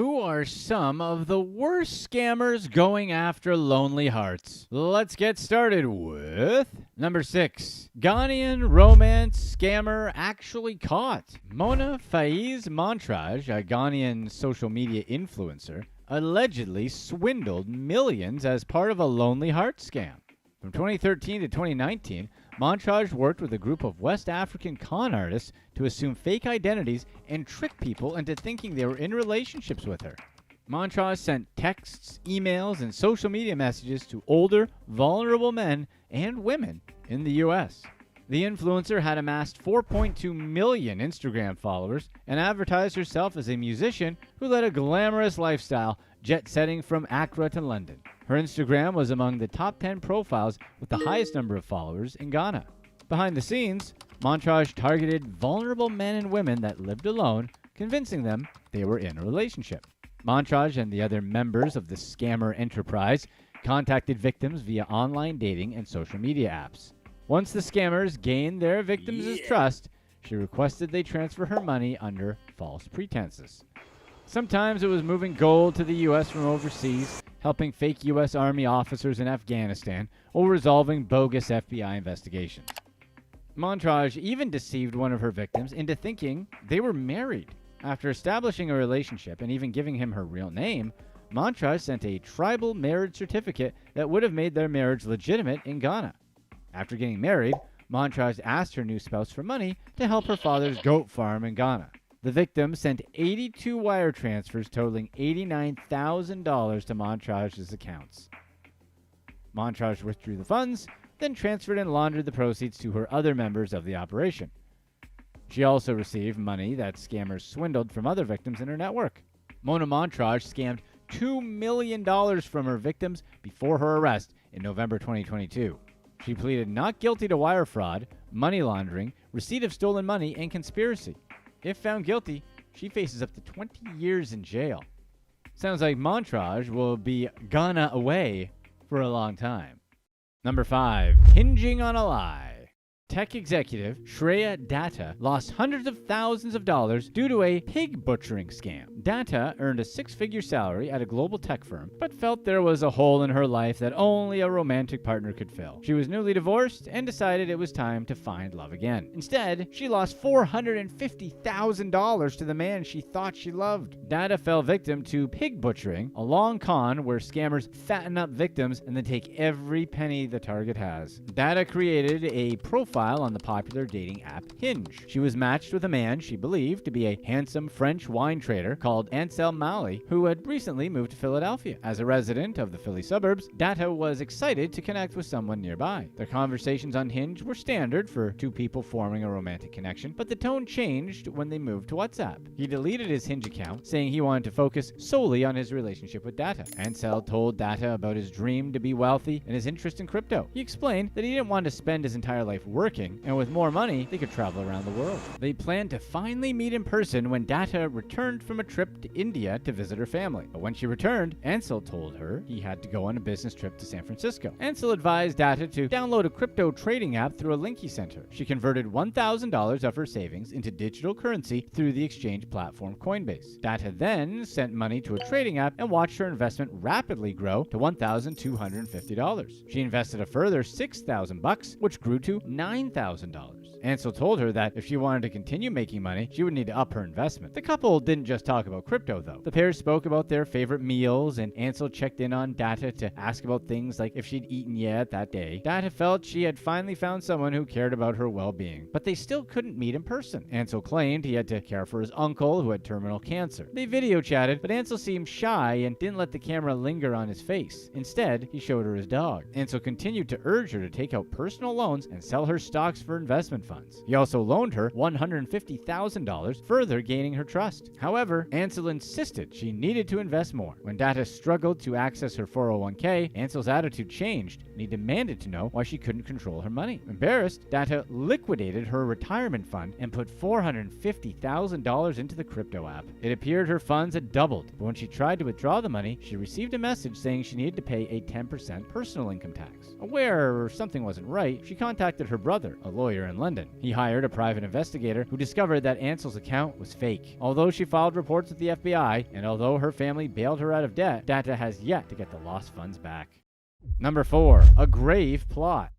Who are some of the worst scammers going after lonely hearts? Let's get started with number 6. Ghanaian romance scammer actually caught. Mona Faiz Montrage, a Ghanaian social media influencer, allegedly swindled millions as part of a lonely heart scam. From 2013 to 2019, Montrage worked with a group of West African con artists to assume fake identities and trick people into thinking they were in relationships with her. Montrage sent texts, emails, and social media messages to older, vulnerable men and women in the U.S. The influencer had amassed 4.2 million Instagram followers and advertised herself as a musician who led a glamorous lifestyle, jet-setting from Accra to London. Her Instagram was among the top 10 profiles with the highest number of followers in Ghana. Behind the scenes, Montrage targeted vulnerable men and women that lived alone, convincing them they were in a relationship. Montrage and the other members of the scammer enterprise contacted victims via online dating and social media apps. Once the scammers gained their victims' trust, she requested they transfer her money under false pretenses. Sometimes it was moving gold to the U.S. from overseas, helping fake U.S. Army officers in Afghanistan, or resolving bogus FBI investigations. Montrage even deceived one of her victims into thinking they were married. After establishing a relationship and even giving him her real name, Montrage sent a tribal marriage certificate that would have made their marriage legitimate in Ghana. After getting married, Montrage asked her new spouse for money to help her father's goat farm in Ghana. The victim sent 82 wire transfers totaling $89,000 to Montrage's accounts. Montrage withdrew the funds, then transferred and laundered the proceeds to her other members of the operation. She also received money that scammers swindled from other victims in her network. Mona Montrage scammed $2 million from her victims before her arrest in November 2022. She pleaded not guilty to wire fraud, money laundering, receipt of stolen money, and conspiracy. If found guilty, she faces up to 20 years in jail. Sounds like Montrage will be Ghana away for a long time. Number 5. Hinging on a lie. Tech executive Shreya Datta lost hundreds of thousands of dollars due to a pig butchering scam. Datta earned a 6-figure salary at a global tech firm, but felt there was a hole in her life that only a romantic partner could fill. She was newly divorced and decided it was time to find love again. Instead, she lost $450,000 to the man she thought she loved. Datta fell victim to pig butchering, a long con where scammers fatten up victims and then take every penny the target has. Datta created a profile on the popular dating app Hinge. She was matched with a man she believed to be a handsome French wine trader called Ansel Mali, who had recently moved to Philadelphia. As a resident of the Philly suburbs, Datta was excited to connect with someone nearby. Their conversations on Hinge were standard for two people forming a romantic connection, but the tone changed when they moved to WhatsApp. He deleted his Hinge account, saying he wanted to focus solely on his relationship with Datta. Ansel told Datta about his dream to be wealthy and his interest in crypto. He explained that he didn't want to spend his entire life working, and with more money, they could travel around the world. They planned to finally meet in person when Datta returned from a trip to India to visit her family. But when she returned, Ansel told her he had to go on a business trip to San Francisco. Ansel advised Datta to download a crypto trading app through a link he sent her. She converted $1,000 of her savings into digital currency through the exchange platform Coinbase. Datta then sent money to a trading app and watched her investment rapidly grow to $1,250. She invested a further $6,000, which grew to $9,000. Ansel told her that if she wanted to continue making money, she would need to up her investment. The couple didn't just talk about crypto, though. The pair spoke about their favorite meals, and Ansel checked in on Datta to ask about things like if she'd eaten yet that day. Datta felt she had finally found someone who cared about her well-being, but they still couldn't meet in person. Ansel claimed he had to care for his uncle who had terminal cancer. They video chatted, but Ansel seemed shy and didn't let the camera linger on his face. Instead, he showed her his dog. Ansel continued to urge her to take out personal loans and sell her stocks for investment funds. He also loaned her $150,000, further gaining her trust. However, Ansel insisted she needed to invest more. When Datta struggled to access her 401k, Ansel's attitude changed, and he demanded to know why she couldn't control her money. Embarrassed, Datta liquidated her retirement fund and put $450,000 into the crypto app. It appeared her funds had doubled, but when she tried to withdraw the money, she received a message saying she needed to pay a 10% personal income tax. Aware something wasn't right, she contacted her brother, a lawyer in London, London. He hired a private investigator who discovered that Ansell's account was fake. Although she filed reports with the FBI, and although her family bailed her out of debt, Data has yet to get the lost funds back. Number 4. A grave plot.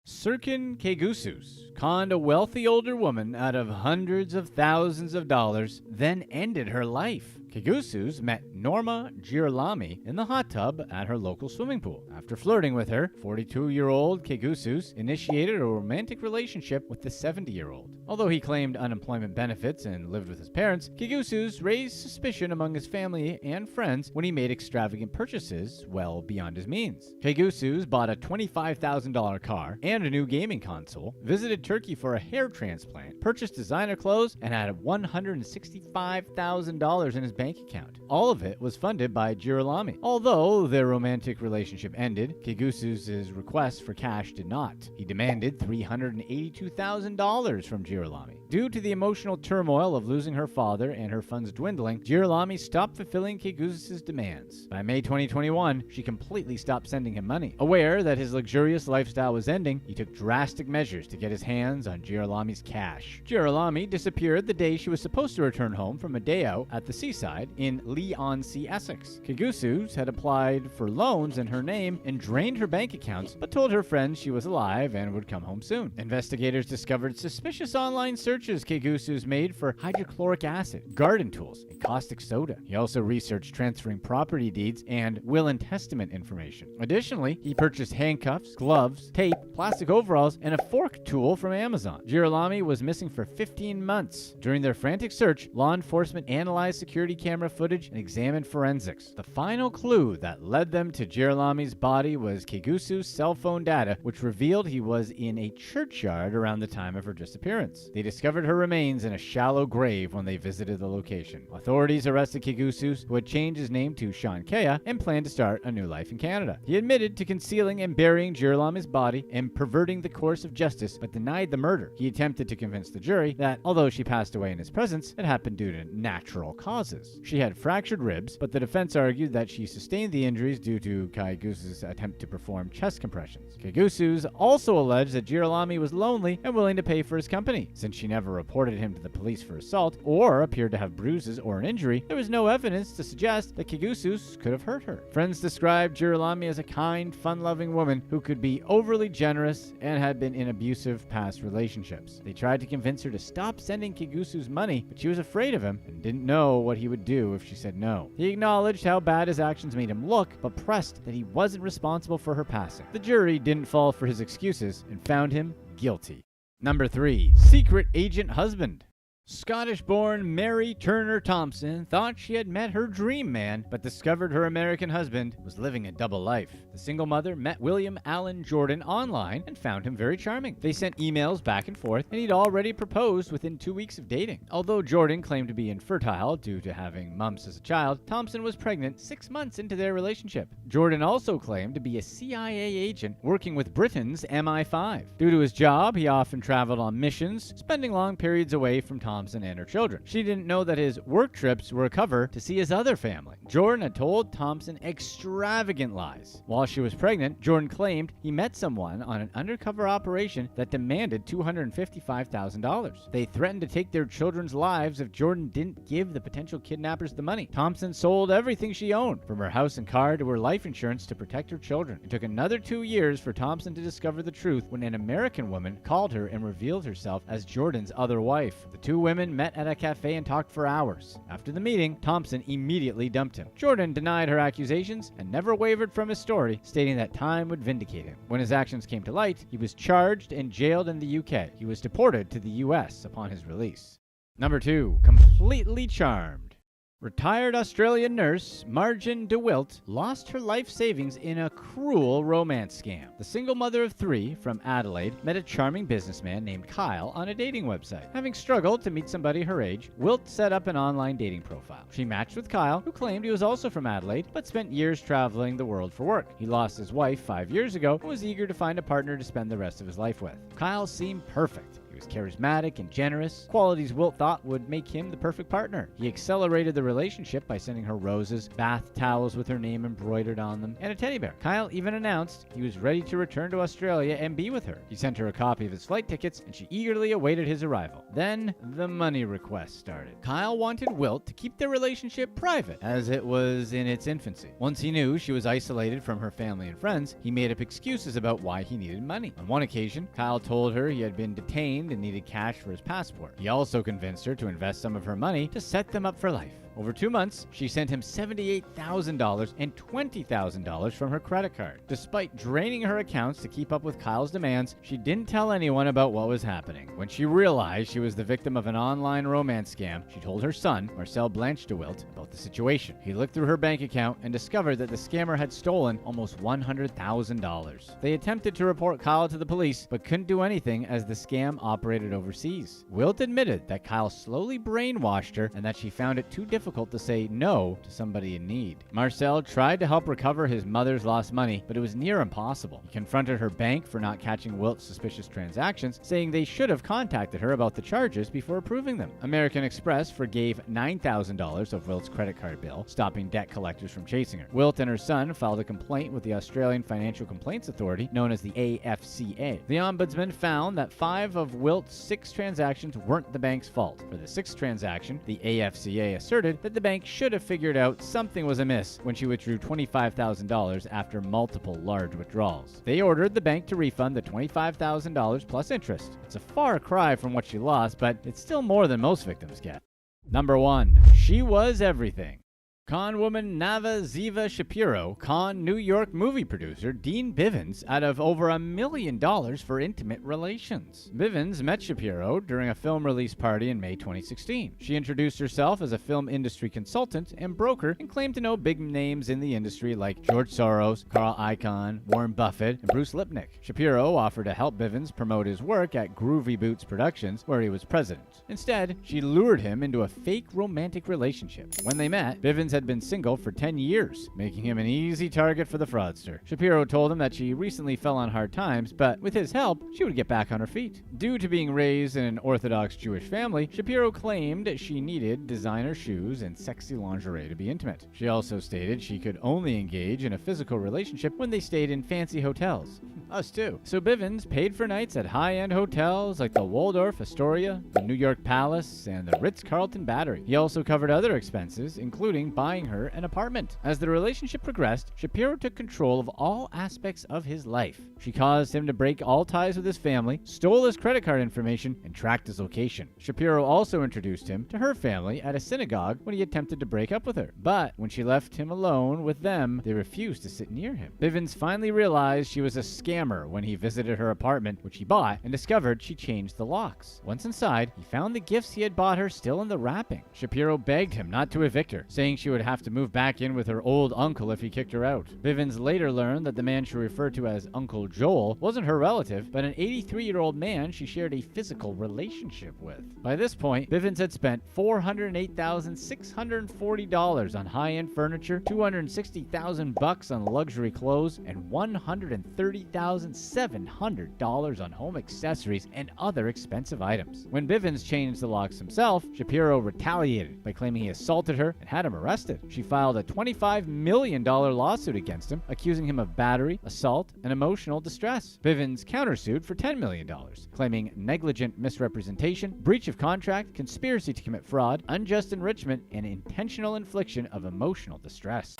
Serkin Kegusus conned a wealthy older woman out of hundreds of thousands of dollars, then ended her life. Kegusus met Norma Girolami in the hot tub at her local swimming pool. After flirting with her, 42-year-old Kegusus initiated a romantic relationship with the 70-year-old. Although he claimed unemployment benefits and lived with his parents, Kegusus raised suspicion among his family and friends when he made extravagant purchases well beyond his means. Kegusus bought a $25,000 car and a new gaming console, visited Turkey for a hair transplant, purchased designer clothes, and had $165,000 in his bank account. All of it was funded by Girolami. Although their romantic relationship ended, Kegusus' request for cash did not. He demanded $382,000 from Girolami. Due to the emotional turmoil of losing her father and her funds dwindling, Girolami stopped fulfilling Kegusus' demands. By May 2021, she completely stopped sending him money. Aware that his luxurious lifestyle was ending, he took drastic measures to get his hands on Girolami's cash. Girolami disappeared the day she was supposed to return home from a day out at the seaside in Leigh-on-Sea, Essex. Kegusus had applied for loans in her name and drained her bank accounts, but told her friends she was alive and would come home soon. Investigators discovered suspicious online searches Kegusus made for hydrochloric acid, garden tools, and caustic soda. He also researched transferring property deeds and will and testament information. Additionally, he purchased handcuffs, gloves, tape, plastic overalls, and a fork tool from Amazon. Girolami was missing for 15 months. During their frantic search, law enforcement analyzed security camera footage and examined forensics. The final clue that led them to Girolami's body was Kegusus' cell phone data, which revealed he was in a churchyard around the time of her disappearance. They discovered her remains in a shallow grave when they visited the location. Authorities arrested Kegusus, who had changed his name to Sean Kea and planned to start a new life in Canada. He admitted to concealing and burying Girolami's body and perverting the course of justice, but denied the murder. He attempted to convince the jury that, although she passed away in his presence, it happened due to natural causes. She had fractured ribs, but the defense argued that she sustained the injuries due to Kegusus' attempt to perform chest compressions. Kegusus also alleged that Girolami was lonely and willing to pay for his company. Since she never reported him to the police for assault or appeared to have bruises or an injury, there was no evidence to suggest that Kegusus could have hurt her. Friends described Girolami as a kind, fun-loving woman who could be overly generous and had been in abusive past relationships. They tried to convince her to stop sending Kegusus money, but she was afraid of him and didn't know what he would do if she said no. He acknowledged how bad his actions made him look, but pressed that he wasn't responsible for her passing. The jury didn't fall for his excuses and found him guilty. Number 3. Secret agent husband. Scottish-born Mary Turner Thompson thought she had met her dream man, but discovered her American husband was living a double life. The single mother met William Allen Jordan online and found him very charming. They sent emails back and forth, and he'd already proposed within 2 weeks of dating. Although Jordan claimed to be infertile due to having mumps as a child, Thompson was pregnant 6 months into their relationship. Jordan also claimed to be a CIA agent working with Britain's MI5. Due to his job, he often traveled on missions, spending long periods away from Thompson and her children. She didn't know that his work trips were a cover to see his other family. Jordan had told Thompson extravagant lies. While she was pregnant, Jordan claimed he met someone on an undercover operation that demanded $255,000. They threatened to take their children's lives if Jordan didn't give the potential kidnappers the money. Thompson sold everything she owned, from her house and car to her life insurance, to protect her children. It took another 2 years for Thompson to discover the truth when an American woman called her and revealed herself as Jordan's other wife. The two women met at a cafe and talked for hours. After the meeting, Thompson immediately dumped him. Jordan denied her accusations and never wavered from his story, stating that time would vindicate him. When his actions came to light, he was charged and jailed in the UK. He was deported to the US upon his release. Number 2. Completely charmed. Retired Australian nurse Margin DeWilt lost her life savings in a cruel romance scam. The single mother of 3 from Adelaide met a charming businessman named Kyle on a dating website. Having struggled to meet somebody her age, Wilt set up an online dating profile. She matched with Kyle, who claimed he was also from Adelaide, but spent years traveling the world for work. He lost his wife 5 years ago and was eager to find a partner to spend the rest of his life with. Kyle seemed perfect. He was charismatic and generous, qualities Wilt thought would make him the perfect partner. He accelerated the relationship by sending her roses, bath towels with her name embroidered on them, and a teddy bear. Kyle even announced he was ready to return to Australia and be with her. He sent her a copy of his flight tickets, and she eagerly awaited his arrival. Then the money request started. Kyle wanted Wilt to keep their relationship private, as it was in its infancy. Once he knew she was isolated from her family and friends, he made up excuses about why he needed money. On one occasion, Kyle told her he had been detained and needed cash for his passport. He also convinced her to invest some of her money to set them up for life. Over 2 months, she sent him $78,000 and $20,000 from her credit card. Despite draining her accounts to keep up with Kyle's demands, she didn't tell anyone about what was happening. When she realized she was the victim of an online romance scam, she told her son, Marcel Blanche de Wilt, about the situation. He looked through her bank account and discovered that the scammer had stolen almost $100,000. They attempted to report Kyle to the police, but couldn't do anything as the scam operated overseas. Wilt admitted that Kyle slowly brainwashed her and that she found it too difficult to say no to somebody in need. Marcel tried to help recover his mother's lost money, but it was near impossible. He confronted her bank for not catching Wilt's suspicious transactions, saying they should have contacted her about the charges before approving them. American Express forgave $9,000 of Wilt's credit card bill, stopping debt collectors from chasing her. Wilt and her son filed a complaint with the Australian Financial Complaints Authority, known as the AFCA. The ombudsman found that 5 of Wilt's 6 transactions weren't the bank's fault. For the 6th transaction, the AFCA asserted that the bank should have figured out something was amiss when she withdrew $25,000 after multiple large withdrawals. They ordered the bank to refund the $25,000 plus interest. It's a far cry from what she lost, but it's still more than most victims get. Number 1. She was everything. Con woman Nava Ziva Shapiro conned New York movie producer Dean Bivens out of over $1 million for intimate relations. Bivens met Shapiro during a film release party in May 2016. She introduced herself as a film industry consultant and broker and claimed to know big names in the industry like George Soros, Carl Icahn, Warren Buffett, and Bruce Lipnick. Shapiro offered to help Bivens promote his work at Groovy Boots Productions, where he was president. Instead, she lured him into a fake romantic relationship. When they met, Bivens had been single for 10 years, making him an easy target for the fraudster. Shapiro told him that she recently fell on hard times, but with his help, she would get back on her feet. Due to being raised in an Orthodox Jewish family, Shapiro claimed she needed designer shoes and sexy lingerie to be intimate. She also stated she could only engage in a physical relationship when they stayed in fancy hotels. Us too. So Bivens paid for nights at high-end hotels like the Waldorf Astoria, the New York Palace, and the Ritz-Carlton Battery. He also covered other expenses, including buying her an apartment. As the relationship progressed, Shapiro took control of all aspects of his life. She caused him to break all ties with his family, stole his credit card information, and tracked his location. Shapiro also introduced him to her family at a synagogue when he attempted to break up with her. But when she left him alone with them, they refused to sit near him. Bivens finally realized she was a scammer when he visited her apartment, which he bought, and discovered she changed the locks. Once inside, he found the gifts he had bought her still in the wrapping. Shapiro begged him not to evict her, saying she would have to move back in with her old uncle if he kicked her out. Bivens later learned that the man she referred to as Uncle Joel wasn't her relative, but an 83-year-old man she shared a physical relationship with. By this point, Bivens had spent $408,640 on high-end furniture, $260,000 on luxury clothes, and $130,700 on home accessories and other expensive items. When Bivens changed the locks himself, Shapiro retaliated by claiming he assaulted her and had him arrested. She filed a $25 million lawsuit against him, accusing him of battery, assault, and emotional distress. Bivens countersued for $10 million, claiming negligent misrepresentation, breach of contract, conspiracy to commit fraud, unjust enrichment, and intentional infliction of emotional distress.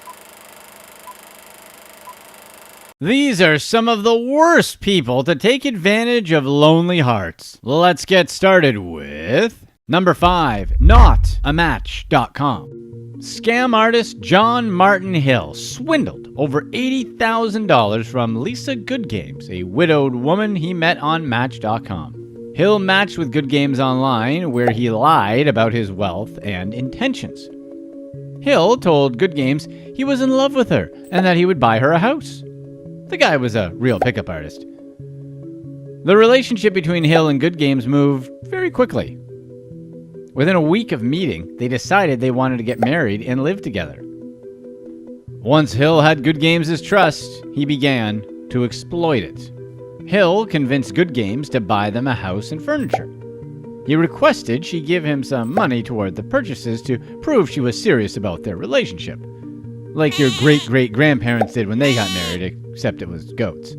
These are some of the worst people to take advantage of lonely hearts. Let's get started with number 5, notamatch.com. Scam artist John Martin Hill swindled over $80,000 from Lisa Goodgames, a widowed woman he met on Match.com. Hill matched with Goodgames online, where he lied about his wealth and intentions. Hill told Goodgames he was in love with her and that he would buy her a house. The guy was a real pickup artist. The relationship between Hill and Goodgames moved very quickly. Within a week of meeting, they decided they wanted to get married and live together. Once Hill had Goodgames' trust, he began to exploit it. Hill convinced Good Games to buy them a house and furniture. He requested she give him some money toward the purchases to prove she was serious about their relationship. Like your great-great-grandparents did when they got married, except it was goats.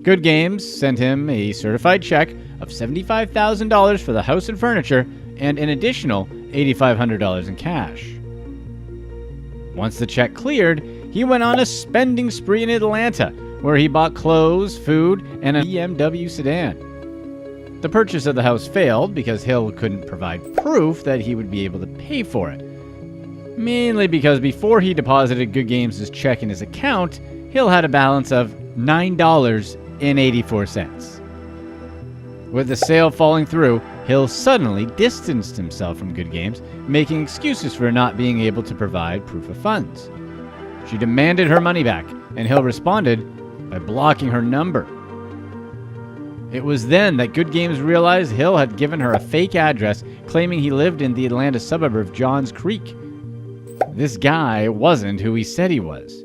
Good Games sent him a certified check of $75,000 for the house and furniture and an additional $8,500 in cash. Once the check cleared, he went on a spending spree in Atlanta, where he bought clothes, food, and a BMW sedan. The purchase of the house failed because Hill couldn't provide proof that he would be able to pay for it. Mainly because before he deposited Good Games' check in his account, Hill had a balance of $9.84. With the sale falling through, Hill suddenly distanced himself from Good Games, making excuses for not being able to provide proof of funds. She demanded her money back, and Hill responded by blocking her number. It was then that Good Games realized Hill had given her a fake address, claiming he lived in the Atlanta suburb of Johns Creek. This guy wasn't who he said he was.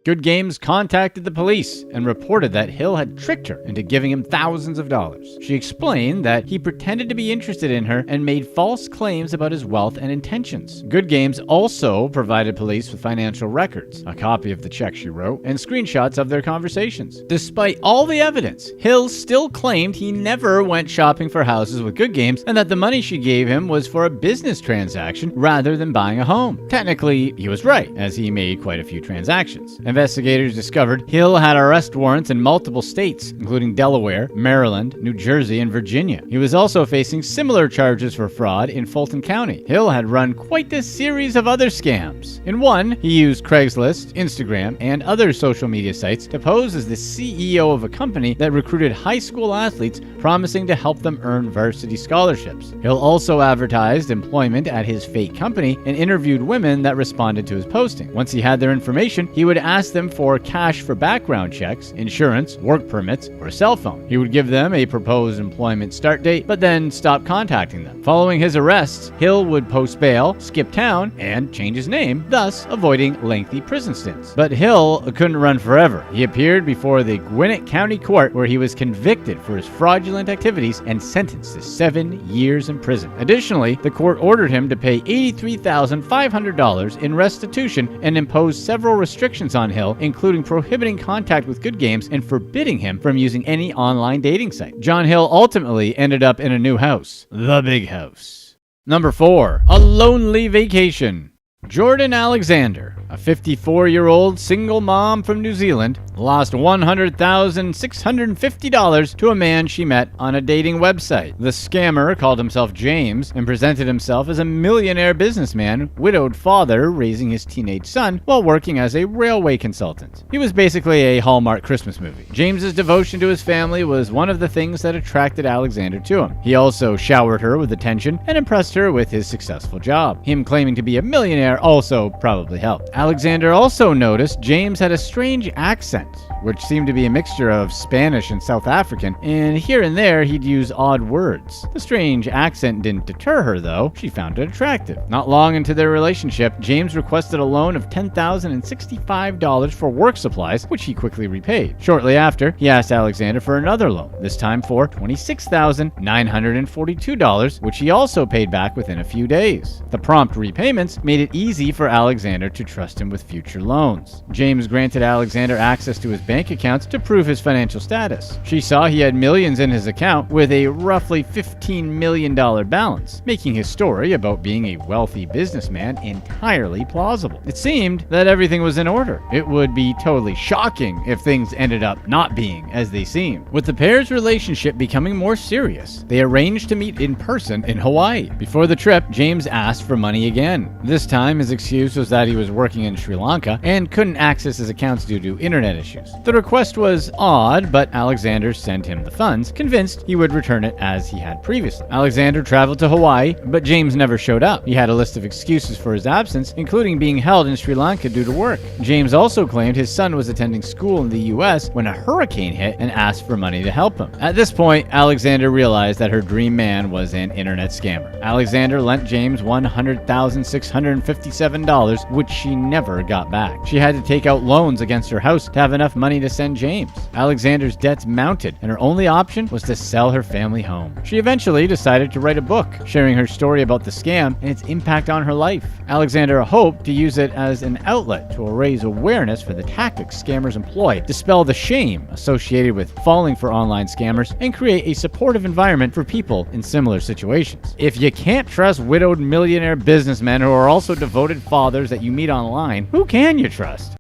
Good Games contacted the police and reported that Hill had tricked her into giving him thousands of dollars. She explained that he pretended to be interested in her and made false claims about his wealth and intentions. Good Games also provided police with financial records, a copy of the check she wrote, and screenshots of their conversations. Despite all the evidence, Hill still claimed he never went shopping for houses with Good Games and that the money she gave him was for a business transaction rather than buying a home. Technically, he was right, as he made quite a few transactions. Investigators discovered Hill had arrest warrants in multiple states, including Delaware, Maryland, New Jersey, and Virginia. He was also facing similar charges for fraud in Fulton County. Hill had run quite a series of other scams. In one, he used Craigslist, Instagram, and other social media sites to pose as the CEO of a company that recruited high school athletes, promising to help them earn varsity scholarships. Hill also advertised employment at his fake company and interviewed women that responded to his posting. Once he had their information, he would ask them for cash for background checks, insurance, work permits, or a cell phone. He would give them a proposed employment start date, but then stop contacting them. Following his arrests, Hill would post bail, skip town, and change his name, thus avoiding lengthy prison stints. But Hill couldn't run forever. He appeared before the Gwinnett County Court, where he was convicted for his fraudulent activities and sentenced to 7 years in prison. Additionally, the court ordered him to pay $83,500 in restitution and imposed several restrictions on Hill, including prohibiting contact with Good Games and forbidding him from using any online dating site. John Hill ultimately ended up in a new house, the big house. Number 4, a lonely vacation. Jordan Alexander, a 54-year-old single mom from New Zealand, lost $100,650 to a man she met on a dating website. The scammer called himself James and presented himself as a millionaire businessman, widowed father raising his teenage son while working as a railway consultant. He was basically a Hallmark Christmas movie. James's devotion to his family was one of the things that attracted Alexander to him. He also showered her with attention and impressed her with his successful job. Him claiming to be a millionaire also probably helped. Alexander also noticed James had a strange accent, which seemed to be a mixture of Spanish and South African, and here and there he'd use odd words. The strange accent didn't deter her, though. She found it attractive. Not long into their relationship, James requested a loan of $10,065 for work supplies, which he quickly repaid. Shortly after, he asked Alexander for another loan, this time for $26,942, which he also paid back within a few days. The prompt repayments made it easy for Alexander to trust him with future loans. James granted Alexander access to his bank accounts to prove his financial status. She saw he had millions in his account with a roughly $15 million balance, making his story about being a wealthy businessman entirely plausible. It seemed that everything was in order. It would be totally shocking if things ended up not being as they seemed. With the pair's relationship becoming more serious, they arranged to meet in person in Hawaii. Before the trip, James asked for money again. This time, his excuse was that he was working in Sri Lanka and couldn't access his accounts due to internet issues. The request was odd, but Alexander sent him the funds, convinced he would return it as he had previously. Alexander traveled to Hawaii, but James never showed up. He had a list of excuses for his absence, including being held in Sri Lanka due to work. James also claimed his son was attending school in the US when a hurricane hit and asked for money to help him. At this point, Alexander realized that her dream man was an internet scammer. Alexander lent James $100,657, which she never got back. She had to take out loans against her house to have enough money to send James. Alexander's debts mounted, and her only option was to sell her family home. She eventually decided to write a book, sharing her story about the scam and its impact on her life. Alexander hoped to use it as an outlet to raise awareness for the tactics scammers employ, dispel the shame associated with falling for online scammers, and create a supportive environment for people in similar situations. If you can't trust widowed millionaire businessmen who are also devoted fathers that you meet online, who can you trust?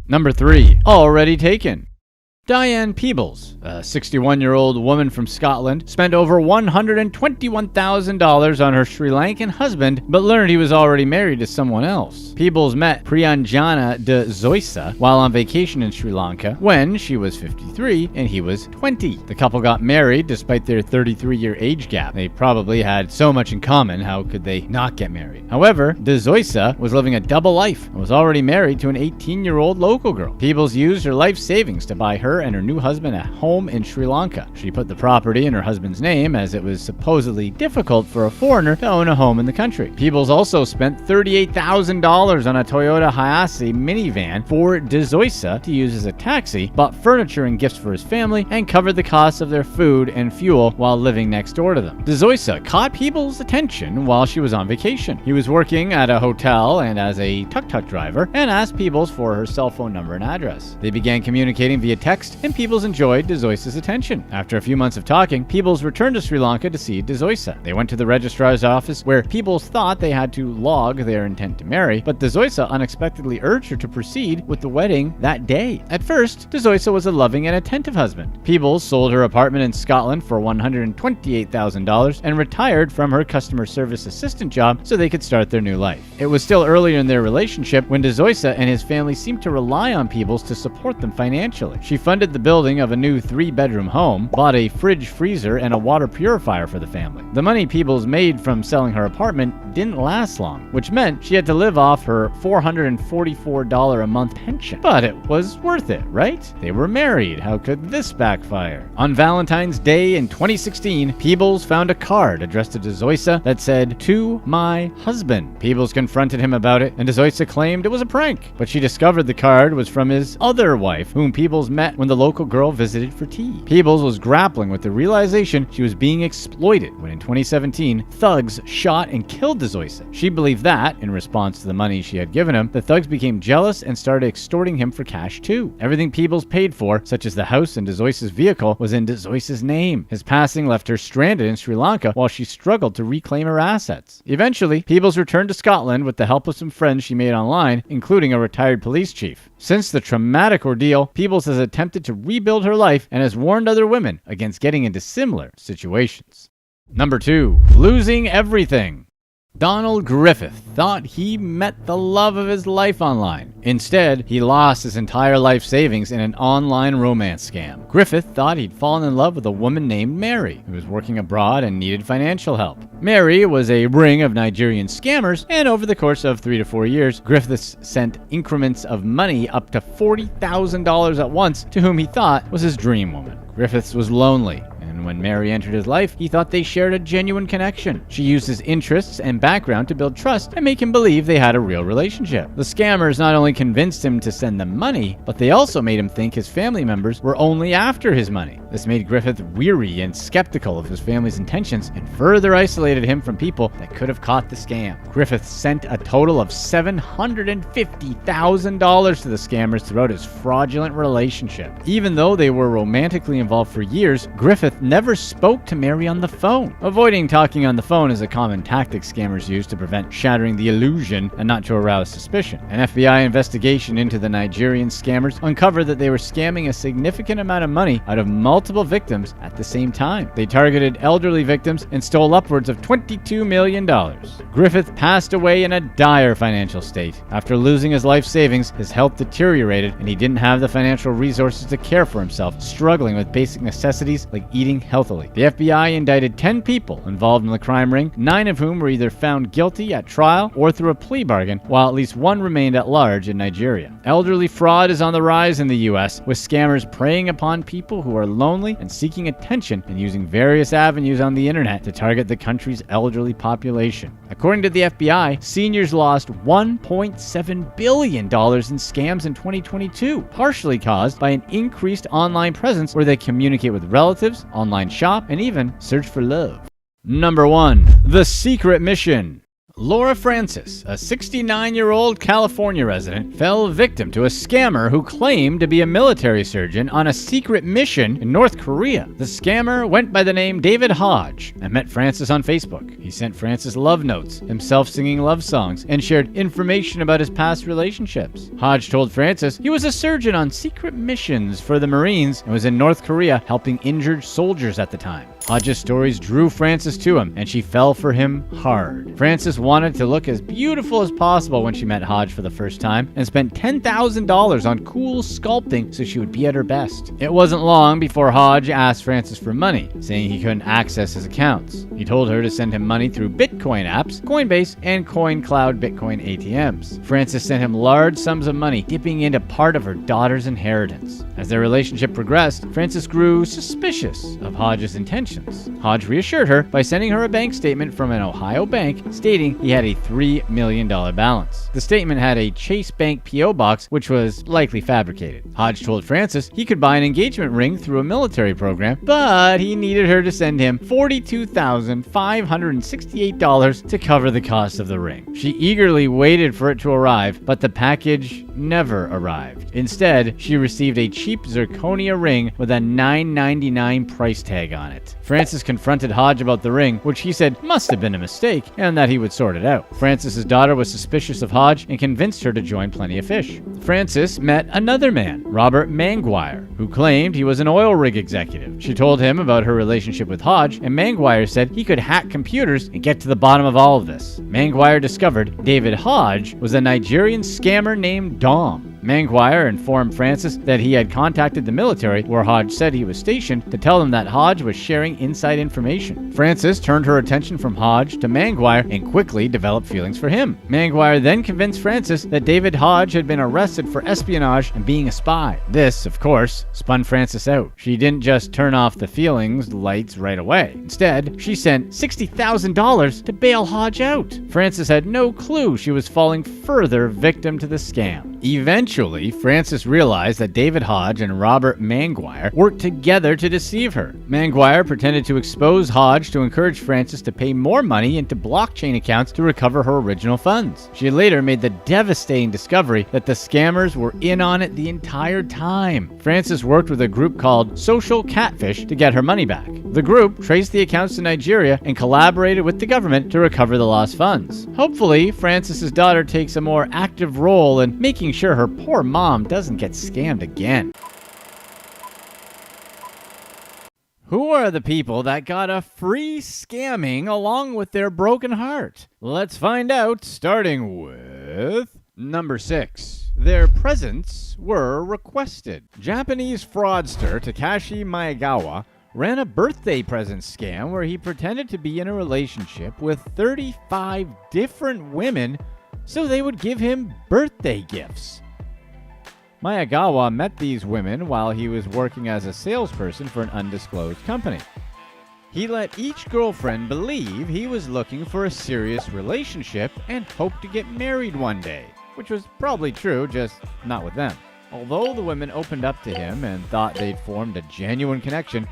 Number 3. Already taken. Diane Peebles, a 61-year-old woman from Scotland, spent over $121,000 on her Sri Lankan husband, but learned he was already married to someone else. Peebles met Priyanjana de Zoisa while on vacation in Sri Lanka when she was 53 and he was 20. The couple got married despite their 33-year age gap. They probably had so much in common, how could they not get married? However, de Zoisa was living a double life and was already married to an 18-year-old local girl. Peebles used her life savings to buy her and her new husband a home in Sri Lanka. She put the property in her husband's name as it was supposedly difficult for a foreigner to own a home in the country. Peebles also spent $38,000 on a Toyota Hiace minivan for de Zoisa to use as a taxi, bought furniture and gifts for his family, and covered the costs of their food and fuel while living next door to them. De Zoisa caught Peebles' attention while she was on vacation. He was working at a hotel and as a tuk-tuk driver and asked Peebles for her cell phone number and address. They began communicating via text, and Peebles enjoyed de Zoisa's attention. After a few months of talking, Peebles returned to Sri Lanka to see de Zoisa. They went to the registrar's office where Peebles thought they had to log their intent to marry, but de Zoisa unexpectedly urged her to proceed with the wedding that day. At first, de Zoisa was a loving and attentive husband. Peebles sold her apartment in Scotland for $128,000 and retired from her customer service assistant job so they could start their new life. It was still earlier in their relationship when de Zoisa and his family seemed to rely on Peebles to support them financially. She funded the building of a new 3-bedroom home, bought a fridge freezer and a water purifier for the family. The money Peebles made from selling her apartment didn't last long, which meant she had to live off her $444 a month pension. But it was worth it, right? They were married. How could this backfire? On Valentine's Day in 2016, Peebles found a card addressed to de Zoisa that said, "To my husband." Peebles confronted him about it, and de Zoisa claimed it was a prank. But she discovered the card was from his other wife, whom Peebles met when the local girl visited for tea. Peebles was grappling with the realization she was being exploited when in 2017, thugs shot and killed de Zoisa. She believed that, in response to the money she had given him, the thugs became jealous and started extorting him for cash too. Everything Peebles paid for, such as the house and de Zoisa's vehicle, was in de Zoisa's name. His passing left her stranded in Sri Lanka while she struggled to reclaim her assets. Eventually, Peebles returned to Scotland with the help of some friends she made online, including a retired police chief. Since the traumatic ordeal, Peebles has attempted to rebuild her life and has warned other women against getting into similar situations. Number 2. Losing everything. Donald Griffith thought he met the love of his life online. Instead, he lost his entire life savings in an online romance scam. Griffith thought he'd fallen in love with a woman named Mary, who was working abroad and needed financial help. Mary was a ring of Nigerian scammers, and over the course of 3 to 4 years, Griffith sent increments of money up to $40,000 at once to whom he thought was his dream woman. Griffiths was lonely, and when Mary entered his life, he thought they shared a genuine connection. She used his interests and background to build trust and make him believe they had a real relationship. The scammers not only convinced him to send them money, but they also made him think his family members were only after his money. This made Griffith weary and skeptical of his family's intentions and further isolated him from people that could have caught the scam. Griffith sent a total of $750,000 to the scammers throughout his fraudulent relationship. Even though they were romantically involved for years, Griffith never spoke to Mary on the phone. Avoiding talking on the phone is a common tactic scammers use to prevent shattering the illusion and not to arouse suspicion. An FBI investigation into the Nigerian scammers uncovered that they were scamming a significant amount of money out of multiple victims at the same time. They targeted elderly victims and stole upwards of $22 million. Griffith passed away in a dire financial state. After losing his life savings, his health deteriorated and he didn't have the financial resources to care for himself, struggling with basic necessities like eating eating healthily. The FBI indicted 10 people involved in the crime ring, 9 of whom were either found guilty at trial or through a plea bargain, while at least 1 remained at large in Nigeria. Elderly fraud is on the rise in the US, with scammers preying upon people who are lonely and seeking attention and using various avenues on the internet to target the country's elderly population. According to the FBI, seniors lost $1.7 billion in scams in 2022, partially caused by an increased online presence where they communicate with relatives, online shop, and even search for love. Number 1. The Secret Mission. Laura Francis, a 69-year-old California resident, fell victim to a scammer who claimed to be a military surgeon on a secret mission in North Korea. The scammer went by the name David Hodge and met Francis on Facebook. He sent Francis love notes, himself singing love songs, and shared information about his past relationships. Hodge told Francis he was a surgeon on secret missions for the Marines and was in North Korea helping injured soldiers at the time. Hodge's stories drew Francis to him, and she fell for him hard. Francis wanted to look as beautiful as possible when she met Hodge for the first time, and spent $10,000 on cool sculpting so she would be at her best. It wasn't long before Hodge asked Francis for money, saying he couldn't access his accounts. He told her to send him money through Bitcoin apps, Coinbase, and CoinCloud Bitcoin ATMs. Francis sent him large sums of money, dipping into part of her daughter's inheritance. As their relationship progressed, Francis grew suspicious of Hodge's intentions. Hodge reassured her by sending her a bank statement from an Ohio bank stating he had a $3 million balance. The statement had a Chase Bank P.O. box, which was likely fabricated. Hodge told Francis he could buy an engagement ring through a military program, but he needed her to send him $42,568 to cover the cost of the ring. She eagerly waited for it to arrive, but the package never arrived. Instead, she received a cheap zirconia ring with a $9.99 price tag on it. Francis confronted Hodge about the ring, which he said must have been a mistake and that he would sort it out. Francis's daughter was suspicious of Hodge and convinced her to join Plenty of Fish. Francis met another man, Robert Manguire, who claimed he was an oil rig executive. She told him about her relationship with Hodge, and Manguire said he could hack computers and get to the bottom of all of this. Manguire discovered David Hodge was a Nigerian scammer named Dom. Manguire informed Francis that he had contacted the military, where Hodge said he was stationed, to tell them that Hodge was sharing inside information. Francis turned her attention from Hodge to Manguire and quickly developed feelings for him. Manguire then convinced Francis that David Hodge had been arrested for espionage and being a spy. This, of course, spun Francis out. She didn't just turn off the feelings lights right away. Instead, she sent $60,000 to bail Hodge out. Francis had no clue she was falling further victim to the scam. Eventually, Francis realized that David Hodge and Robert Manguire worked together to deceive her. Manguire pretended to expose Hodge to encourage Francis to pay more money into blockchain accounts to recover her original funds. She later made the devastating discovery that the scammers were in on it the entire time. Francis worked with a group called Social Catfish to get her money back. The group traced the accounts to Nigeria and collaborated with the government to recover the lost funds. Hopefully, Francis's daughter takes a more active role in making sure her poor mom doesn't get scammed again. Who are the people that got a free scamming along with their broken heart? Let's find out, starting with number 6. Their presents were requested. Japanese fraudster Takashi Maegawa ran a birthday present scam where he pretended to be in a relationship with 35 different women so they would give him birthday gifts. Maegawa met these women while he was working as a salesperson for an undisclosed company. He let each girlfriend believe he was looking for a serious relationship and hoped to get married one day, which was probably true, just not with them. Although the women opened up to him and thought they'd formed a genuine connection,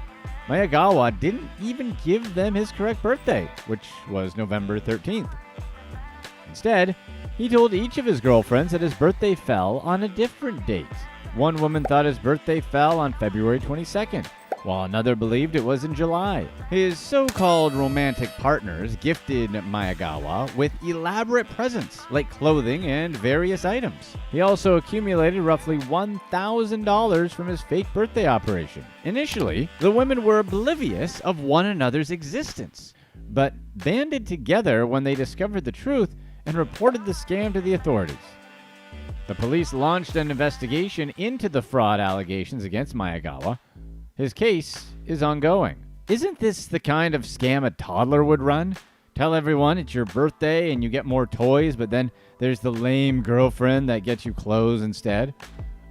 Maegawa didn't even give them his correct birthday, which was November 13th. Instead, he told each of his girlfriends that his birthday fell on a different date. One woman thought his birthday fell on February 22nd, while another believed it was in July. His so-called romantic partners gifted Maegawa with elaborate presents, like clothing and various items. He also accumulated roughly $1,000 from his fake birthday operation. Initially, the women were oblivious of one another's existence, but banded together when they discovered the truth and reported the scam to the authorities. The police launched an investigation into the fraud allegations against Maegawa. His case is ongoing. Isn't this the kind of scam a toddler would run? Tell everyone it's your birthday and you get more toys, but then there's the lame girlfriend that gets you clothes instead.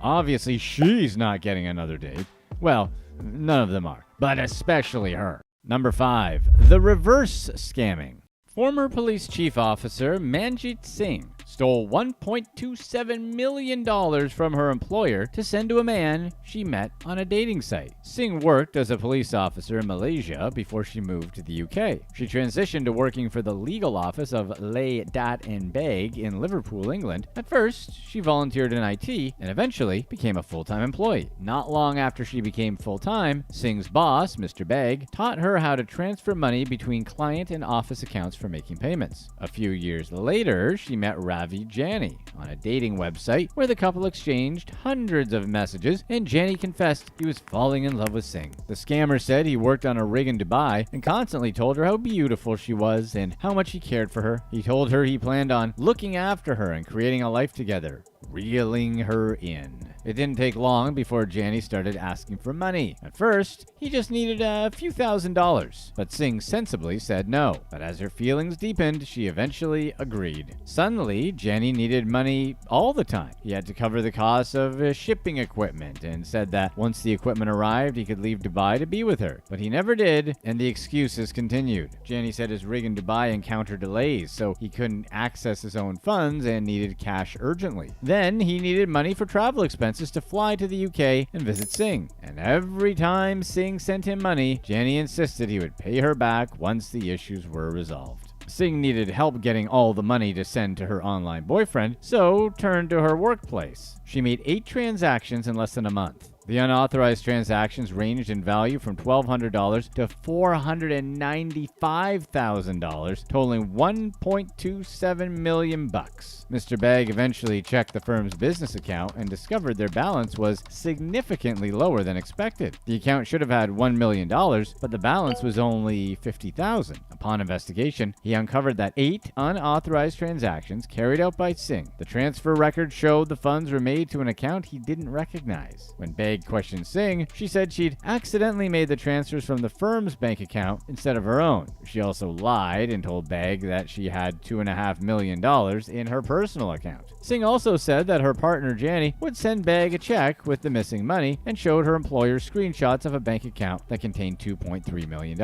Obviously, she's not getting another date. Well, none of them are, but especially her. Number 5, the reverse scamming. Former police chief officer Manjit Singh stole $1.27 million from her employer to send to a man she met on a dating site. Singh worked as a police officer in Malaysia before she moved to the UK. She transitioned to working for the legal office of Lay Dat and Beg in Liverpool, England. At first, she volunteered in IT and eventually became a full-time employee. Not long after she became full-time, Singh's boss, Mr. Beg, taught her how to transfer money between client and office accounts for making payments. A few years later, she met Ravi Jani on a dating website where the couple exchanged hundreds of messages, and Jani confessed he was falling in love with Singh. The scammer said he worked on a rig in Dubai and constantly told her how beautiful she was and how much he cared for her. He told her he planned on looking after her and creating a life together, reeling her in. It didn't take long before Jani started asking for money. At first, he just needed a few $1,000s, but Singh sensibly said no. But as her feelings deepened, she eventually agreed. Suddenly, Jani needed money all the time. He had to cover the cost of shipping equipment and said that once the equipment arrived, he could leave Dubai to be with her. But he never did, and the excuses continued. Jani said his rig in Dubai encountered delays, so he couldn't access his own funds and needed cash urgently. Then he needed money for travel expenses to fly to the UK and visit Singh. And every time Singh sent him money, Jani insisted he would pay her back once the issues were resolved. Singh needed help getting all the money to send to her online boyfriend, so turned to her workplace. She made 8 transactions in less than a month. The unauthorized transactions ranged in value from $1,200 to $495,000, totaling $1.27 million. Mr. Beg eventually checked the firm's business account and discovered their balance was significantly lower than expected. The account should have had $1 million, but the balance was only $50,000. Upon investigation, he uncovered that 8 unauthorized transactions carried out by Singh. The transfer record showed the funds were made to an account he didn't recognize. When Beg questioned Singh, she said she'd accidentally made the transfers from the firm's bank account instead of her own. She also lied and told Beg that she had $2.5 million in her personal account. Singh also said that her partner Jani would send Beg a check with the missing money and showed her employer screenshots of a bank account that contained $2.3 million.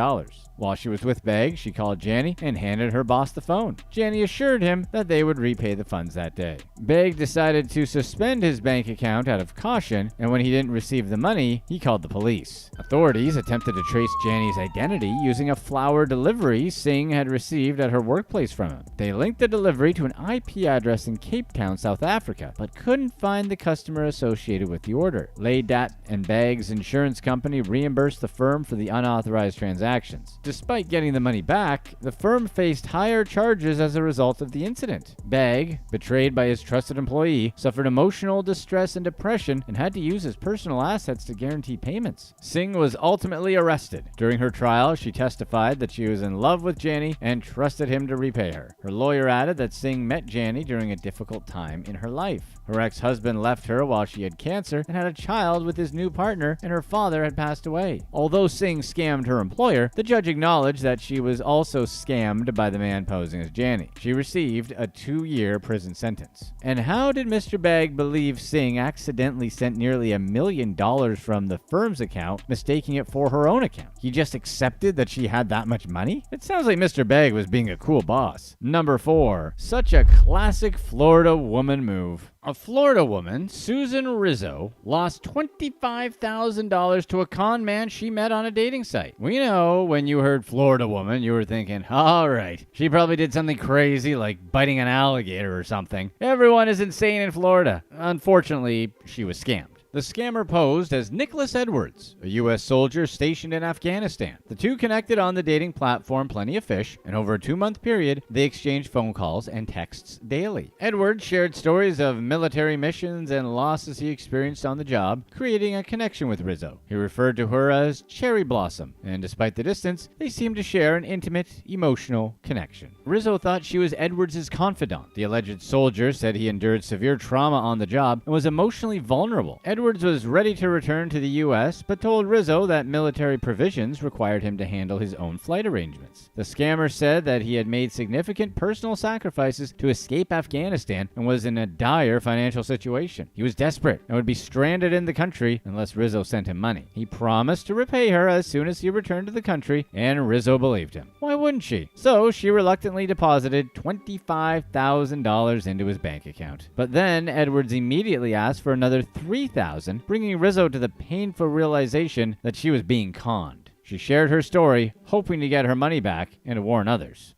While she was with Beg, she called Jani and handed her boss the phone. Jani assured him that they would repay the funds that day. Beg decided to suspend his bank account out of caution, and when he didn't receive the money, he called the police. Authorities attempted to trace Jani's identity using a flower delivery Singh had received at her workplace from him. They linked the delivery to an IP address in Cape Town, South Africa, but couldn't find the customer associated with the order. Lay Dat and Beg's insurance company reimbursed the firm for the unauthorized transactions. Despite getting the money back, the firm faced higher charges as a result of the incident. Beg, betrayed by his trusted employee, suffered emotional distress and depression and had to use his personal assets to guarantee payments. Singh was ultimately arrested. During her trial, she testified that she was in love with Jani and trusted him to repay her. Her lawyer added that Singh met Jani during a difficult time in her life. Her ex-husband left her while she had cancer and had a child with his new partner, and her father had passed away. Although Singh scammed her employer, the judge acknowledged that she was also scammed by the man posing as Jani. She received a 2-year prison sentence. And how did Mr. Beg believe Singh accidentally sent nearly $1 million from the firm's account, mistaking it for her own account? He just accepted that she had that much money? It sounds like Mr. Beg was being a cool boss. Number 4. Such a classic Florida woman move. A Florida woman, Susan Rizzo, lost $25,000 to a con man she met on a dating site. We know when you heard Florida woman, you were thinking, all right, she probably did something crazy like biting an alligator or something. Everyone is insane in Florida. Unfortunately, she was scammed. The scammer posed as Nicholas Edwards, a U.S. soldier stationed in Afghanistan. The two connected on the dating platform Plenty of Fish, and over a 2-month period, they exchanged phone calls and texts daily. Edwards shared stories of military missions and losses he experienced on the job, creating a connection with Rizzo. He referred to her as Cherry Blossom, and despite the distance, they seemed to share an intimate, emotional connection. Rizzo thought she was Edwards' confidant. The alleged soldier said he endured severe trauma on the job and was emotionally vulnerable. Edwards Edwards was ready to return to the U.S., but told Rizzo that military provisions required him to handle his own flight arrangements. The scammer said that he had made significant personal sacrifices to escape Afghanistan and was in a dire financial situation. He was desperate and would be stranded in the country unless Rizzo sent him money. He promised to repay her as soon as he returned to the country, and Rizzo believed him. Why wouldn't she? So she reluctantly deposited $25,000 into his bank account. But then Edwards immediately asked for another $3,000, bringing Rizzo to the painful realization that she was being conned. She shared her story, hoping to get her money back and to warn others.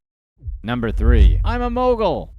Number 3. I'm a mogul.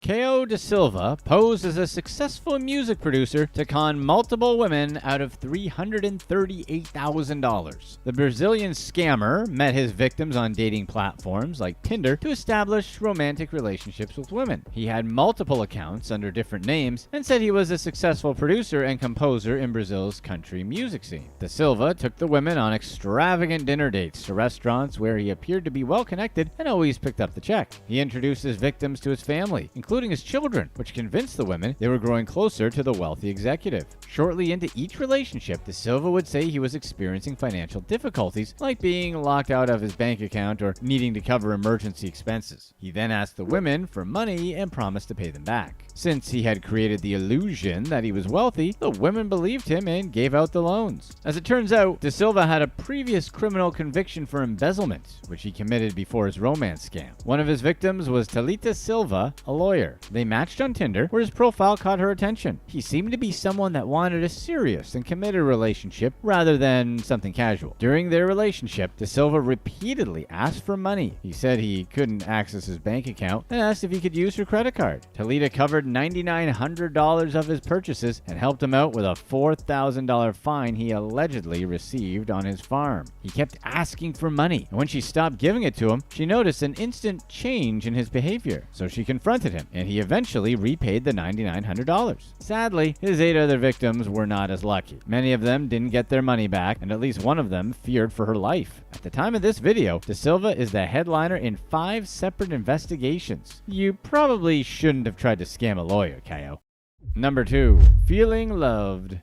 Ko da Silva posed as a successful music producer to con multiple women out of $338,000. The Brazilian scammer met his victims on dating platforms like Tinder to establish romantic relationships with women. He had multiple accounts under different names and said he was a successful producer and composer in Brazil's country music scene. Da Silva took the women on extravagant dinner dates to restaurants where he appeared to be well connected and always picked up the check. He introduced his victims to his family, including his children, which convinced the women they were growing closer to the wealthy executive. Shortly into each relationship, Da Silva would say he was experiencing financial difficulties, like being locked out of his bank account or needing to cover emergency expenses. He then asked the women for money and promised to pay them back. Since he had created the illusion that he was wealthy, the women believed him and gave out the loans. As it turns out, Da Silva had a previous criminal conviction for embezzlement, which he committed before his romance scam. One of his victims was Thalita Silva, a lawyer. They matched on Tinder, where his profile caught her attention. He seemed to be someone that wanted a serious and committed relationship rather than something casual. During their relationship, Da Silva repeatedly asked for money. He said he couldn't access his bank account and asked if he could use her credit card. Talita covered $9,900 of his purchases and helped him out with a $4,000 fine he allegedly received on his farm. He kept asking for money, and when she stopped giving it to him, she noticed an instant change in his behavior. So she confronted him, and he eventually repaid the $9,900. Sadly, his 8 other victims were not as lucky. Many of them didn't get their money back, and at least one of them feared for her life. At the time of this video, Da Silva is the headliner in 5 separate investigations. You probably shouldn't have tried to scam a lawyer, Ko. Number 2. Feeling loved.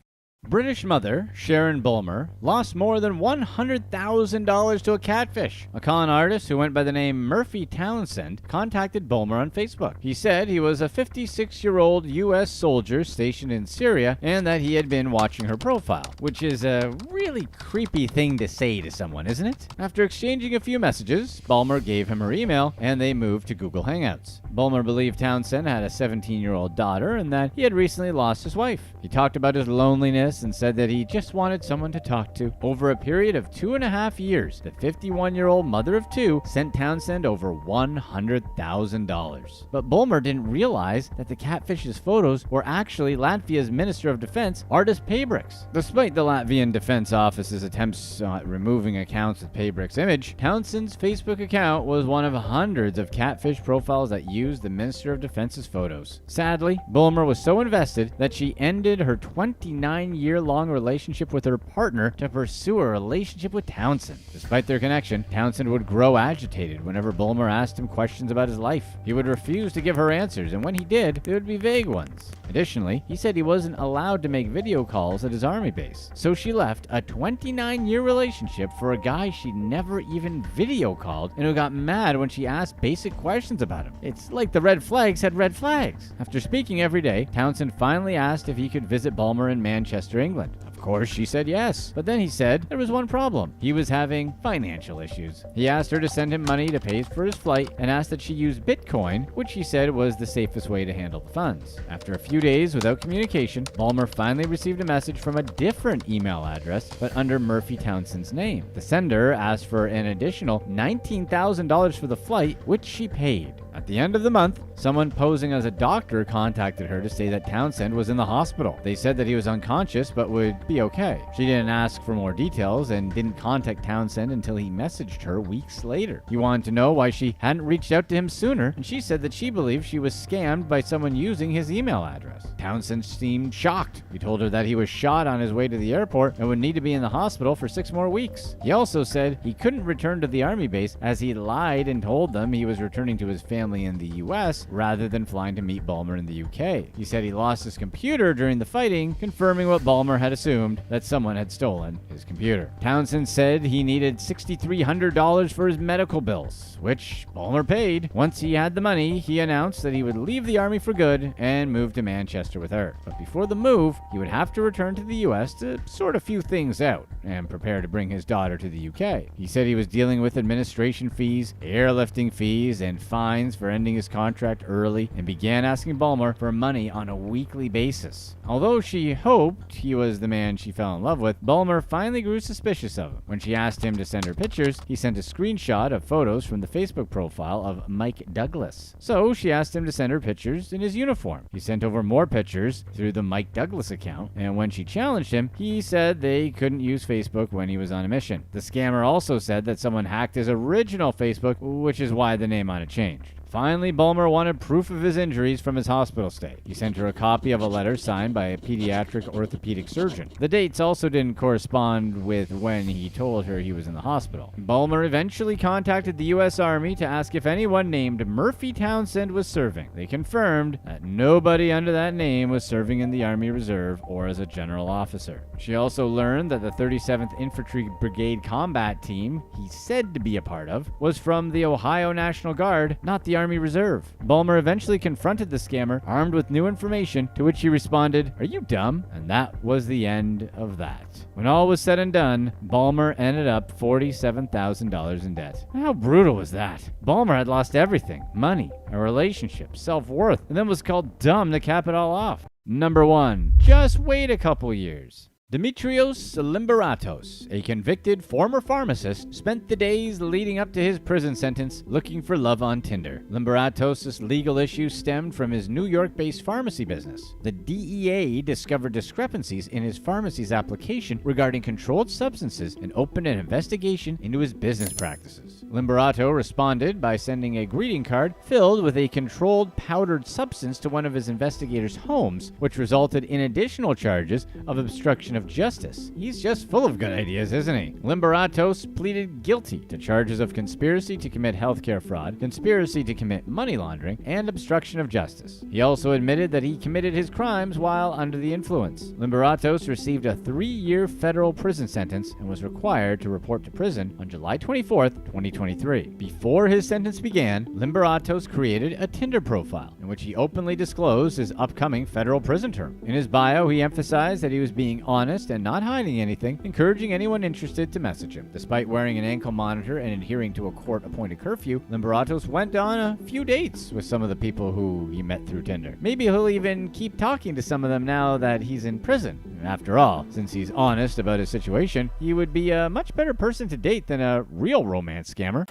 British mother Sharon Bulmer lost more than $100,000 to a catfish. A con artist who went by the name Murphy Townsend contacted Bulmer on Facebook. He said he was a 56-year-old U.S. soldier stationed in Syria and that he had been watching her profile, which is a really creepy thing to say to someone, isn't it? After exchanging a few messages, Bulmer gave him her email and they moved to Google Hangouts. Bulmer believed Townsend had a 17-year-old daughter and that he had recently lost his wife. He talked about his loneliness and said that he just wanted someone to talk to. Over a period of 2.5 years, the 51-year-old mother of 2 sent Townsend over $100,000. But Bulmer didn't realize that the catfish's photos were actually Latvia's Minister of Defense, Artis Pabriks. Despite the Latvian Defense Office's attempts at removing accounts with Pabriks' image, Townsend's Facebook account was one of hundreds of catfish profiles that used the Minister of Defense's photos. Sadly, Bulmer was so invested that she ended her 29-year-long relationship with her partner to pursue a relationship with Townsend. Despite their connection, Townsend would grow agitated whenever Bulmer asked him questions about his life. He would refuse to give her answers, and when he did, they would be vague ones. Additionally, he said he wasn't allowed to make video calls at his army base. So she left a 29-year relationship for a guy she never even video called and who got mad when she asked basic questions about him. It's like the red flags had red flags. After speaking every day, Townsend finally asked if he could visit Bulmer in Manchester, England. Of course, she said yes. But then he said there was one problem. He was having financial issues. He asked her to send him money to pay for his flight and asked that she use Bitcoin, which he said was the safest way to handle the funds. After a few days without communication, Bulmer finally received a message from a different email address, but under Murphy Townsend's name. The sender asked for an additional $19,000 for the flight, which she paid. At the end of the month, someone posing as a doctor contacted her to say that Townsend was in the hospital. They said that he was unconscious but would be okay. She didn't ask for more details and didn't contact Townsend until he messaged her weeks later. He wanted to know why she hadn't reached out to him sooner, and she said that she believed she was scammed by someone using his email address. Townsend seemed shocked. He told her that he was shot on his way to the airport and would need to be in the hospital for 6 more weeks. He also said he couldn't return to the army base as he lied and told them he was returning to his family in the US rather than flying to meet Balmer in the UK. He said he lost his computer during the fighting, confirming what Balmer had assumed, that someone had stolen his computer. Townsend said he needed $6,300 for his medical bills, which Balmer paid. Once he had the money, he announced that he would leave the army for good and move to Manchester with her. But before the move, he would have to return to the US to sort a few things out and prepare to bring his daughter to the UK. He said he was dealing with administration fees, airlifting fees, and fines for ending his contract early, and began asking Balmer for money on a weekly basis. Although she hoped he was the man she fell in love with, Balmer finally grew suspicious of him. When she asked him to send her pictures, he sent a screenshot of photos from the Facebook profile of Mike Douglas. So she asked him to send her pictures in his uniform. He sent over more pictures through the Mike Douglas account, and when she challenged him, he said they couldn't use Facebook when he was on a mission. The scammer also said that someone hacked his original Facebook, which is why the name on it changed. Finally, Balmer wanted proof of his injuries from his hospital stay. He sent her a copy of a letter signed by a pediatric orthopedic surgeon. The dates also didn't correspond with when he told her he was in the hospital. Balmer eventually contacted the U.S. Army to ask if anyone named Murphy Townsend was serving. They confirmed that nobody under that name was serving in the Army Reserve or as a general officer. She also learned that the 37th Infantry Brigade combat team he said to be a part of was from the Ohio National Guard, not the Army Reserve. Balmer eventually confronted the scammer, armed with new information, to which he responded, "Are you dumb?" And that was the end of that. When all was said and done, Balmer ended up $47,000 in debt. How brutal was that? Balmer had lost everything: money, a relationship, self-worth, and then was called dumb to cap it all off. Number 1. Just wait a couple years. Dimitrios Limberatos, a convicted former pharmacist, spent the days leading up to his prison sentence looking for love on Tinder. Limberatos' legal issues stemmed from his New York-based pharmacy business. The DEA discovered discrepancies in his pharmacy's application regarding controlled substances and opened an investigation into his business practices. Limberato responded by sending a greeting card filled with a controlled powdered substance to one of his investigators' homes, which resulted in additional charges of obstruction of justice. He's just full of good ideas, isn't he? Limberatos pleaded guilty to charges of conspiracy to commit healthcare fraud, conspiracy to commit money laundering, and obstruction of justice. He also admitted that he committed his crimes while under the influence. Limberatos received a 3-year federal prison sentence and was required to report to prison on July 24th, 2023. Before his sentence began, Limberatos created a Tinder profile in which he openly disclosed his upcoming federal prison term. In his bio, he emphasized that he was being honest and not hiding anything, encouraging anyone interested to message him. Despite wearing an ankle monitor and adhering to a court-appointed curfew, Limberatos went on a few dates with some of the people who he met through Tinder. Maybe he'll even keep talking to some of them now that he's in prison. After all, since he's honest about his situation, he would be a much better person to date than a real romance scammer.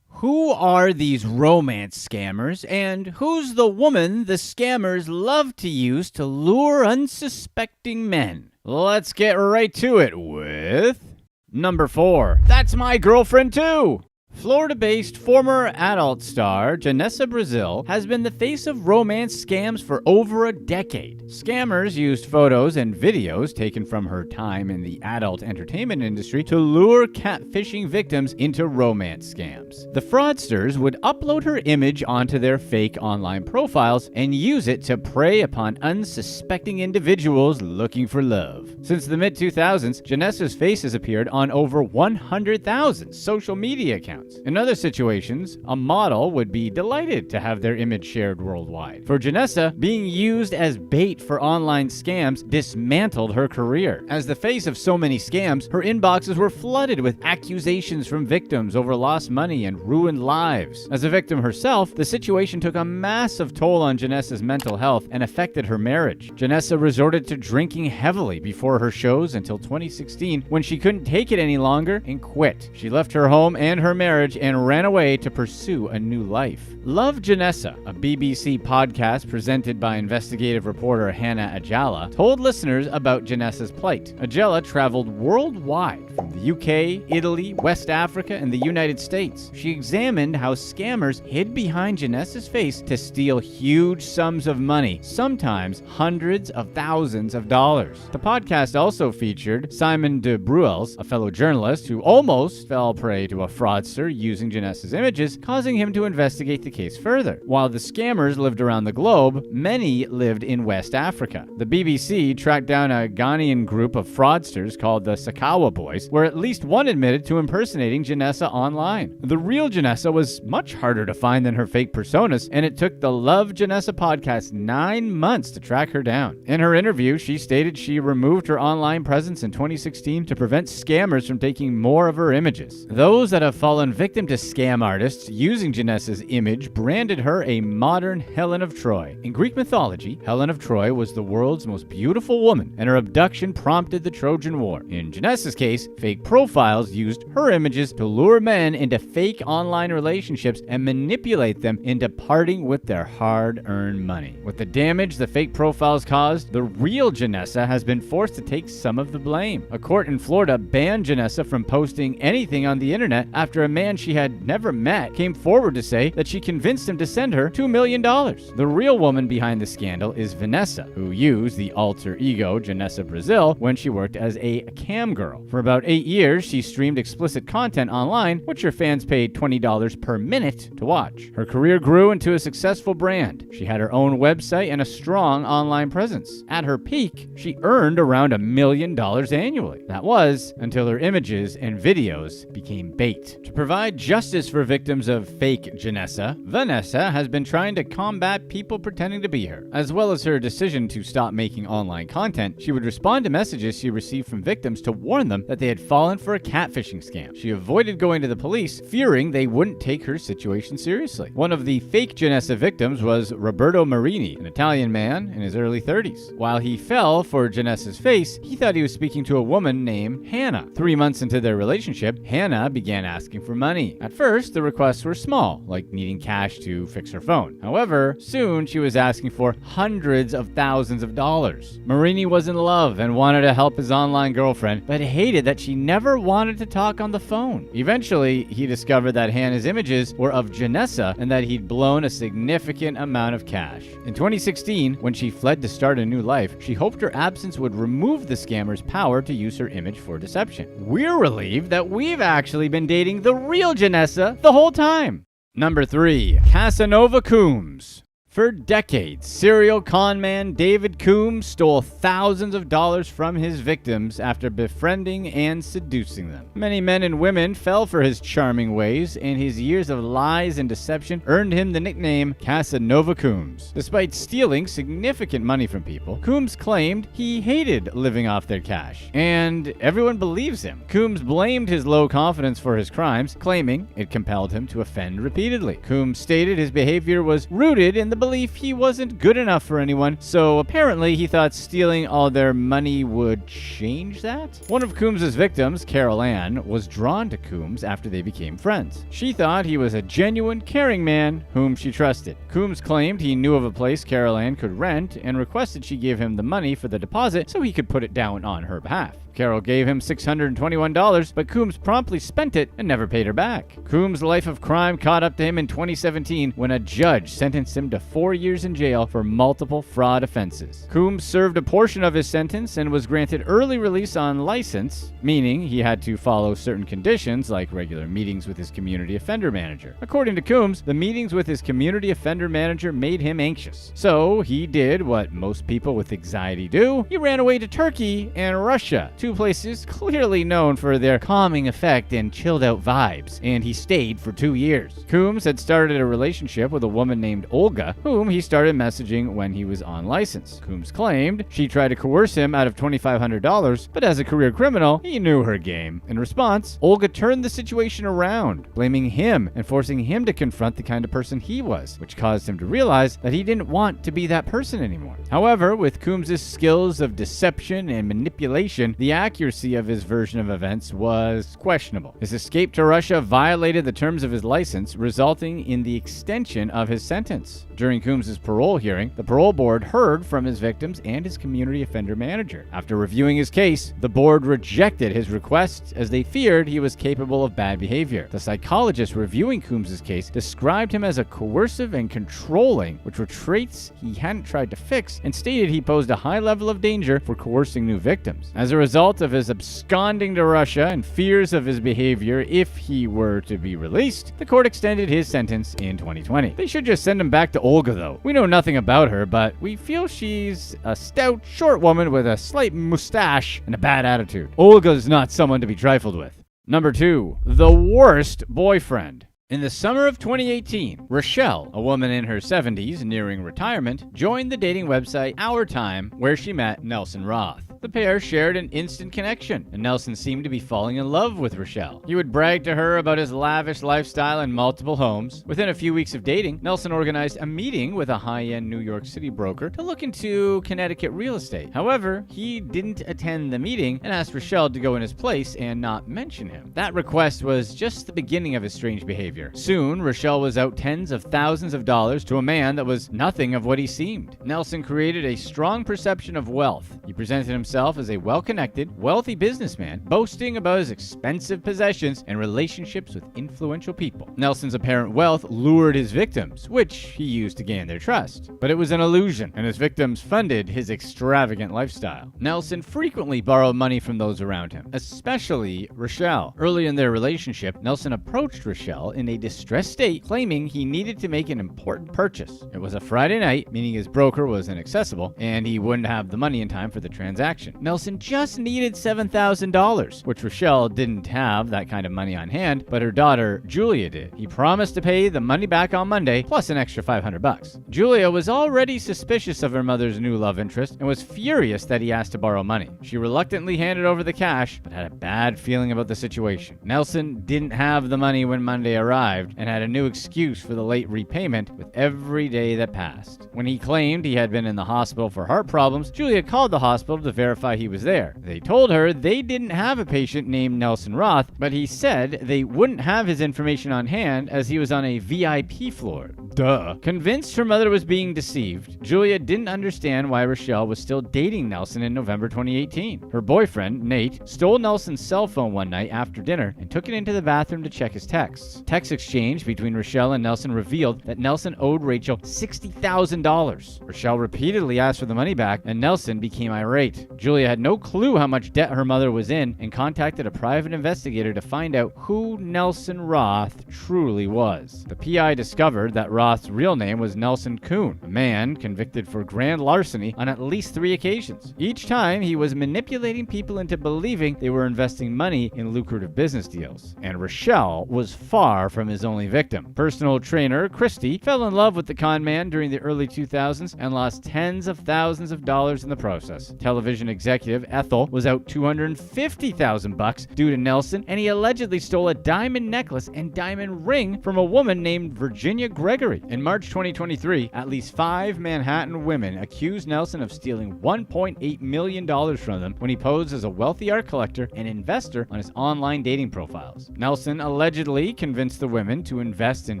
Who are these romance scammers, and who's the woman the scammers love to use to lure unsuspecting men? Let's get right to it with number 4. That's my girlfriend too! Florida-based former adult star Janessa Brazil has been the face of romance scams for over a decade. Scammers used photos and videos taken from her time in the adult entertainment industry to lure catfishing victims into romance scams. The fraudsters would upload her image onto their fake online profiles and use it to prey upon unsuspecting individuals looking for love. Since the mid-2000s, Janessa's face has appeared on over 100,000 social media accounts. In other situations, a model would be delighted to have their image shared worldwide. For Janessa, being used as bait for online scams dismantled her career. As the face of so many scams, her inboxes were flooded with accusations from victims over lost money and ruined lives. As a victim herself, the situation took a massive toll on Janessa's mental health and affected her marriage. Janessa resorted to drinking heavily before her shows until 2016, when she couldn't take it any longer and quit. She left her home and her marriage marriage and ran away to pursue a new life. Love Janessa, a BBC podcast presented by investigative reporter Hannah Ajala, told listeners about Janessa's plight. Ajala traveled worldwide from the UK, Italy, West Africa, and the United States. She examined how scammers hid behind Janessa's face to steal huge sums of money, sometimes hundreds of thousands of dollars. The podcast also featured Simon de Bruels, a fellow journalist who almost fell prey to a fraudster using Janessa's images, causing him to investigate the case further. While the scammers lived around the globe, many lived in West Africa. The BBC tracked down a Ghanaian group of fraudsters called the Sakawa Boys, where at least one admitted to impersonating Janessa online. The real Janessa was much harder to find than her fake personas, and it took the Love Janessa podcast 9 months to track her down. In her interview, she stated she removed her online presence in 2016 to prevent scammers from taking more of her images. Those that have fallen victim to scam artists using Janessa's image branded her a modern Helen of Troy. In Greek mythology, Helen of Troy was the world's most beautiful woman, and her abduction prompted the Trojan War. In Janessa's case, fake profiles used her images to lure men into fake online relationships and manipulate them into parting with their hard-earned money. With the damage the fake profiles caused, the real Janessa has been forced to take some of the blame. A court in Florida banned Janessa from posting anything on the internet after a man she had never met came forward to say that she convinced him to send her $2 million. The real woman behind the scandal is Vanessa, who used the alter ego Janessa Brazil when she worked as a cam girl. For about 8 years, she streamed explicit content online, which her fans paid $20 per minute to watch. Her career grew into a successful brand. She had her own website and a strong online presence. At her peak, she earned around $1 million annually. That was until her images and videos became bait. To provide justice for victims of fake Janessa, Vanessa has been trying to combat people pretending to be her. As well as her decision to stop making online content, she would respond to messages she received from victims to warn them that they had fallen for a catfishing scam. She avoided going to the police, fearing they wouldn't take her situation seriously. One of the fake Janessa victims was Roberto Marini, an Italian man in his early 30s. While he fell for Janessa's face, he thought he was speaking to a woman named Hannah. 3 months into their relationship, Hannah began asking for money. At first, the requests were small, like needing cash to fix her phone. However, soon she was asking for hundreds of thousands of dollars. Marini was in love and wanted to help his online girlfriend, but hated that she never wanted to talk on the phone. Eventually, he discovered that Hannah's images were of Janessa and that he'd blown a significant amount of cash. In 2016, when she fled to start a new life, she hoped her absence would remove the scammer's power to use her image for deception. We're relieved that we've actually been dating the real Janessa the whole time. Number 3. Casanova Coombs. For decades, serial conman David Coombs stole thousands of dollars from his victims after befriending and seducing them. Many men and women fell for his charming ways, and his years of lies and deception earned him the nickname Casanova Coombs. Despite stealing significant money from people, Coombs claimed he hated living off their cash, and everyone believes him. Coombs blamed his low confidence for his crimes, claiming it compelled him to offend repeatedly. Coombs stated his behavior was rooted in the belief he wasn't good enough for anyone, so apparently he thought stealing all their money would change that? One of Coombs' victims, Carol Ann, was drawn to Coombs after they became friends. She thought he was a genuine, caring man whom she trusted. Coombs claimed he knew of a place Carol Ann could rent and requested she give him the money for the deposit so he could put it down on her behalf. Carol gave him $621, but Coombs promptly spent it and never paid her back. Coombs' life of crime caught up to him in 2017 when a judge sentenced him to 4 years in jail for multiple fraud offenses. Coombs served a portion of his sentence and was granted early release on license, meaning he had to follow certain conditions like regular meetings with his community offender manager. According to Coombs, the meetings with his community offender manager made him anxious. So he did what most people with anxiety do. He ran away to Turkey and Russia, two places clearly known for their calming effect and chilled out vibes, and he stayed for 2 years. Coombs had started a relationship with a woman named Olga, whom he started messaging when he was on license. Coombs claimed she tried to coerce him out of $2,500, but as a career criminal, he knew her game. In response, Olga turned the situation around, blaming him and forcing him to confront the kind of person he was, which caused him to realize that he didn't want to be that person anymore. However, with Coombs' skills of deception and manipulation, the accuracy of his version of events was questionable. His escape to Russia violated the terms of his license, resulting in the extension of his sentence. During Coombs' parole hearing, the parole board heard from his victims and his community offender manager. After reviewing his case, the board rejected his request as they feared he was capable of bad behavior. The psychologist reviewing Coombs' case described him as a coercive and controlling, which were traits he hadn't tried to fix, and stated he posed a high level of danger for coercing new victims. As a result of his absconding to Russia and fears of his behavior if he were to be released, the court extended his sentence in 2020. They should just send him back to Olga, though. We know nothing about her, but we feel she's a stout, short woman with a slight mustache and a bad attitude. Olga's not someone to be trifled with. Number 2, the worst boyfriend. In the summer of 2018, Rochelle, a woman in her 70s nearing retirement, joined the dating website Our Time, where she met Nelson Roth. The pair shared an instant connection, and Nelson seemed to be falling in love with Rochelle. He would brag to her about his lavish lifestyle and multiple homes. Within a few weeks of dating, Nelson organized a meeting with a high-end New York City broker to look into Connecticut real estate. However, he didn't attend the meeting and asked Rochelle to go in his place and not mention him. That request was just the beginning of his strange behavior. Soon, Rochelle was out tens of thousands of dollars to a man that was nothing of what he seemed. Nelson created a strong perception of wealth. He presented himself as a well-connected, wealthy businessman, boasting about his expensive possessions and relationships with influential people. Nelson's apparent wealth lured his victims, which he used to gain their trust. But it was an illusion, and his victims funded his extravagant lifestyle. Nelson frequently borrowed money from those around him, especially Rochelle. Early in their relationship, Nelson approached Rochelle in a distressed state, claiming he needed to make an important purchase. It was a Friday night, meaning his broker was inaccessible, and he wouldn't have the money in time for the transaction. Nelson just needed $7,000, which Rochelle didn't have that kind of money on hand, but her daughter, Julia, did. He promised to pay the money back on Monday, plus an extra $500. Julia was already suspicious of her mother's new love interest and was furious that he asked to borrow money. She reluctantly handed over the cash, but had a bad feeling about the situation. Nelson didn't have the money when Monday arrived and had a new excuse for the late repayment with every day that passed. When he claimed he had been in the hospital for heart problems, Julia called the hospital to verify he was there. They told her they didn't have a patient named Nelson Roth, but he said they wouldn't have his information on hand as he was on a VIP floor. Duh. Convinced her mother was being deceived, Julia didn't understand why Rochelle was still dating Nelson in November 2018. Her boyfriend, Nate, stole Nelson's cell phone one night after dinner and took it into the bathroom to check his texts. Text exchange between Rochelle and Nelson revealed that Nelson owed Rachel $60,000. Rochelle repeatedly asked for the money back, and Nelson became irate. Julia had no clue how much debt her mother was in and contacted a private investigator to find out who Nelson Roth truly was. The PI discovered that Roth's real name was Nelson Kuhn, a man convicted for grand larceny on at least 3 occasions. Each time, he was manipulating people into believing they were investing money in lucrative business deals. And Rochelle was far from his only victim. Personal trainer Christy fell in love with the con man during the early 2000s and lost tens of thousands of dollars in the process. Television executive Ethel was out $250,000 due to Nelson, and he allegedly stole a diamond necklace and diamond ring from a woman named Virginia Gregory. In March 2023, at least 5 Manhattan women accused Nelson of stealing $1.8 million from them when he posed as a wealthy art collector and investor on his online dating profiles. Nelson allegedly convinced the women to invest in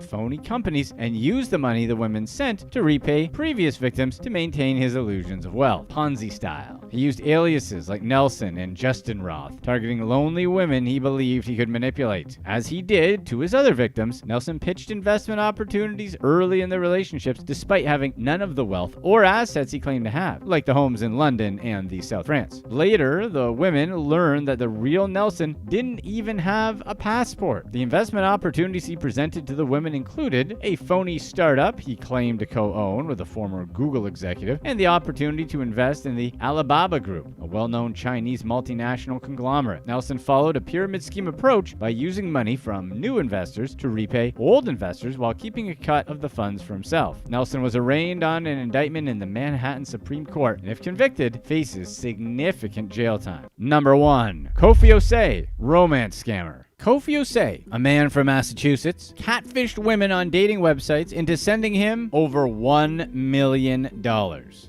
phony companies and use the money the women sent to repay previous victims to maintain his illusions of wealth, Ponzi style. He used aliases like Nelson and Justin Roth, targeting lonely women he believed he could manipulate. As he did to his other victims, Nelson pitched investment opportunities early in their relationships despite having none of the wealth or assets he claimed to have, like the homes in London and the South France. Later, the women learned that the real Nelson didn't even have a passport. The investment opportunities he presented to the women included a phony startup he claimed to co-own with a former Google executive, and the opportunity to invest in the Alibaba Group, a well-known Chinese multinational conglomerate. Nelson followed a pyramid scheme approach by using money from new investors to repay old investors while keeping a cut of the funds for himself. Nelson was arraigned on an indictment in the Manhattan Supreme Court, and if convicted, faces significant jail time. Number 1. Kofi Osei, romance scammer. Kofi Osei, a man from Massachusetts, catfished women on dating websites into sending him over $1 million.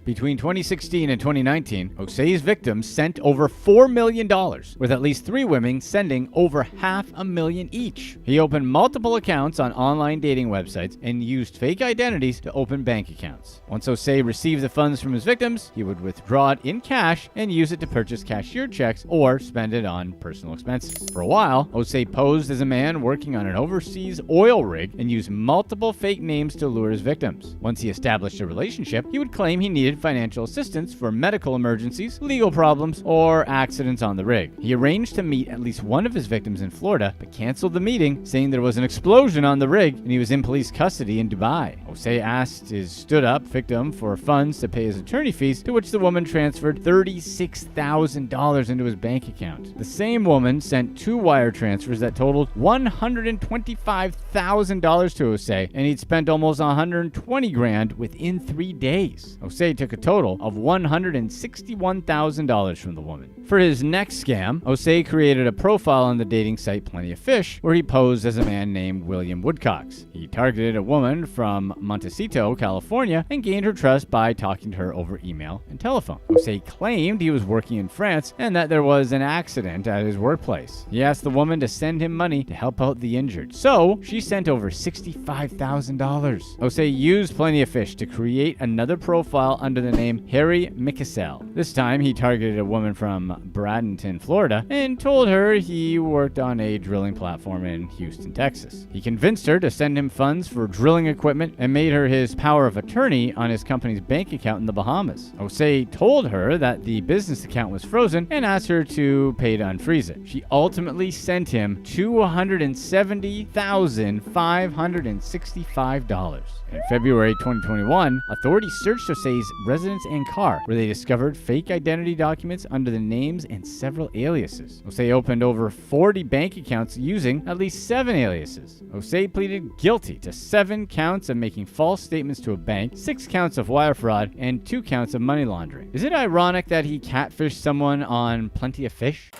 Between 2016 and 2019, Osei's victims sent over $4 million, with at least 3 women sending over $500,000 each. He opened multiple accounts on online dating websites and used fake identities to open bank accounts. Once Osei received the funds from his victims, he would withdraw it in cash and use it to purchase cashier checks or spend it on personal expenses. For a while, Osei posed as a man working on an overseas oil rig and used multiple fake names to lure his victims. Once he established a relationship, he would claim he needed financial assistance for medical emergencies, legal problems, or accidents on the rig. He arranged to meet at least one of his victims in Florida, but canceled the meeting, saying there was an explosion on the rig and he was in police custody in Dubai. Osei asked his stood-up victim for funds to pay his attorney fees, to which the woman transferred $36,000 into his bank account. The same woman sent 2 wire transfers that totaled $125,000 to Osei, and he'd spent almost $120,000 within 3 days. Osei took a total of $161,000 from the woman. For his next scam, Osei created a profile on the dating site Plenty of Fish, where he posed as a man named William Woodcocks. He targeted a woman from Montecito, California, and gained her trust by talking to her over email and telephone. Osei claimed he was working in France and that there was an accident at his workplace. He asked the woman to send him money to help out the injured, so she sent over $65,000. Osei used Plenty of Fish to create another profile under the name Harry Micasel. This time, he targeted a woman from Bradenton, Florida, and told her he worked on a drilling platform in Houston, Texas. He convinced her to send him funds for drilling equipment and made her his power of attorney on his company's bank account in the Bahamas. Osei told her that the business account was frozen and asked her to pay to unfreeze it. She ultimately sent him $270,565. In February 2021, authorities searched Osei's residence and car, where they discovered fake identity documents under the names and several aliases. Osei opened over 40 bank accounts using at least 7 aliases. Osei pleaded guilty to 7 counts of making false statements to a bank, 6 counts of wire fraud, and 2 counts of money laundering. Is it ironic that he catfished someone on Plenty of Fish?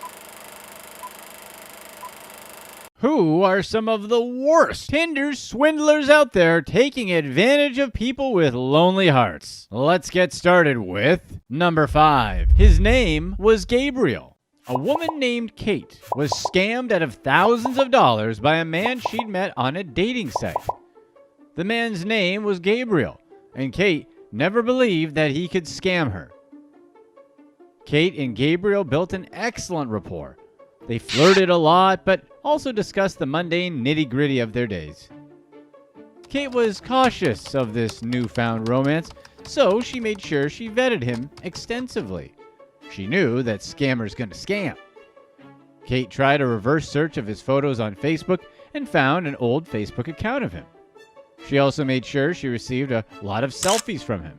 Who are some of the worst Tinder swindlers out there taking advantage of people with lonely hearts? Let's get started with number 5. His name was Gabriel. A woman named Kate was scammed out of thousands of dollars by a man she'd met on a dating site. The man's name was Gabriel, and Kate never believed that he could scam her. Kate and Gabriel built an excellent rapport. They flirted a lot, but also discussed the mundane nitty-gritty of their days. Kate was cautious of this newfound romance, so she made sure she vetted him extensively. She knew that scammers gonna scam. Kate tried a reverse search of his photos on Facebook and found an old Facebook account of him. She also made sure she received a lot of selfies from him.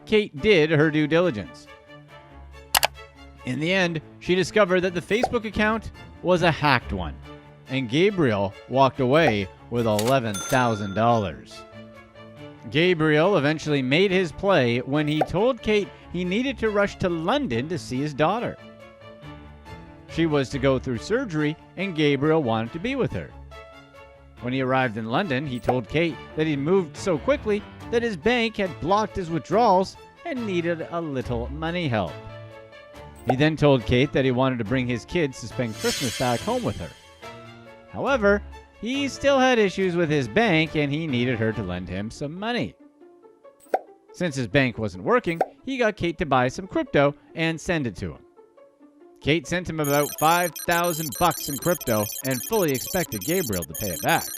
Kate did her due diligence. In the end, she discovered that the Facebook account was a hacked one, and Gabriel walked away with $11,000. Gabriel eventually made his play when he told Kate he needed to rush to London to see his daughter. She was to go through surgery, and Gabriel wanted to be with her. When he arrived in London, he told Kate that he'd moved so quickly that his bank had blocked his withdrawals and needed a little money help. He then told Kate that he wanted to bring his kids to spend Christmas back home with her. However, he still had issues with his bank and he needed her to lend him some money. Since his bank wasn't working, he got Kate to buy some crypto and send it to him. Kate sent him about $5,000 in crypto and fully expected Gabriel to pay it back.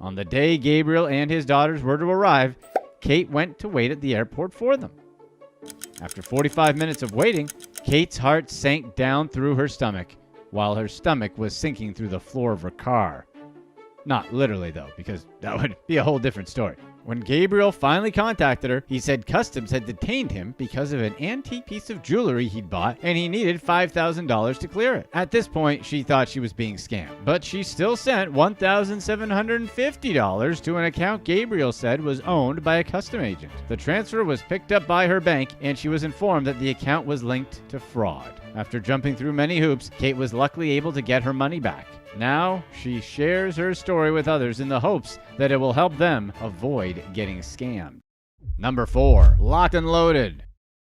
On the day Gabriel and his daughters were to arrive, Kate went to wait at the airport for them. After 45 minutes of waiting, Kate's heart sank down through her stomach, while her stomach was sinking through the floor of her car. Not literally, though, because that would be a whole different story. When Gabriel finally contacted her, he said customs had detained him because of an antique piece of jewelry he'd bought and he needed $5,000 to clear it. At this point, she thought she was being scammed, but she still sent $1,750 to an account Gabriel said was owned by a custom agent. The transfer was picked up by her bank and she was informed that the account was linked to fraud. After jumping through many hoops, Kate was luckily able to get her money back. Now, she shares her story with others in the hopes that it will help them avoid getting scammed. Number 4. Locked and Loaded.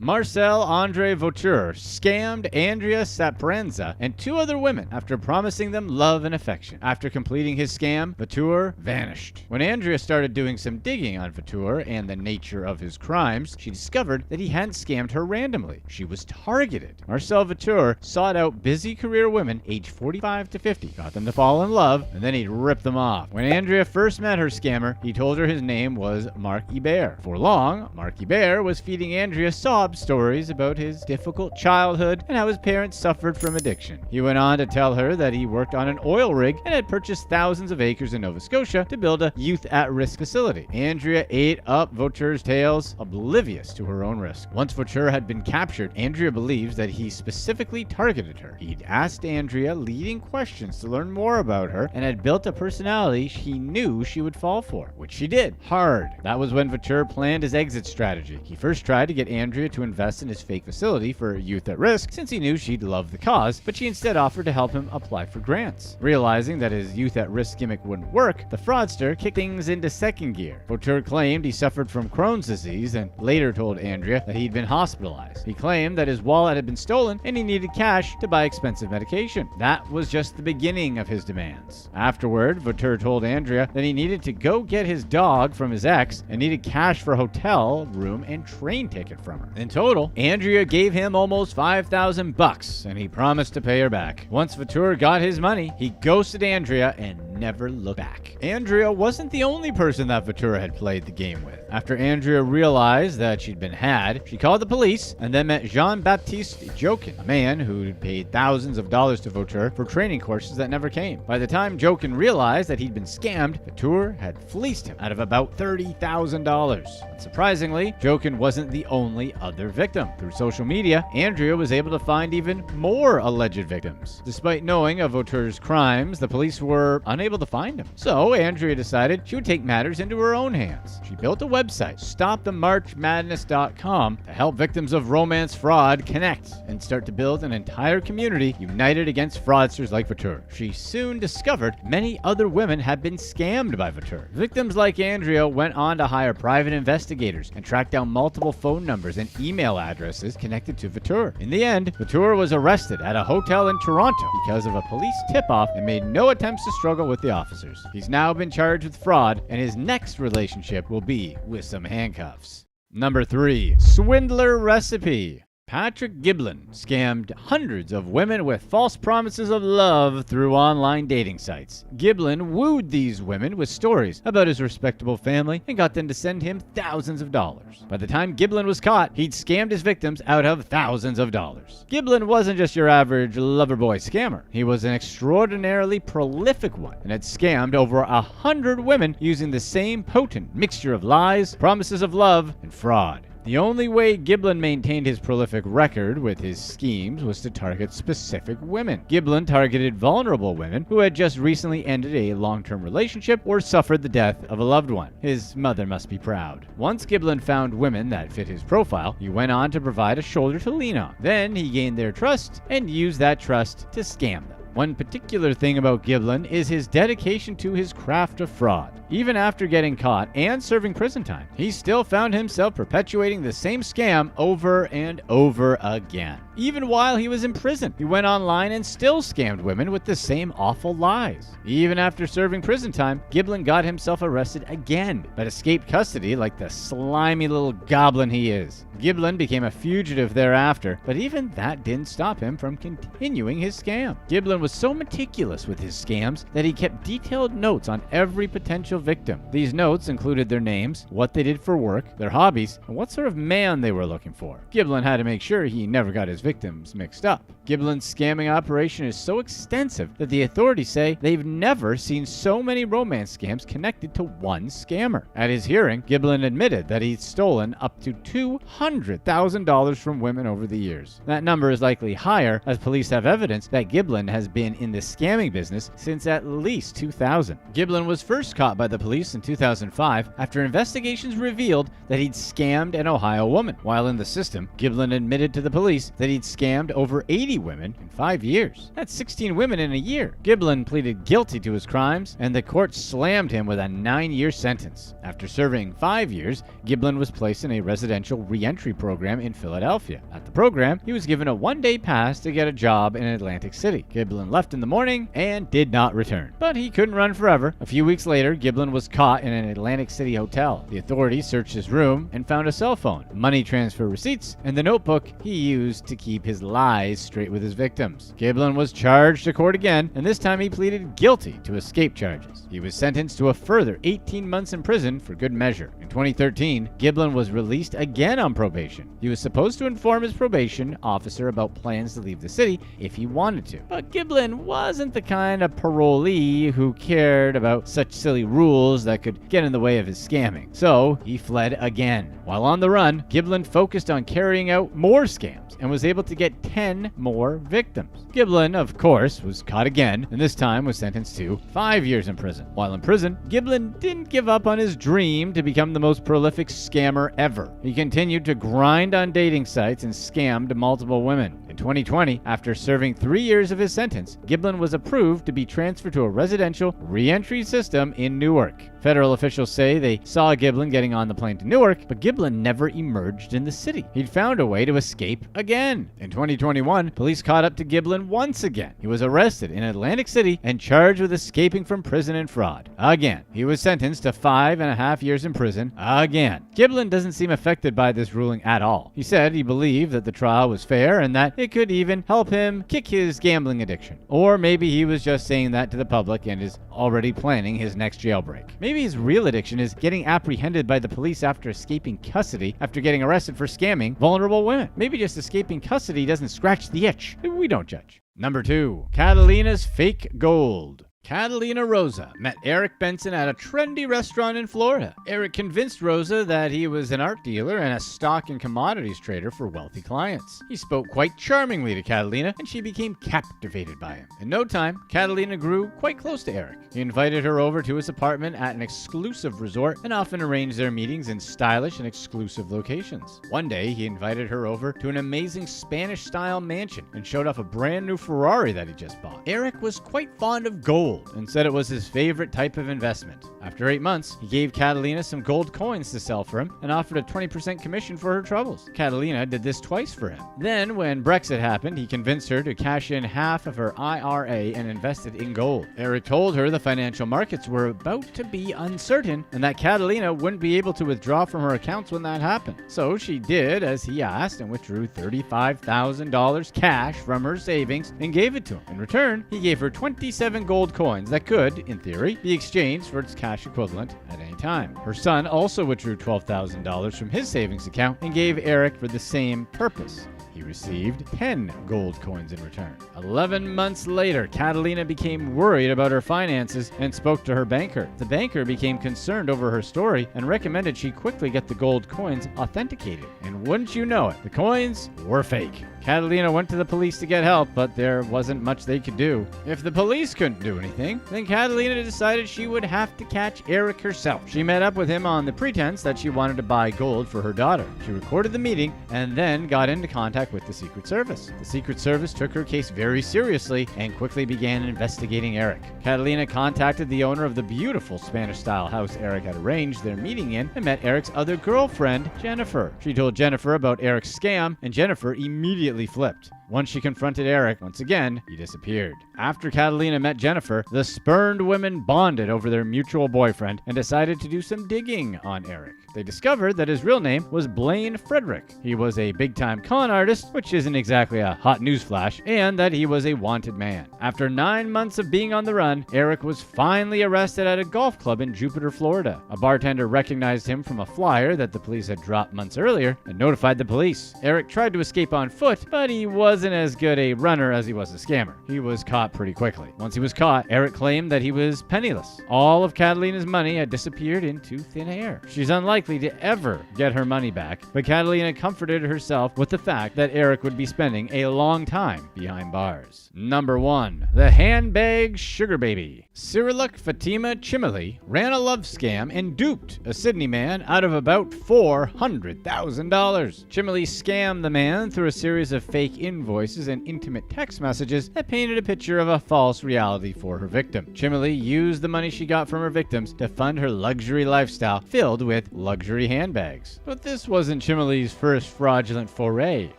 Marcel Andre Vautour scammed Andrea Sapranza and 2 other women after promising them love and affection. After completing his scam, Vautour vanished. When Andrea started doing some digging on Vautour and the nature of his crimes, she discovered that he hadn't scammed her randomly. She was targeted. Marcel Vautour sought out busy career women aged 45 to 50, got them to fall in love, and then he'd rip them off. When Andrea first met her scammer, he told her his name was Marc Hebert. For long, Marc Hebert was feeding Andrea sob stories about his difficult childhood and how his parents suffered from addiction. He went on to tell her that he worked on an oil rig and had purchased thousands of acres in Nova Scotia to build a youth at-risk facility. Andrea ate up Vautour's tales, oblivious to her own risk. Once Vautour had been captured, Andrea believes that he specifically targeted her. He'd asked Andrea leading questions to learn more about her and had built a personality he knew she would fall for, which she did, hard. That was when Vautour planned his exit strategy. He first tried to get Andrea to invest in his fake facility for youth at risk since he knew she'd love the cause, but she instead offered to help him apply for grants. Realizing that his youth at risk gimmick wouldn't work, the fraudster kicked things into second gear. Vautour claimed he suffered from Crohn's disease and later told Andrea that he'd been hospitalized. He claimed that his wallet had been stolen and he needed cash to buy expensive medication. That was just the beginning of his demands. Afterward, Vautour told Andrea that he needed to go get his dog from his ex and needed cash for a hotel room and train ticket from her. In total, Andrea gave him almost $5,000 and he promised to pay her back. Once Vautour got his money, he ghosted Andrea and never looked back. Andrea wasn't the only person that Vautour had played the game with. After Andrea realized that she'd been had, she called the police and then met Jean-Baptiste Jokin, a man who'd paid thousands of dollars to Vautour for training courses that never came. By the time Jokin realized that he'd been scammed, Vautour had fleeced him out of about $30,000. Surprisingly, Jokin wasn't the only other victim. Through social media, Andrea was able to find even more alleged victims. Despite knowing of Vautour's crimes, the police were unable to find him. So Andrea decided she would take matters into her own hands. She built a website, stopthemarchmadness.com, to help victims of romance fraud connect and start to build an entire community united against fraudsters like Vautour. She soon discovered many other women had been scammed by Vautour. Victims like Andrea went on to hire private investigators and track down multiple phone numbers and email addresses connected to Vautour. In the end, Vautour was arrested at a hotel in Toronto because of a police tip-off and made no attempts to struggle with the officers. He's now been charged with fraud, and his next relationship will be with some handcuffs. Number 3. Swindler Recipe. Patrick Giblin scammed hundreds of women with false promises of love through online dating sites. Giblin wooed these women with stories about his respectable family and got them to send him thousands of dollars. By the time Giblin was caught, he'd scammed his victims out of thousands of dollars. Giblin wasn't just your average lover boy scammer. He was an extraordinarily prolific one and had scammed over 100 women using the same potent mixture of lies, promises of love, and fraud. The only way Giblin maintained his prolific record with his schemes was to target specific women. Giblin targeted vulnerable women who had just recently ended a long-term relationship or suffered the death of a loved one. His mother must be proud. Once Giblin found women that fit his profile, he went on to provide a shoulder to lean on. Then he gained their trust and used that trust to scam them. One particular thing about Giblin is his dedication to his craft of fraud. Even after getting caught and serving prison time, he still found himself perpetuating the same scam over and over again. Even while he was in prison, he went online and still scammed women with the same awful lies. Even after serving prison time, Giblin got himself arrested again, but escaped custody like the slimy little goblin he is. Giblin became a fugitive thereafter, but even that didn't stop him from continuing his scam. Giblin was was so meticulous with his scams that he kept detailed notes on every potential victim. These notes included their names, what they did for work, their hobbies, and what sort of man they were looking for. Giblin had to make sure he never got his victims mixed up. Giblin's scamming operation is so extensive that the authorities say they've never seen so many romance scams connected to one scammer. At his hearing, Giblin admitted that he'd stolen up to $200,000 from women over the years. That number is likely higher, as police have evidence that Giblin has been in the scamming business since at least 2000. Giblin was first caught by the police in 2005 after investigations revealed that he'd scammed an Ohio woman. While in the system, Giblin admitted to the police that he'd scammed over 80 women in 5 years. That's 16 women in a year. Giblin pleaded guilty to his crimes, and the court slammed him with a 9-year sentence. After serving 5 years, Giblin was placed in a residential re-entry program in Philadelphia. At the program, he was given a 1-day pass to get a job in Atlantic City. Giblin left in the morning and did not return. But he couldn't run forever. A few weeks later, Giblin was caught in an Atlantic City hotel. The authorities searched his room and found a cell phone, money transfer receipts, and the notebook he used to keep his lies straight with his victims. Giblin was charged to court again, and this time he pleaded guilty to escape charges. He was sentenced to a further 18 months in prison for good measure. In 2013, Giblin was released again on probation. He was supposed to inform his probation officer about plans to leave the city if he wanted to. But Giblin wasn't the kind of parolee who cared about such silly rules that could get in the way of his scamming. So he fled again. While on the run, Giblin focused on carrying out more scams and was able to get 10 more victims. Giblin, of course, was caught again, and this time was sentenced to 5 years in prison. While in prison, Giblin didn't give up on his dream to become the most prolific scammer ever. He continued to grind on dating sites and scammed multiple women. In 2020, after serving 3 years of his sentence, Giblin was approved to be transferred to a residential re-entry system in Newark. Federal officials say they saw Giblin getting on the plane to Newark, but Giblin never emerged in the city. He'd found a way to escape again. In 2021, police caught up to Giblin once again. He was arrested in Atlantic City and charged with escaping from prison and fraud. Again, he was sentenced to 5.5 years in prison. Again. Giblin doesn't seem affected by this ruling at all. He said he believed that the trial was fair and that it could even help him kick his gambling addiction. Or maybe he was just saying that to the public and is already planning his next jailbreak. Maybe his real addiction is getting apprehended by the police after escaping custody after getting arrested for scamming vulnerable women. Maybe just escaping custody doesn't scratch the itch. We don't judge. Number 2. Catalina's fake gold. Catalina Rosa met Eric Benson at a trendy restaurant in Florida. Eric convinced Rosa that he was an art dealer and a stock and commodities trader for wealthy clients. He spoke quite charmingly to Catalina, and she became captivated by him. In no time, Catalina grew quite close to Eric. He invited her over to his apartment at an exclusive resort and often arranged their meetings in stylish and exclusive locations. One day, he invited her over to an amazing Spanish-style mansion and showed off a brand new Ferrari that he just bought. Eric was quite fond of gold and said it was his favorite type of investment. After 8 months, he gave Catalina some gold coins to sell for him and offered a 20% commission for her troubles. Catalina did this twice for him. Then, when Brexit happened, he convinced her to cash in half of her IRA and invest it in gold. Eric told her the financial markets were about to be uncertain and that Catalina wouldn't be able to withdraw from her accounts when that happened. So she did as he asked and withdrew $35,000 cash from her savings and gave it to him. In return, he gave her 27 gold coins that could, in theory, be exchanged for its cash equivalent at any time. Her son also withdrew $12,000 from his savings account and gave Eric for the same purpose. He received 10 gold coins in return. 11 months later, Catalina became worried about her finances and spoke to her banker. The banker became concerned over her story and recommended she quickly get the gold coins authenticated. And wouldn't you know it, the coins were fake. Catalina went to the police to get help, but there wasn't much they could do. If the police couldn't do anything, then Catalina decided she would have to catch Eric herself. She met up with him on the pretense that she wanted to buy gold for her daughter. She recorded the meeting and then got into contact with the Secret Service. The Secret Service took her case very seriously and quickly began investigating Eric. Catalina contacted the owner of the beautiful Spanish-style house Eric had arranged their meeting in and met Eric's other girlfriend, Jennifer. She told Jennifer about Eric's scam, and Jennifer immediately flipped. Once she confronted Eric, once again, he disappeared. After Catalina met Jennifer, the spurned women bonded over their mutual boyfriend and decided to do some digging on Eric. They discovered that his real name was Blaine Frederick. He was a big-time con artist, which isn't exactly a hot newsflash, and that he was a wanted man. After 9 months of being on the run, Eric was finally arrested at a golf club in Jupiter, Florida. A bartender recognized him from a flyer that the police had dropped months earlier and notified the police. Eric tried to escape on foot, but he wasn't as good a runner as he was a scammer. He was caught pretty quickly. Once he was caught, Eric claimed that he was penniless. All of Catalina's money had disappeared into thin air. She's unlikely to ever get her money back, but Catalina comforted herself with the fact that Eric would be spending a long time behind bars. Number 1. The Handbag Sugar Baby. Cyriluk Fatima Chimeli ran a love scam and duped a Sydney man out of about $400,000. Chimeli scammed the man through a series of fake invoices and intimate text messages that painted a picture of a false reality for her victim. Chimeli used the money she got from her victims to fund her luxury lifestyle filled with luxury handbags. But this wasn't Chimeli's first fraudulent foray.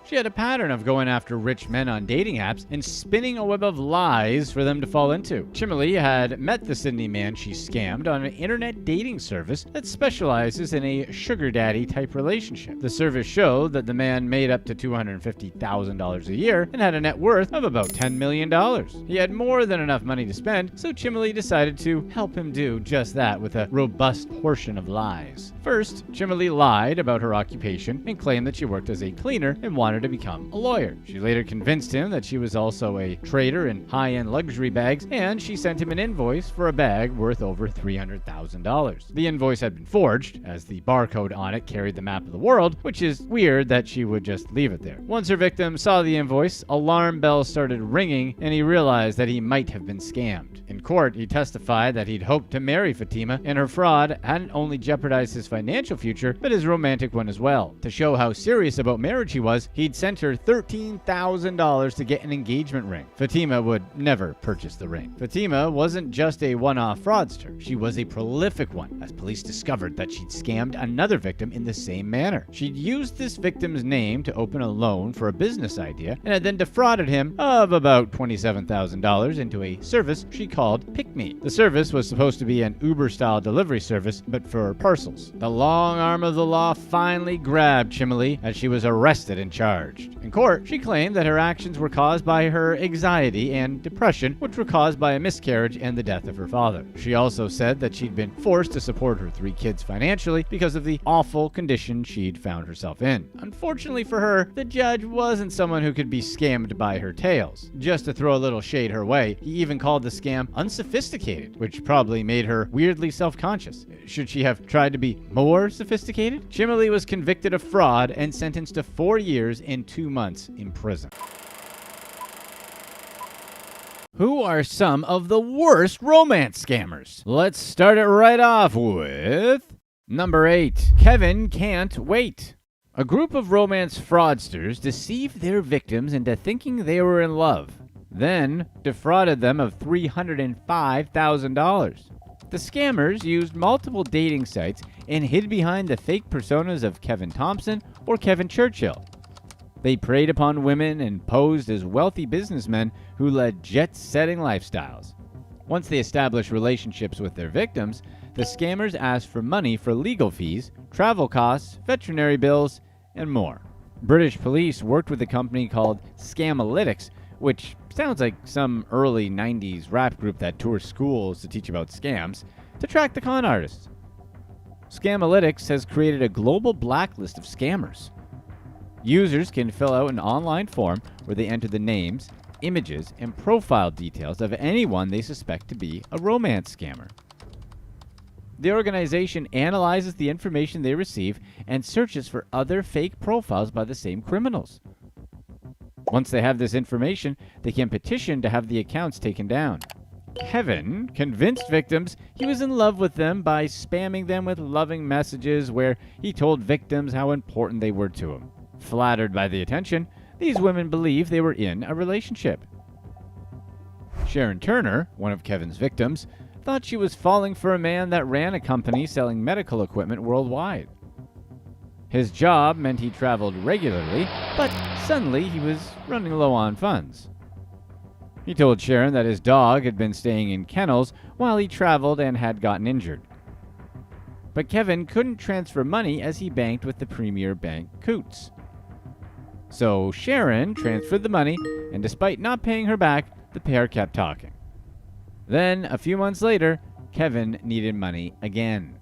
She had a pattern of going after rich men on dating apps and spinning a web of lies for them to fall into. Chimeli had met the Sydney man she scammed on an internet dating service that specializes in a sugar daddy type relationship. The service showed that the man made up to $250,000 a year and had a net worth of about $10 million. He had more than enough money to spend, so Chimeli decided to help him do just that with a robust portion of lies. First, Chimeli lied about her occupation and claimed that she worked as a cleaner and wanted to become a lawyer. She later convinced him that she was also a trader in high-end luxury bags, and she sent him an invoice for a bag worth over $300,000. The invoice had been forged, as the barcode on it carried the map of the world, which is weird that she would just leave it there. Once her victim saw the invoice, alarm bells started ringing, and he realized that he might have been scammed. In court, he testified that he'd hoped to marry Fatima, and her fraud hadn't only jeopardized his financial future, but his romantic one as well. To show how serious about marriage he was, he'd sent her $13,000 to get an engagement ring. Fatima would never purchase the ring. Fatima wasn't just a one-off fraudster. She was a prolific one, as police discovered that she'd scammed another victim in the same manner. She'd used this victim's name to open a loan for a business idea, and had then defrauded him of about $27,000 into a service she called Pick Me. The service was supposed to be an Uber-style delivery service, but for parcels. The long arm of the law finally grabbed Chimeli as she was arrested and charged. In court, she claimed that her actions were caused by her anxiety and depression, which were caused by a miscarriage and the death of her father. She also said that she'd been forced to support her 3 kids financially because of the awful condition she'd found herself in. Unfortunately for her, the judge wasn't someone who could be scammed by her tales. Just to throw a little shade her way, he even called the scam unsophisticated, which probably made her weirdly self-conscious. Should she have tried to be more sophisticated? Chimeli was convicted of fraud and sentenced to 4 years and 2 months in prison. Who are some of the worst romance scammers? Let's start it right off with number 8. Kevin Can't Wait. A group of romance fraudsters deceived their victims into thinking they were in love, then defrauded them of $305,000. The scammers used multiple dating sites and hid behind the fake personas of Kevin Thompson or Kevin Churchill. They preyed upon women and posed as wealthy businessmen who led jet-setting lifestyles. Once they established relationships with their victims, the scammers asked for money for legal fees, travel costs, veterinary bills, and more. British police worked with a company called Scamalytics, which sounds like some early 90s rap group that tours schools to teach about scams, to track the con artists. Scamalytics has created a global blacklist of scammers. Users can fill out an online form where they enter the names, images, and profile details of anyone they suspect to be a romance scammer. The organization analyzes the information they receive and searches for other fake profiles by the same criminals. Once they have this information, they can petition to have the accounts taken down. Kevin convinced victims he was in love with them by spamming them with loving messages where he told victims how important they were to him. Flattered by the attention, these women believed they were in a relationship. Sharon Turner, one of Kevin's victims, thought she was falling for a man that ran a company selling medical equipment worldwide. His job meant he traveled regularly, but suddenly he was running low on funds. He told Sharon that his dog had been staying in kennels while he traveled and had gotten injured. But Kevin couldn't transfer money as he banked with the premier bank, Coots. So Sharon transferred the money, and despite not paying her back, the pair kept talking. Then, a few months later, Kevin needed money again.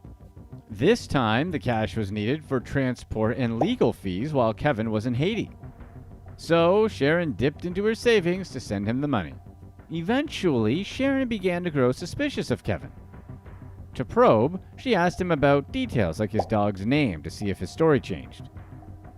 This time, the cash was needed for transport and legal fees while Kevin was in Haiti. So Sharon dipped into her savings to send him the money. Eventually, Sharon began to grow suspicious of Kevin. To probe, she asked him about details like his dog's name to see if his story changed.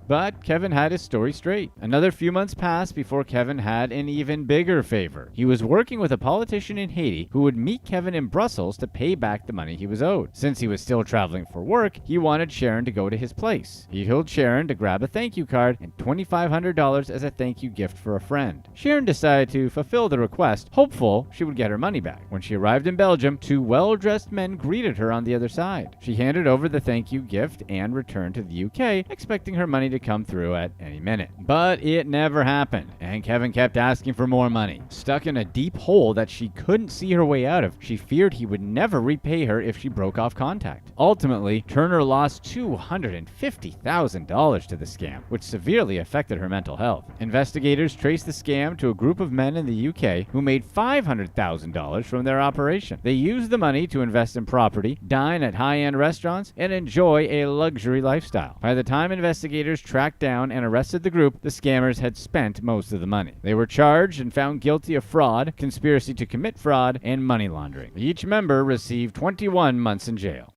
But Kevin had his story straight. Another few months passed before Kevin had an even bigger favor. He was working with a politician in Haiti who would meet Kevin in Brussels to pay back the money he was owed. Since he was still traveling for work, he wanted Sharon to go to his place. He told Sharon to grab a thank you card and $2,500 as a thank you gift for a friend. Sharon decided to fulfill the request, hopeful she would get her money back. When she arrived in Belgium, two well-dressed men greeted her on the other side. She handed over the thank you gift and returned to the UK, expecting her money to come through at any minute. But it never happened, and Kevin kept asking for more money. Stuck in a deep hole that she couldn't see her way out of, she feared he would never repay her if she broke off contact. Ultimately, Turner lost $250,000 to the scam, which severely affected her mental health. Investigators traced the scam to a group of men in the UK who made $500,000 from their operation. They used the money to invest in property, dine at high-end restaurants, and enjoy a luxury lifestyle. By the time investigators tracked down and arrested the group, the scammers had spent most of the money. They were charged and found guilty of fraud, conspiracy to commit fraud, and money laundering. Each member received 21 months in jail.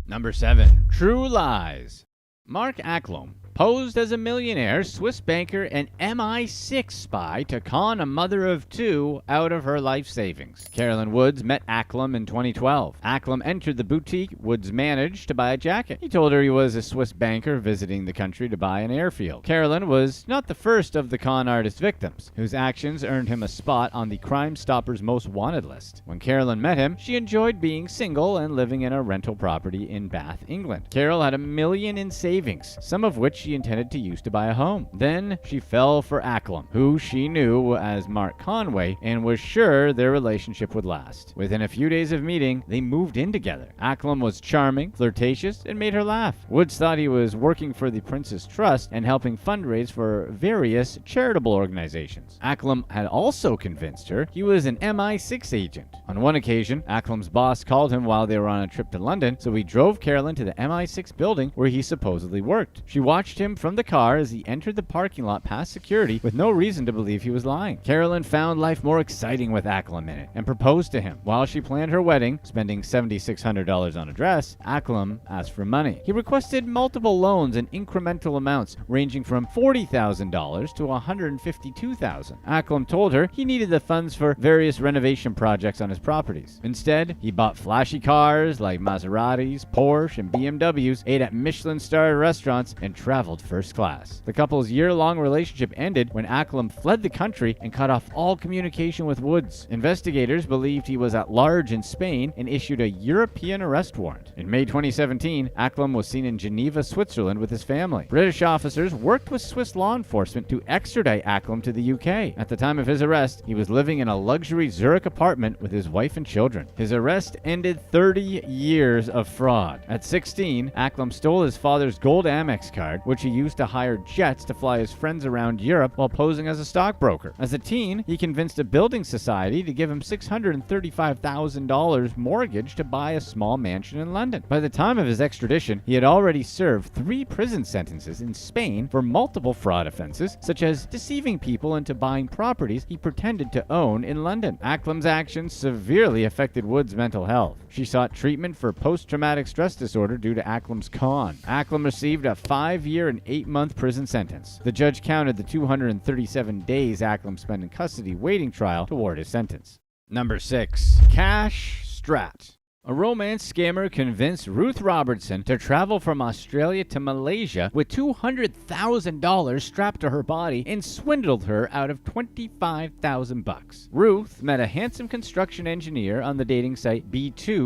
Number 7. True Lies. Mark Acklom posed as a millionaire, Swiss banker, and MI6 spy to con a mother of two out of her life savings. Carolyn Woods met Acklom in 2012. Acklom entered the boutique Woods managed to buy a jacket. He told her he was a Swiss banker visiting the country to buy an airfield. Carolyn was not the first of the con artist victims, whose actions earned him a spot on the Crime Stoppers Most Wanted list. When Carolyn met him, she enjoyed being single and living in a rental property in Bath, England. Carol had $1 million in savings, some of which she intended to use to buy a home. Then she fell for Acklom, who she knew as Mark Conway, and was sure their relationship would last. Within a few days of meeting, they moved in together. Acklom was charming, flirtatious, and made her laugh. Woods thought he was working for the Prince's Trust and helping fundraise for various charitable organizations. Acklom had also convinced her he was an MI6 agent. On one occasion, Acklom's boss called him while they were on a trip to London, so he drove Carolyn to the MI6 building where he supposedly worked. She watched him from the car as he entered the parking lot past security with no reason to believe he was lying. Carolyn found life more exciting with Acklom in it and proposed to him. While she planned her wedding, spending $7,600 on a dress, Acklom asked for money. He requested multiple loans in incremental amounts ranging from $40,000 to $152,000. Acklom told her he needed the funds for various renovation projects on his properties. Instead, he bought flashy cars like Maseratis, Porsche, and BMWs, ate at Michelin-starred restaurants, and traveled first class. The couple's year-long relationship ended when Acklom fled the country and cut off all communication with Woods. Investigators believed he was at large in Spain and issued a European arrest warrant. In May 2017, Acklom was seen in Geneva, Switzerland with his family. British officers worked with Swiss law enforcement to extradite Acklom to the UK. At the time of his arrest, he was living in a luxury Zurich apartment with his wife and children. His arrest ended 30 years of fraud. At 16, Acklom stole his father's gold Amex card, which he used to hire jets to fly his friends around Europe while posing as a stockbroker. As a teen, he convinced a building society to give him $635,000 mortgage to buy a small mansion in London. By the time of his extradition, he had already served 3 prison sentences in Spain for multiple fraud offenses, such as deceiving people into buying properties he pretended to own in London. Acklom's actions severely affected Wood's mental health. She sought treatment for post-traumatic stress disorder due to Acklom's con. Acklom received a 5-year and 8-month prison sentence. The judge counted the 237 days Acklom spent in custody waiting trial toward his sentence. Number 6. Cash Strat. A romance scammer convinced Ruth Robertson to travel from Australia to Malaysia with $200,000 strapped to her body and swindled her out of $25,000. Ruth met a handsome construction engineer on the dating site b2.com.au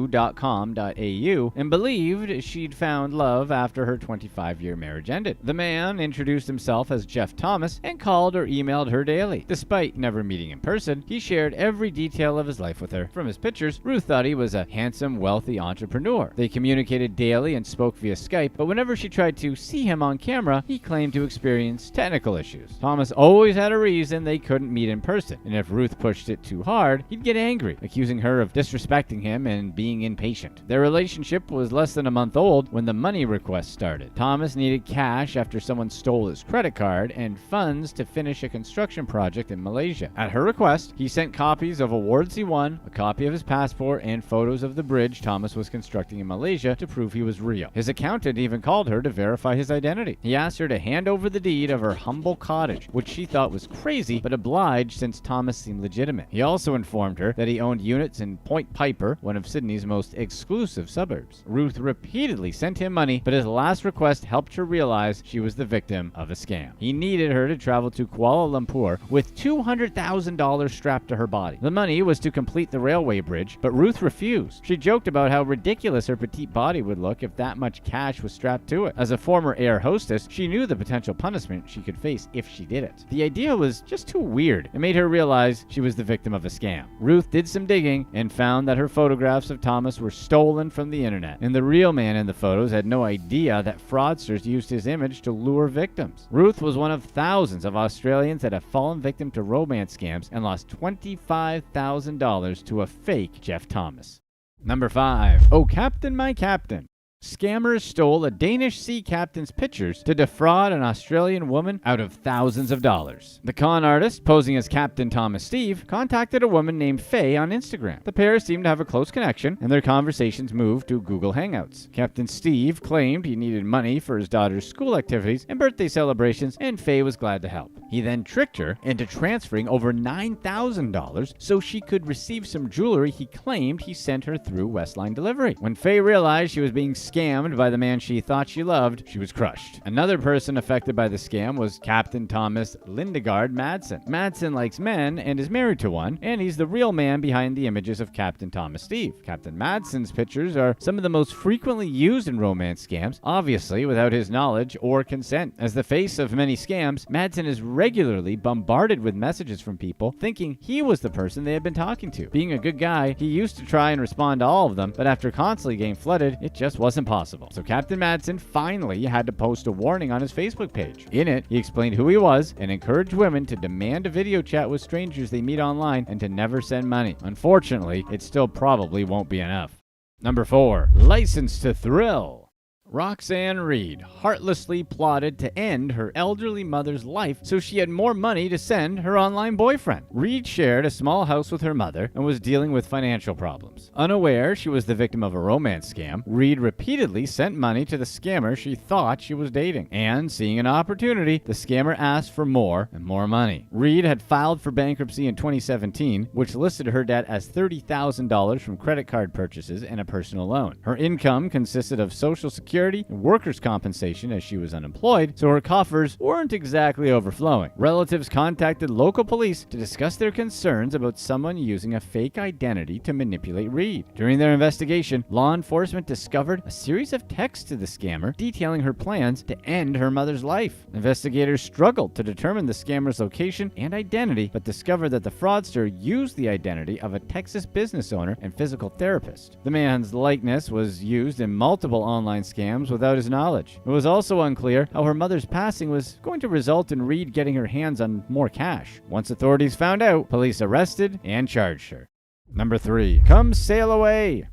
and believed she'd found love after her 25-year marriage ended. The man introduced himself as Jeff Thomas and called or emailed her daily. Despite never meeting in person, he shared every detail of his life with her. From his pictures, Ruth thought he was a handsome, wealthy entrepreneur. They communicated daily and spoke via Skype, but whenever she tried to see him on camera, he claimed to experience technical issues. Thomas always had a reason they couldn't meet in person, and if Ruth pushed it too hard, he'd get angry, accusing her of disrespecting him and being impatient. Their relationship was less than a month old when the money request started. Thomas needed cash after someone stole his credit card and funds to finish a construction project in Malaysia. At her request, he sent copies of awards he won, a copy of his passport, and photos of the bridge Thomas was constructing in Malaysia to prove he was real. His accountant even called her to verify his identity. He asked her to hand over the deed of her humble cottage, which she thought was crazy but obliged since Thomas seemed legitimate. He also informed her that he owned units in Point Piper, one of Sydney's most exclusive suburbs. Ruth repeatedly sent him money, but his last request helped her realize she was the victim of a scam. He needed her to travel to Kuala Lumpur with $200,000 strapped to her body. The money was to complete the railway bridge, but Ruth refused. She joked about how ridiculous her petite body would look if that much cash was strapped to it. As a former air hostess, she knew the potential punishment she could face if she did it. The idea was just too weird. It made her realize she was the victim of a scam. Ruth did some digging and found that her photographs of Thomas were stolen from the internet, and the real man in the photos had no idea that fraudsters used his image to lure victims. Ruth was one of thousands of Australians that have fallen victim to romance scams and lost $25,000 to a fake Jeff Thomas. Number 5. Oh, Captain, my Captain. Scammers stole a Danish sea captain's pictures to defraud an Australian woman out of thousands of dollars. The con artist, posing as Captain Thomas Steve, contacted a woman named Faye on Instagram. The pair seemed to have a close connection, and their conversations moved to Google Hangouts. Captain Steve claimed he needed money for his daughter's school activities and birthday celebrations, and Faye was glad to help. He then tricked her into transferring over $9,000 so she could receive some jewelry he claimed he sent her through Westline delivery. When Faye realized she was being scammed by the man she thought she loved, she was crushed. Another person affected by the scam was Captain Thomas Lindegard Madsen. Madsen likes men and is married to one, and he's the real man behind the images of Captain Thomas Steve. Captain Madsen's pictures are some of the most frequently used in romance scams, obviously without his knowledge or consent. As the face of many scams, Madsen is regularly bombarded with messages from people thinking he was the person they had been talking to. Being a good guy, he used to try and respond to all of them, but after constantly getting flooded, it just wasn't possible. So Captain Madsen finally had to post a warning on his Facebook page. In it, he explained who he was and encouraged women to demand a video chat with strangers they meet online and to never send money. Unfortunately, it still probably won't be enough. Number 4. License to Thrill. Roxanne Reed heartlessly plotted to end her elderly mother's life so she had more money to send her online boyfriend. Reed shared a small house with her mother and was dealing with financial problems. Unaware she was the victim of a romance scam, Reed repeatedly sent money to the scammer she thought she was dating. And, seeing an opportunity, the scammer asked for more and more money. Reed had filed for bankruptcy in 2017, which listed her debt as $30,000 from credit card purchases and a personal loan. Her income consisted of Social Security and workers' compensation as she was unemployed, so her coffers weren't exactly overflowing. Relatives contacted local police to discuss their concerns about someone using a fake identity to manipulate Reed. During their investigation, law enforcement discovered a series of texts to the scammer detailing her plans to end her mother's life. Investigators struggled to determine the scammer's location and identity, but discovered that the fraudster used the identity of a Texas business owner and physical therapist. The man's likeness was used in multiple online scams without his knowledge. It was also unclear how her mother's passing was going to result in Reed getting her hands on more cash. Once authorities found out, police arrested and charged her. Number 3. Come sail away.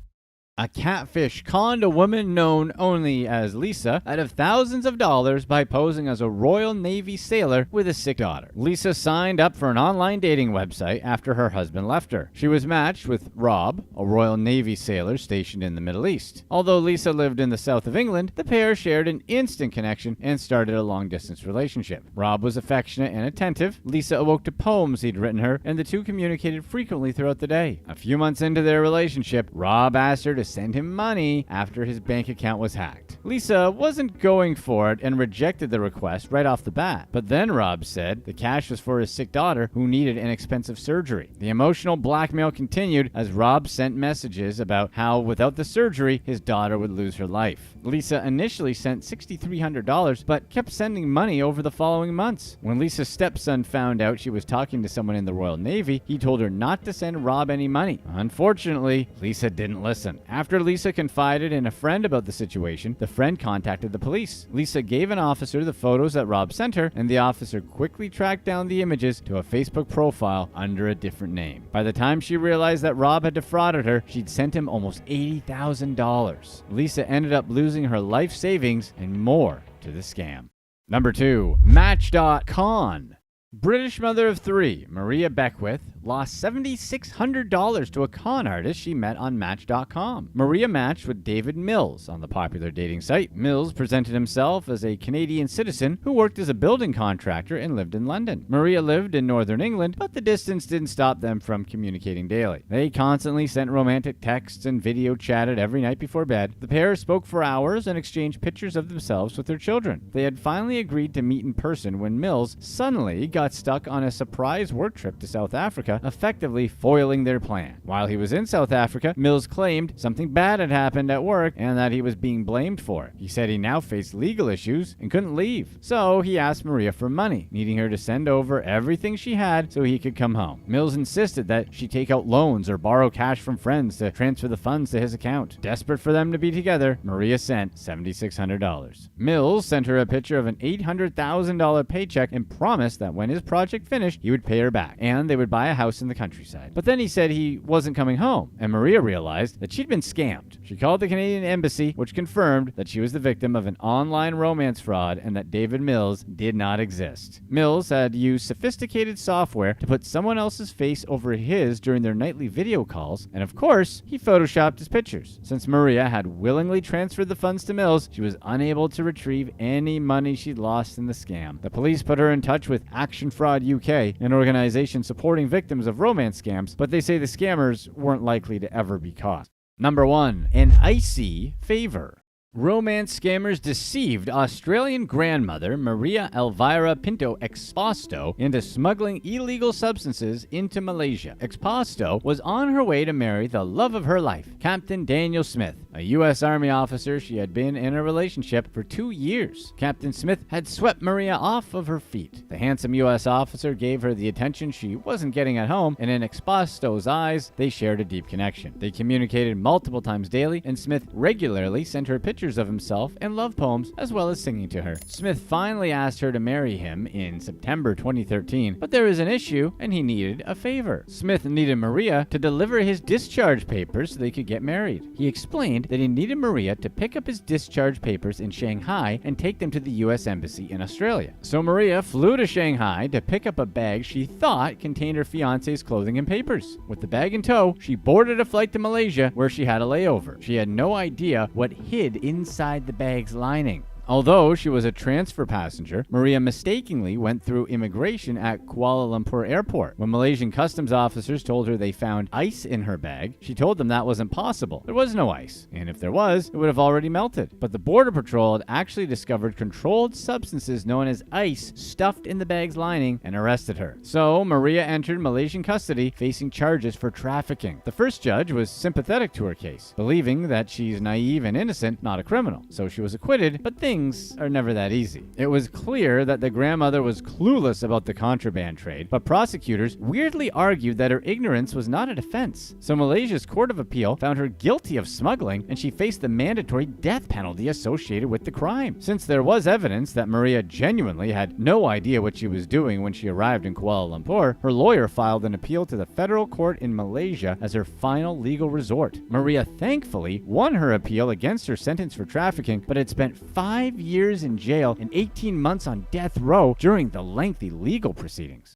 A catfish conned a woman known only as Lisa out of thousands of dollars by posing as a Royal Navy sailor with a sick daughter. Lisa signed up for an online dating website after her husband left her. She was matched with Rob, a Royal Navy sailor stationed in the Middle East. Although Lisa lived in the south of England, the pair shared an instant connection and started a long-distance relationship. Rob was affectionate and attentive. Lisa awoke to poems he'd written her, and the two communicated frequently throughout the day. A few months into their relationship, Rob asked her to send him money after his bank account was hacked. Lisa wasn't going for it and rejected the request right off the bat. But then Rob said the cash was for his sick daughter who needed an expensive surgery. The emotional blackmail continued as Rob sent messages about how without the surgery, his daughter would lose her life. Lisa initially sent $6,300 but kept sending money over the following months. When Lisa's stepson found out she was talking to someone in the Royal Navy, he told her not to send Rob any money. Unfortunately, Lisa didn't listen. After Lisa confided in a friend about the situation, the friend contacted the police. Lisa gave an officer the photos that Rob sent her, and the officer quickly tracked down the images to a Facebook profile under a different name. By the time she realized that Rob had defrauded her, she'd sent him almost $80,000. Lisa ended up losing her life savings and more to the scam. Number 2. Match.com. British mother of 3, Maria Beckwith, lost $7,600 to a con artist she met on Match.com. Maria matched with David Mills on the popular dating site. Mills presented himself as a Canadian citizen who worked as a building contractor and lived in London. Maria lived in northern England, but the distance didn't stop them from communicating daily. They constantly sent romantic texts and video chatted every night before bed. The pair spoke for hours and exchanged pictures of themselves with their children. They had finally agreed to meet in person when Mills suddenly got stuck on a surprise work trip to South Africa, effectively foiling their plan. While he was in South Africa, Mills claimed something bad had happened at work and that he was being blamed for it. He said he now faced legal issues and couldn't leave. So he asked Maria for money, needing her to send over everything she had so he could come home. Mills insisted that she take out loans or borrow cash from friends to transfer the funds to his account. Desperate for them to be together, Maria sent $7,600. Mills sent her a picture of an $800,000 paycheck and promised that when his project finished, he would pay her back, and they would buy a house in the countryside. But then he said he wasn't coming home, and Maria realized that she'd been scammed. She called the Canadian embassy, which confirmed that she was the victim of an online romance fraud and that David Mills did not exist. Mills had used sophisticated software to put someone else's face over his during their nightly video calls, and of course, he photoshopped his pictures. Since Maria had willingly transferred the funds to Mills, she was unable to retrieve any money she'd lost in the scam. The police put her in touch with Action Fraud UK, an organization supporting victims of romance scams, but they say the scammers weren't likely to ever be caught. Number 1. An icy favor. Romance scammers deceived Australian grandmother Maria Elvira Pinto Exposto into smuggling illegal substances into Malaysia. Exposto was on her way to marry the love of her life, Captain Daniel Smith, a U.S. Army officer she had been in a relationship for 2 years. Captain Smith had swept Maria off of her feet. The handsome U.S. officer gave her the attention she wasn't getting at home, and in Exposto's eyes, they shared a deep connection. They communicated multiple times daily, and Smith regularly sent her pictures of himself and love poems, as well as singing to her. Smith finally asked her to marry him in September 2013, but there was an issue and he needed a favor. Smith needed Maria to deliver his discharge papers so they could get married. He explained that he needed Maria to pick up his discharge papers in Shanghai and take them to the U.S. Embassy in Australia. So Maria flew to Shanghai to pick up a bag she thought contained her fiancé's clothing and papers. With the bag in tow, she boarded a flight to Malaysia where she had a layover. She had no idea what hid inside the bag's lining. Although she was a transfer passenger, Maria mistakenly went through immigration at Kuala Lumpur Airport. When Malaysian customs officers told her they found ice in her bag, she told them that wasn't possible. There was no ice, and if there was, it would have already melted. But the Border Patrol had actually discovered controlled substances known as ice stuffed in the bag's lining and arrested her. So Maria entered Malaysian custody, facing charges for trafficking. The first judge was sympathetic to her case, believing that she's naive and innocent, not a criminal. So she was acquitted, but things are never that easy. It was clear that the grandmother was clueless about the contraband trade, but prosecutors weirdly argued that her ignorance was not a defense. So Malaysia's Court of Appeal found her guilty of smuggling, and she faced the mandatory death penalty associated with the crime. Since there was evidence that Maria genuinely had no idea what she was doing when she arrived in Kuala Lumpur, her lawyer filed an appeal to the federal court in Malaysia as her final legal resort. Maria thankfully won her appeal against her sentence for trafficking, but had spent 5 years in jail and 18 months on death row during the lengthy legal proceedings.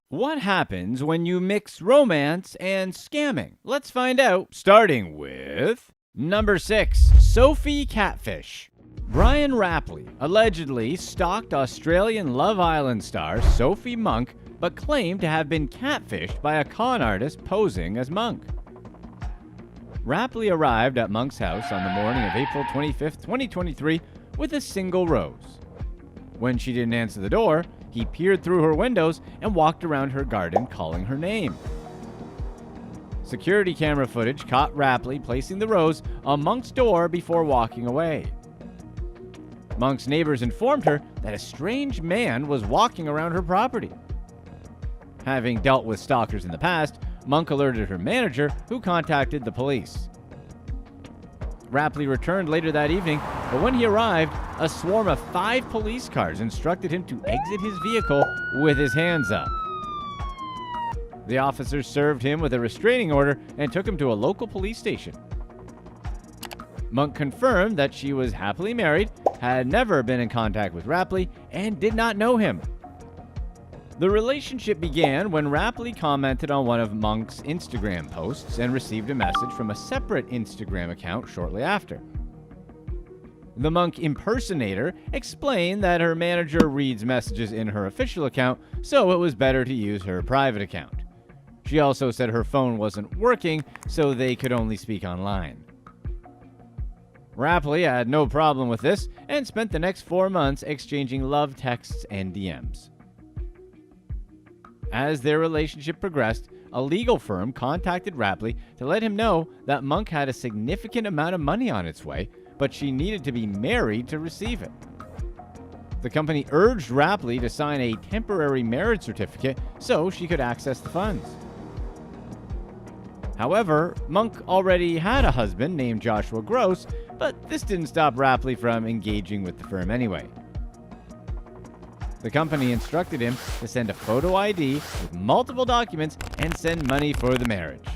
What happens when you mix romance and scamming? Let's find out, starting with number 6, Sophie Catfish. Brian Rapley allegedly stalked Australian Love Island star Sophie Monk, but claimed to have been catfished by a con artist posing as Monk. Rapley arrived at Monk's house on the morning of April 25, 2023, with a single rose. When she didn't answer the door, he peered through her windows and walked around her garden calling her name. Security camera footage caught Rapley placing the rose on Monk's door before walking away. Monk's neighbors informed her that a strange man was walking around her property. Having dealt with stalkers in the past, Monk alerted her manager, who contacted the police. Rapley returned later that evening, but when he arrived, a swarm of 5 police cars instructed him to exit his vehicle with his hands up. The officers served him with a restraining order and took him to a local police station. Monk confirmed that she was happily married, had never been in contact with Rapley, and did not know him. The relationship began when Rapley commented on one of Monk's Instagram posts and received a message from a separate Instagram account shortly after. The Monk impersonator explained that her manager reads messages in her official account, so it was better to use her private account. She also said her phone wasn't working, so they could only speak online. Rapley had no problem with this and spent the next 4 months exchanging love texts and DMs. As their relationship progressed, a legal firm contacted Rapley to let him know that Monk had a significant amount of money on its way, but she needed to be married to receive it. The company urged Rapley to sign a temporary marriage certificate so she could access the funds. However, Monk already had a husband named Joshua Gross, but this didn't stop Rapley from engaging with the firm anyway. The company instructed him to send a photo ID with multiple documents and send money for the marriage.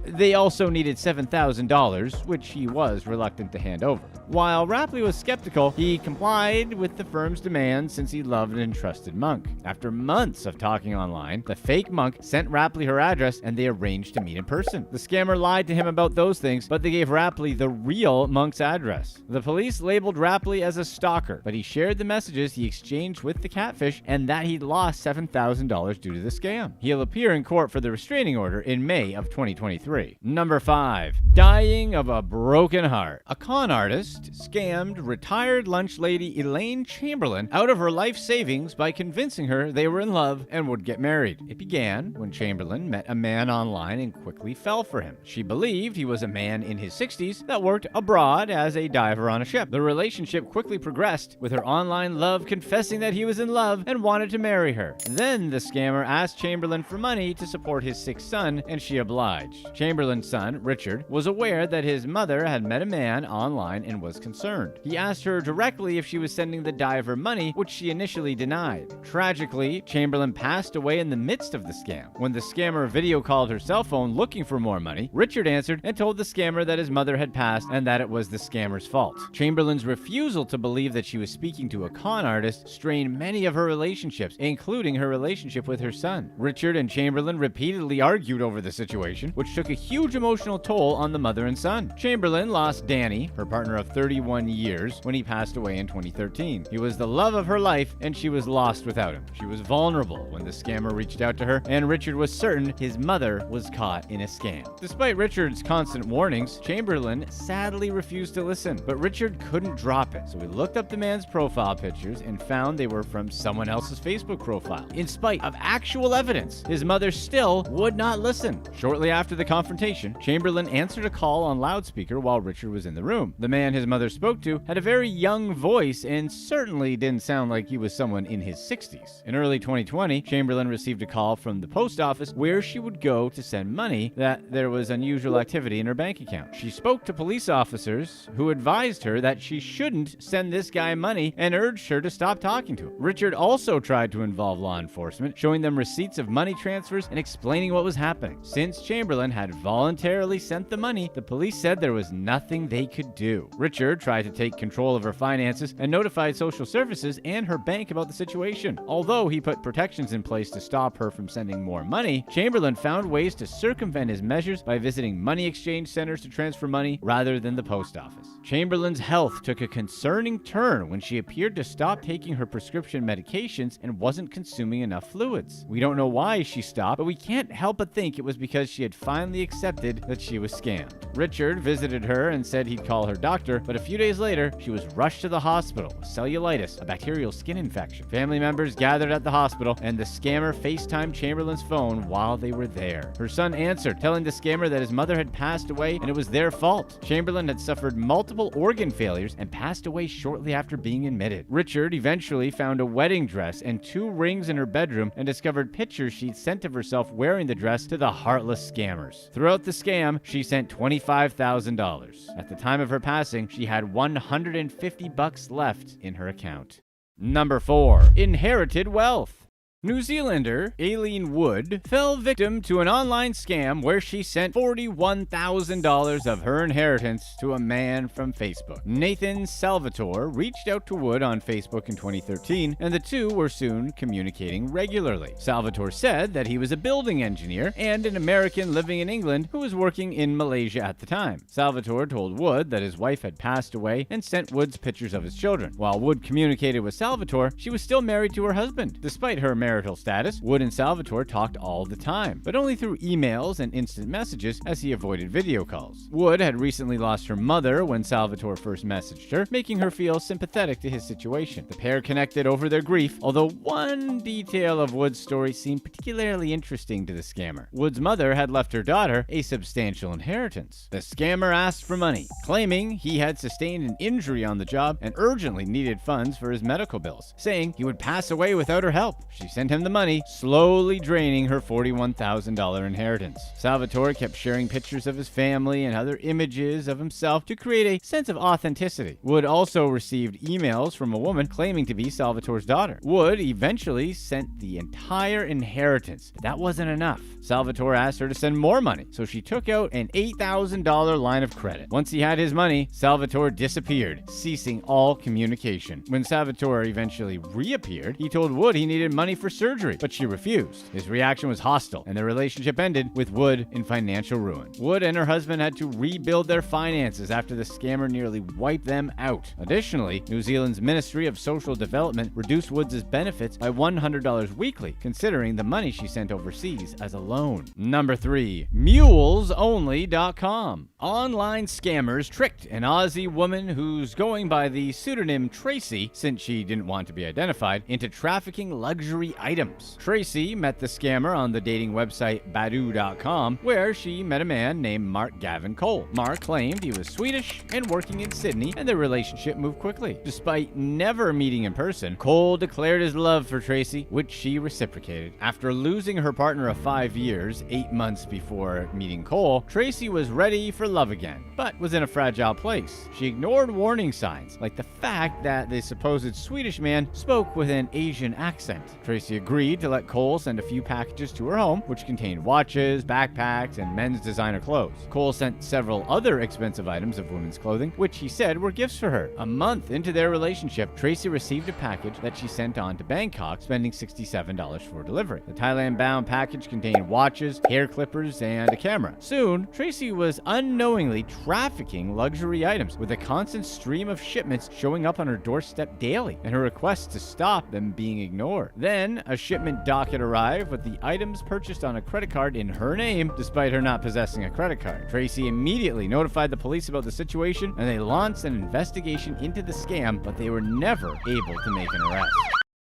They also needed $7,000, which he was reluctant to hand over. While Rapley was skeptical, he complied with the firm's demands since he loved and trusted Monk. After months of talking online, the fake Monk sent Rapley her address and they arranged to meet in person. The scammer lied to him about those things, but they gave Rapley the real Monk's address. The police labeled Rapley as a stalker, but he shared the messages he exchanged with the catfish and that he'd lost $7,000 due to the scam. He'll appear in court for the restraining order in May of 2023. Number 5. Dying of a broken heart. A con artist scammed retired lunch lady Elaine Chamberlain out of her life savings by convincing her they were in love and would get married. It began when Chamberlain met a man online and quickly fell for him. She believed he was a man in his 60s that worked abroad as a diver on a ship. The relationship quickly progressed, with her online love confessing that he was in love and wanted to marry her. Then the scammer asked Chamberlain for money to support his sick son, and she obliged. Chamberlain's son, Richard, was aware that his mother had met a man online and was concerned. He asked her directly if she was sending the diver money, which she initially denied. Tragically, Chamberlain passed away in the midst of the scam. When the scammer video called her cell phone looking for more money, Richard answered and told the scammer that his mother had passed and that it was the scammer's fault. Chamberlain's refusal to believe that she was speaking to a con artist strained many of her relationships, including her relationship with her son. Richard and Chamberlain repeatedly argued over the situation, which took a huge emotional toll on the mother and son. Chamberlain lost Danny, her partner of 31 years, when he passed away in 2013. He was the love of her life, and she was lost without him. She was vulnerable when the scammer reached out to her, and Richard was certain his mother was caught in a scam. Despite Richard's constant warnings, Chamberlain sadly refused to listen, but Richard couldn't drop it, so he looked up the man's profile pictures and found they were from someone else's Facebook profile. In spite of actual evidence, his mother still would not listen. Shortly after the confrontation, Chamberlain answered a call on loudspeaker while Richard was in the room. The man his mother spoke to had a very young voice and certainly didn't sound like he was someone in his 60s. In early 2020, Chamberlain received a call from the post office where she would go to send money that there was unusual activity in her bank account. She spoke to police officers who advised her that she shouldn't send this guy money and urged her to stop talking to him. Richard also tried to involve law enforcement, showing them receipts of money transfers and explaining what was happening. Since Chamberlain had voluntarily sent the money, the police said there was nothing they could do. Richard Richard tried to take control of her finances and notified social services and her bank about the situation. Although he put protections in place to stop her from sending more money, Chamberlain found ways to circumvent his measures by visiting money exchange centers to transfer money rather than the post office. Chamberlain's health took a concerning turn when she appeared to stop taking her prescription medications and wasn't consuming enough fluids. We don't know why she stopped, but we can't help but think it was because she had finally accepted that she was scammed. Richard visited her and said he'd call her doctor, but a few days later, she was rushed to the hospital with cellulitis, a bacterial skin infection. Family members gathered at the hospital, and the scammer FaceTimed Chamberlain's phone while they were there. Her son answered, telling the scammer that his mother had passed away and it was their fault. Chamberlain had suffered multiple organ failures and passed away shortly after being admitted. Richard eventually found a wedding dress and 2 rings in her bedroom and discovered pictures she'd sent of herself wearing the dress to the heartless scammers. Throughout the scam, she sent $25,000. At the time of her passing, she had $150 left in her account. Number 4. Inherited wealth. New Zealander Aileen Wood fell victim to an online scam where she sent $41,000 of her inheritance to a man from Facebook. Nathan Salvatore reached out to Wood on Facebook in 2013, and the two were soon communicating regularly. Salvatore said that he was a building engineer and an American living in England who was working in Malaysia at the time. Salvatore told Wood that his wife had passed away and sent Wood's pictures of his children. While Wood communicated with Salvatore, she was still married to her husband. Despite her marital status, Wood and Salvatore talked all the time, but only through emails and instant messages as he avoided video calls. Wood had recently lost her mother when Salvatore first messaged her, making her feel sympathetic to his situation. The pair connected over their grief, although one detail of Wood's story seemed particularly interesting to the scammer. Wood's mother had left her daughter a substantial inheritance. The scammer asked for money, claiming he had sustained an injury on the job and urgently needed funds for his medical bills, saying he would pass away without her help. She sent him the money, slowly draining her $41,000 inheritance. Salvatore kept sharing pictures of his family and other images of himself to create a sense of authenticity. Wood also received emails from a woman claiming to be Salvatore's daughter. Wood eventually sent the entire inheritance, but that wasn't enough. Salvatore asked her to send more money, so she took out an $8,000 line of credit. Once he had his money, Salvatore disappeared, ceasing all communication. When Salvatore eventually reappeared, he told Wood he needed money for surgery, but she refused. His reaction was hostile, and their relationship ended with Wood in financial ruin. Wood and her husband had to rebuild their finances after the scammer nearly wiped them out. Additionally, New Zealand's Ministry of Social Development reduced Woods' benefits by $100 weekly, considering the money she sent overseas as a loan. Number 3. MulesOnly.com. Online scammers tricked an Aussie woman who's going by the pseudonym Tracy, since she didn't want to be identified, into trafficking luxury items. Tracy met the scammer on the dating website Badoo.com, where she met a man named Mark Gavin Cole. Mark claimed he was Swedish and working in Sydney, and their relationship moved quickly. Despite never meeting in person, Cole declared his love for Tracy, which she reciprocated. After losing her partner of 5 years, 8 months before meeting Cole, Tracy was ready for love again, but was in a fragile place. She ignored warning signs, like the fact that the supposed Swedish man spoke with an Asian accent. Tracy agreed to let Cole send a few packages to her home, which contained watches, backpacks, and men's designer clothes. Cole sent several other expensive items of women's clothing, which he said were gifts for her. A month into their relationship, Tracy received a package that she sent on to Bangkok, spending $67 for delivery. The Thailand-bound package contained watches, hair clippers, and a camera. Soon, Tracy was unknowingly trafficking luxury items, with a constant stream of shipments showing up on her doorstep daily, and her requests to stop them being ignored. Then, a shipment docket arrived with the items purchased on a credit card in her name, despite her not possessing a credit card. Tracy immediately notified the police about the situation, and they launched an investigation into the scam, but they were never able to make an arrest.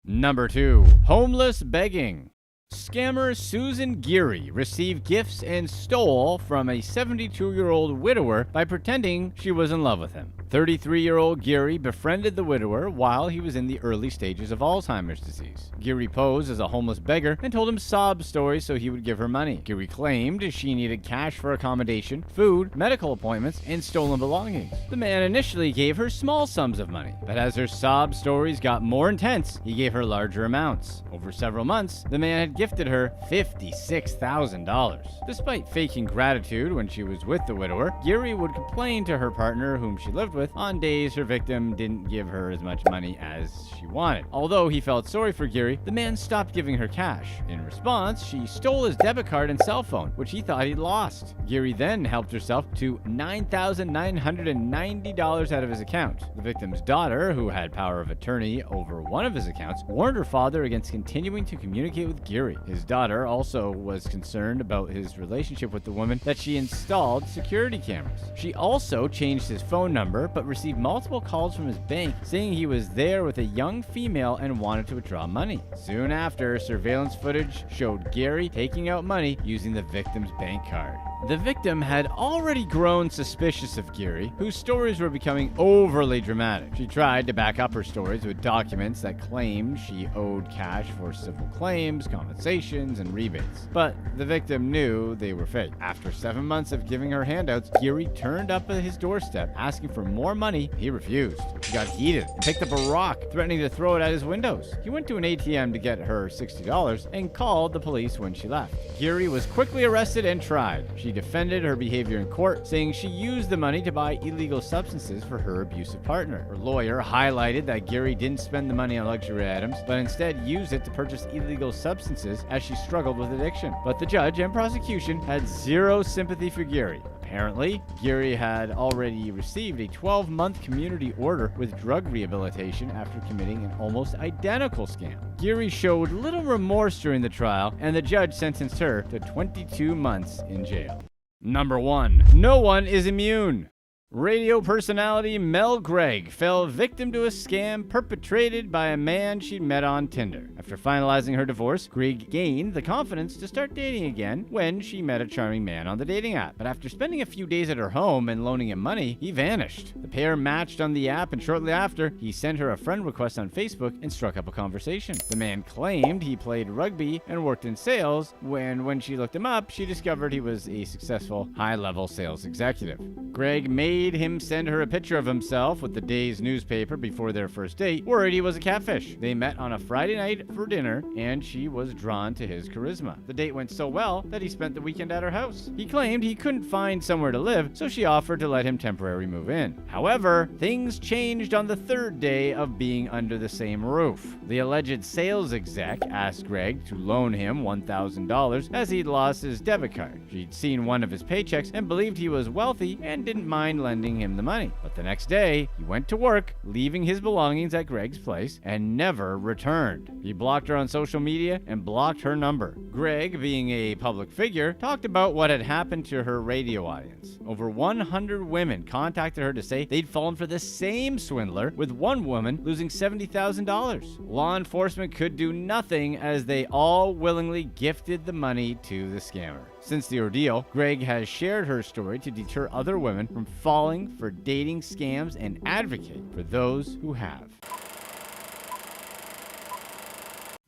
Number 2. Homeless begging. Scammer Susan Geary received gifts and stole from a 72-year-old widower by pretending she was in love with him. 33-year-old Geary befriended the widower while he was in the early stages of Alzheimer's disease. Geary posed as a homeless beggar and told him sob stories so he would give her money. Geary claimed she needed cash for accommodation, food, medical appointments, and stolen belongings. The man initially gave her small sums of money, but as her sob stories got more intense, he gave her larger amounts. Over several months, the man had gifted her $56,000. Despite faking gratitude when she was with the widower, Geary would complain to her partner, whom she lived with, on days her victim didn't give her as much money as she wanted. Although he felt sorry for Geary, the man stopped giving her cash. In response, she stole his debit card and cell phone, which he thought he'd lost. Geary then helped herself to $9,990 out of his account. The victim's daughter, who had power of attorney over one of his accounts, warned her father against continuing to communicate with Geary. His daughter also was concerned about his relationship with the woman that she installed security cameras. She also changed his phone number, but received multiple calls from his bank saying he was there with a young female and wanted to withdraw money. Soon after, surveillance footage showed Geary taking out money using the victim's bank card. The victim had already grown suspicious of Geary, whose stories were becoming overly dramatic. She tried to back up her stories with documents that claimed she owed cash for civil claims, compensations, and rebates. But the victim knew they were fake. After 7 months of giving her handouts, Geary turned up at his doorstep asking for more money. He refused. She got heated and picked up a rock, threatening to throw it at his windows. He went to an ATM to get her $60 and called the police when she left. Geary was quickly arrested and tried. She defended her behavior in court, saying she used the money to buy illegal substances for her abusive partner. Her lawyer highlighted that Geary didn't spend the money on luxury items, but instead used it to purchase illegal substances as she struggled with addiction. But the judge and prosecution had zero sympathy for Geary. Apparently, Geary had already received a 12-month community order with drug rehabilitation after committing an almost identical scam. Geary showed little remorse during the trial, and the judge sentenced her to 22 months in jail. Number 1. No one is immune. Radio personality Mel Gregg fell victim to a scam perpetrated by a man she'd met on Tinder. After finalizing her divorce, Gregg gained the confidence to start dating again when she met a charming man on the dating app. But after spending a few days at her home and loaning him money, he vanished. The pair matched on the app, and shortly after, he sent her a friend request on Facebook and struck up a conversation. The man claimed he played rugby and worked in sales. When she looked him up, she discovered he was a successful, high-level sales executive. Gregg made him send her a picture of himself with the day's newspaper before their first date, worried he was a catfish. They met on a Friday night for dinner, and she was drawn to his charisma. The date went so well that he spent the weekend at her house. He claimed he couldn't find somewhere to live, so she offered to let him temporarily move in. However, things changed on the third day of being under the same roof. The alleged sales exec asked Gregg to loan him $1,000 as he'd lost his debit card. She'd seen one of his paychecks and believed he was wealthy and didn't mind lending him the money. But the next day, he went to work, leaving his belongings at Gregg's place, and never returned. He blocked her on social media and blocked her number. Gregg, being a public figure, talked about what had happened to her radio audience. Over 100 women contacted her to say they'd fallen for the same swindler, with one woman losing $70,000. Law enforcement could do nothing as they all willingly gifted the money to the scammer. Since the ordeal, Gregg has shared her story to deter other women from falling for dating scams and advocate for those who have.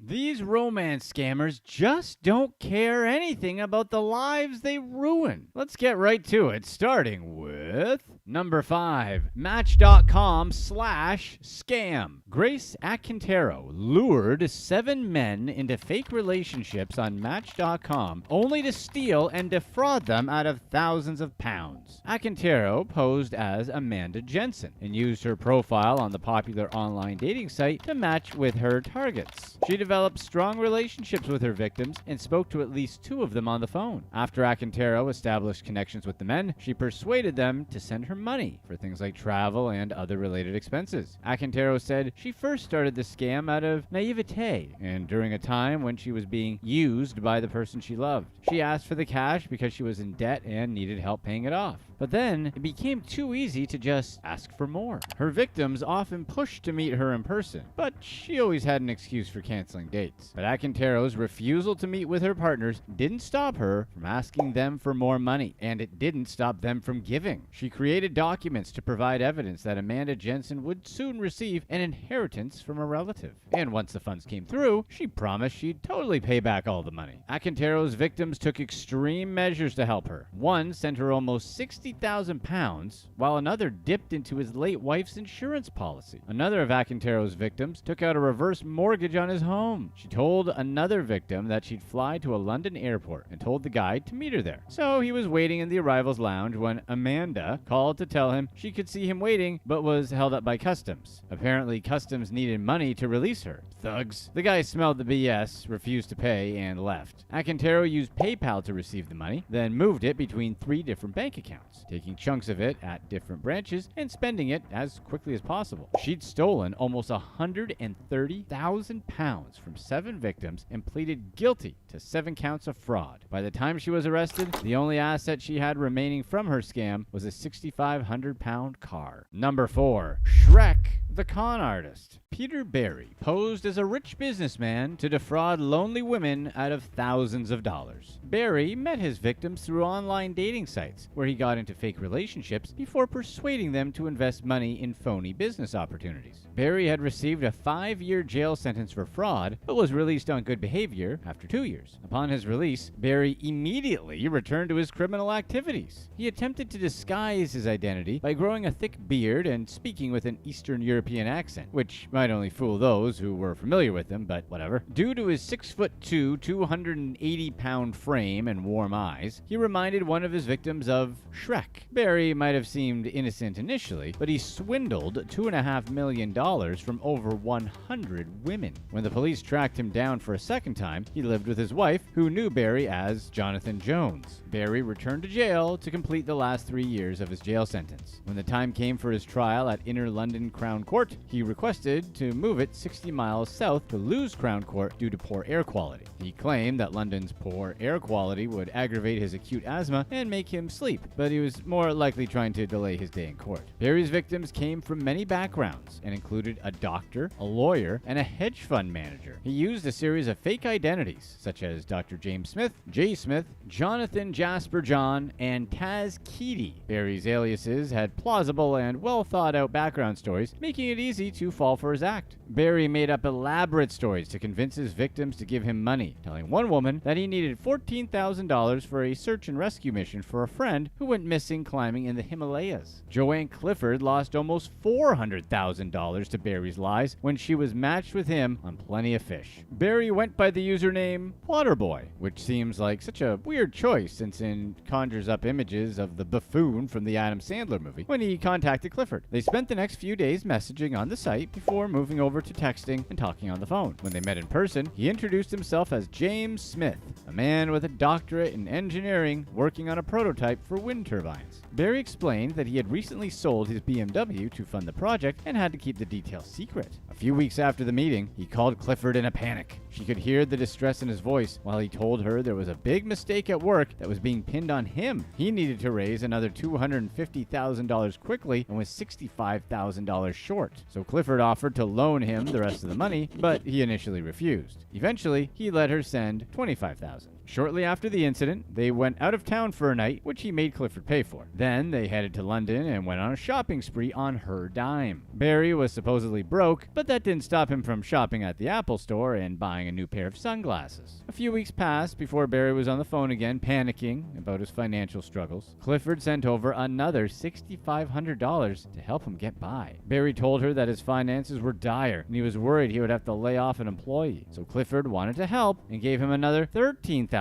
These romance scammers just don't care anything about the lives they ruin. Let's get right to it, starting with number 5, Match.com/scam. Grace Acantero lured 7 men into fake relationships on Match.com only to steal and defraud them out of thousands of pounds. Acantero posed as Amanda Jensen and used her profile on the popular online dating site to match with her targets. She developed strong relationships with her victims and spoke to at least 2 of them on the phone. After Acantero established connections with the men, she persuaded them to send her money for things like travel and other related expenses. Acantero said she first started the scam out of naivete and during a time when she was being used by the person she loved. She asked for the cash because she was in debt and needed help paying it off. But then it became too easy to just ask for more. Her victims often pushed to meet her in person, but she always had an excuse for canceling dates. But Acantero's refusal to meet with her partners didn't stop her from asking them for more money, and it didn't stop them from giving. She created documents to provide evidence that Amanda Jensen would soon receive an inheritance from a relative. And once the funds came through, she promised she'd totally pay back all the money. Acantero's victims took extreme measures to help her. One sent her almost 60,000 pounds, while another dipped into his late wife's insurance policy. Another of Akintero's victims took out a reverse mortgage on his home. She told another victim that she'd fly to a London airport and told the guide to meet her there. So he was waiting in the arrivals lounge when Amanda called to tell him she could see him waiting but was held up by customs. Apparently, customs needed money to release her. Thugs. The guy smelled the BS, refused to pay, and left. Akintero used PayPal to receive the money, then moved it between 3 different bank accounts, taking chunks of it at different branches and spending it as quickly as possible. She'd stolen almost 130,000 pounds from 7 victims and pleaded guilty to 7 counts of fraud. By the time she was arrested, the only asset she had remaining from her scam was a 6,500-pound car. Number 4. Shrek, the con artist. Peter Barry posed as a rich businessman to defraud lonely women out of thousands of dollars. Barry met his victims through online dating sites, where he got into fake relationships before persuading them to invest money in phony business opportunities. Barry had received a 5-year jail sentence for fraud, but was released on good behavior after 2 years. Upon his release, Barry immediately returned to his criminal activities. He attempted to disguise his identity by growing a thick beard and speaking with an Eastern European accent, which might only fool those who were familiar with him, but whatever. Due to his 6'2", 280-pound frame and warm eyes, he reminded one of his victims of Shrek. Barry might have seemed innocent initially, but he swindled $2.5 million from over 100 women. When the police tracked him down for a second time, he lived with his wife, who knew Barry as Jonathan Jones. Barry returned to jail to complete the last 3 years of his jail sentence. When the time came for his trial at Inner London Crown Court, he requested to move it 60 miles south to Lewes Crown Court due to poor air quality. He claimed that London's poor air quality would aggravate his acute asthma and make him sleep, but he was more likely trying to delay his day in court. Barry's victims came from many backgrounds and included a doctor, a lawyer, and a hedge fund manager. He used a series of fake identities, such as Dr. James Smith, Jay Smith, Jonathan Jasper John, and Taz Keaty. Barry's aliases had plausible and well-thought-out background stories, making it easy to fall for his act. Barry made up elaborate stories to convince his victims to give him money, telling one woman that he needed $14,000 for a search and rescue mission for a friend who went missing climbing in the Himalayas. Joanne Clifford lost almost $400,000 to Barry's lies when she was matched with him on Plenty of Fish. Barry went by the username Waterboy, which seems like such a weird choice since it conjures up images of the buffoon from the Adam Sandler movie when he contacted Clifford. They spent the next few days messaging on the site before moving over to texting and talking on the phone. When they met in person, he introduced himself as James Smith, a man with a doctorate in engineering working on a prototype for wind turbines. Barry explained that he had recently sold his BMW to fund the project and had to keep the details secret. A few weeks after the meeting, he called Clifford in a panic. She could hear the distress in his voice while he told her there was a big mistake at work that was being pinned on him. He needed to raise another $250,000 quickly and was $65,000 short. So Clifford offered to loan him the rest of the money, but he initially refused. Eventually, he let her send $25,000. Shortly after the incident, they went out of town for a night, which he made Clifford pay for. Then they headed to London and went on a shopping spree on her dime. Barry was supposedly broke, but that didn't stop him from shopping at the Apple store and buying a new pair of sunglasses. A few weeks passed before Barry was on the phone again, panicking about his financial struggles. Clifford sent over another $6,500 to help him get by. Barry told her that his finances were dire and he was worried he would have to lay off an employee. So Clifford wanted to help and gave him another $13,000,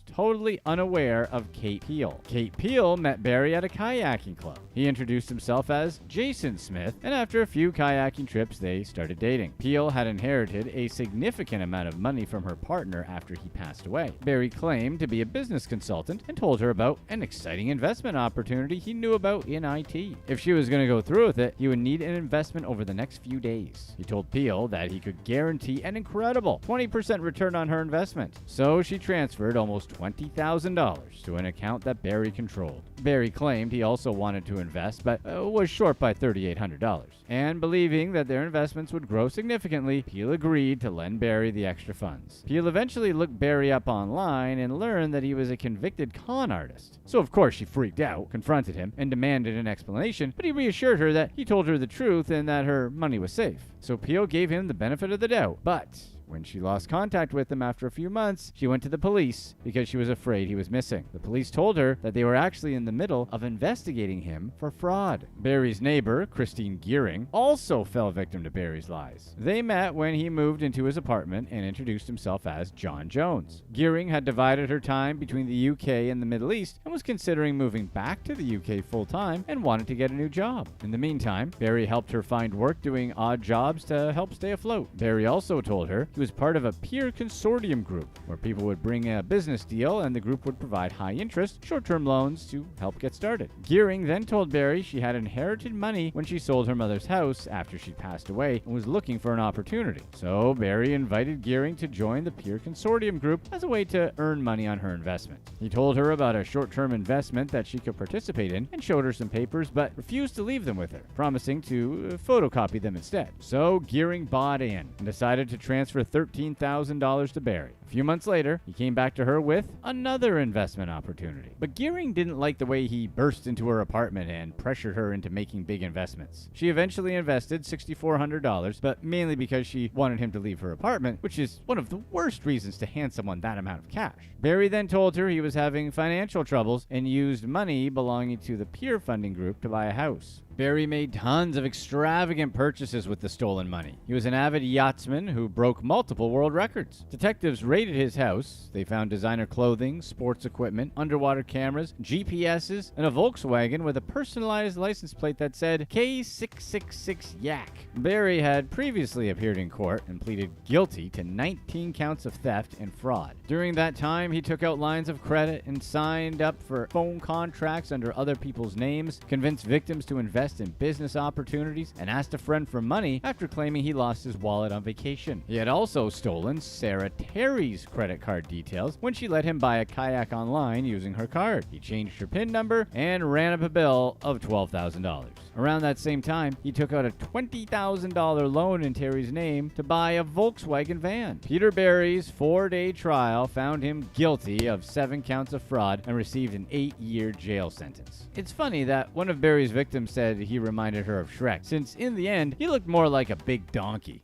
totally unaware of Kate Peel. Kate Peel met Barry at a kayaking club. He introduced himself as Jason Smith, and after a few kayaking trips, they started dating. Peel had inherited a significant amount of money from her partner after he passed away. Barry claimed to be a business consultant and told her about an exciting investment opportunity he knew about in IT. If she was going to go through with it, he would need an investment over the next few days. He told Peel that he could guarantee an incredible 20% return on her investment. So she transferred almost $20,000 to an account that Barry controlled. Barry claimed he also wanted to invest, but was short by $3,800. And believing that their investments would grow significantly, Peel agreed to lend Barry the extra funds. Peel eventually looked Barry up online and learned that he was a convicted con artist. So of course she freaked out, confronted him, and demanded an explanation, but he reassured her that he told her the truth and that her money was safe. So Peel gave him the benefit of the doubt, but When she lost contact with him after a few months, she went to the police because she was afraid he was missing. The police told her that they were actually in the middle of investigating him for fraud. Barry's neighbor, Christine Gearing, also fell victim to Barry's lies. They met when he moved into his apartment and introduced himself as John Jones. Gearing had divided her time between the UK and the Middle East and was considering moving back to the UK full-time and wanted to get a new job. In the meantime, Barry helped her find work doing odd jobs to help stay afloat. Barry also told her he was part of a peer consortium group where people would bring a business deal and the group would provide high-interest, short-term loans to help get started. Gearing then told Barry she had inherited money when she sold her mother's house after she passed away and was looking for an opportunity. So Barry invited Gearing to join the peer consortium group as a way to earn money on her investment. He told her about a short-term investment that she could participate in and showed her some papers but refused to leave them with her, promising to photocopy them instead. So Gearing bought in and decided to transfer $13,000 to Barry. A few months later, he came back to her with another investment opportunity. But Gearing didn't like the way he burst into her apartment and pressured her into making big investments. She eventually invested $6,400, but mainly because she wanted him to leave her apartment, which is one of the worst reasons to hand someone that amount of cash. Barry then told her he was having financial troubles and used money belonging to the peer funding group to buy a house. Barry made tons of extravagant purchases with the stolen money. He was an avid yachtsman who broke multiple world records. Detectives raided his house. They found designer clothing, sports equipment, underwater cameras, GPSs, and a Volkswagen with a personalized license plate that said K666 Yak. Barry had previously appeared in court and pleaded guilty to 19 counts of theft and fraud. During that time, he took out lines of credit and signed up for phone contracts under other people's names, convinced victims to invest in business opportunities, and asked a friend for money after claiming he lost his wallet on vacation. He had also stolen Sarah Terry's credit card details when she let him buy a kayak online using her card. He changed her PIN number and ran up a bill of $12,000. Around that same time, he took out a $20,000 loan in Terry's name to buy a Volkswagen van. Peter Barry's 4-day trial found him guilty of 7 counts of fraud and received an 8-year jail sentence. It's funny that one of Barry's victims said he reminded her of Shrek, since in the end, he looked more like a big donkey.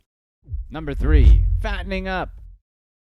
Number 3. Fattening up.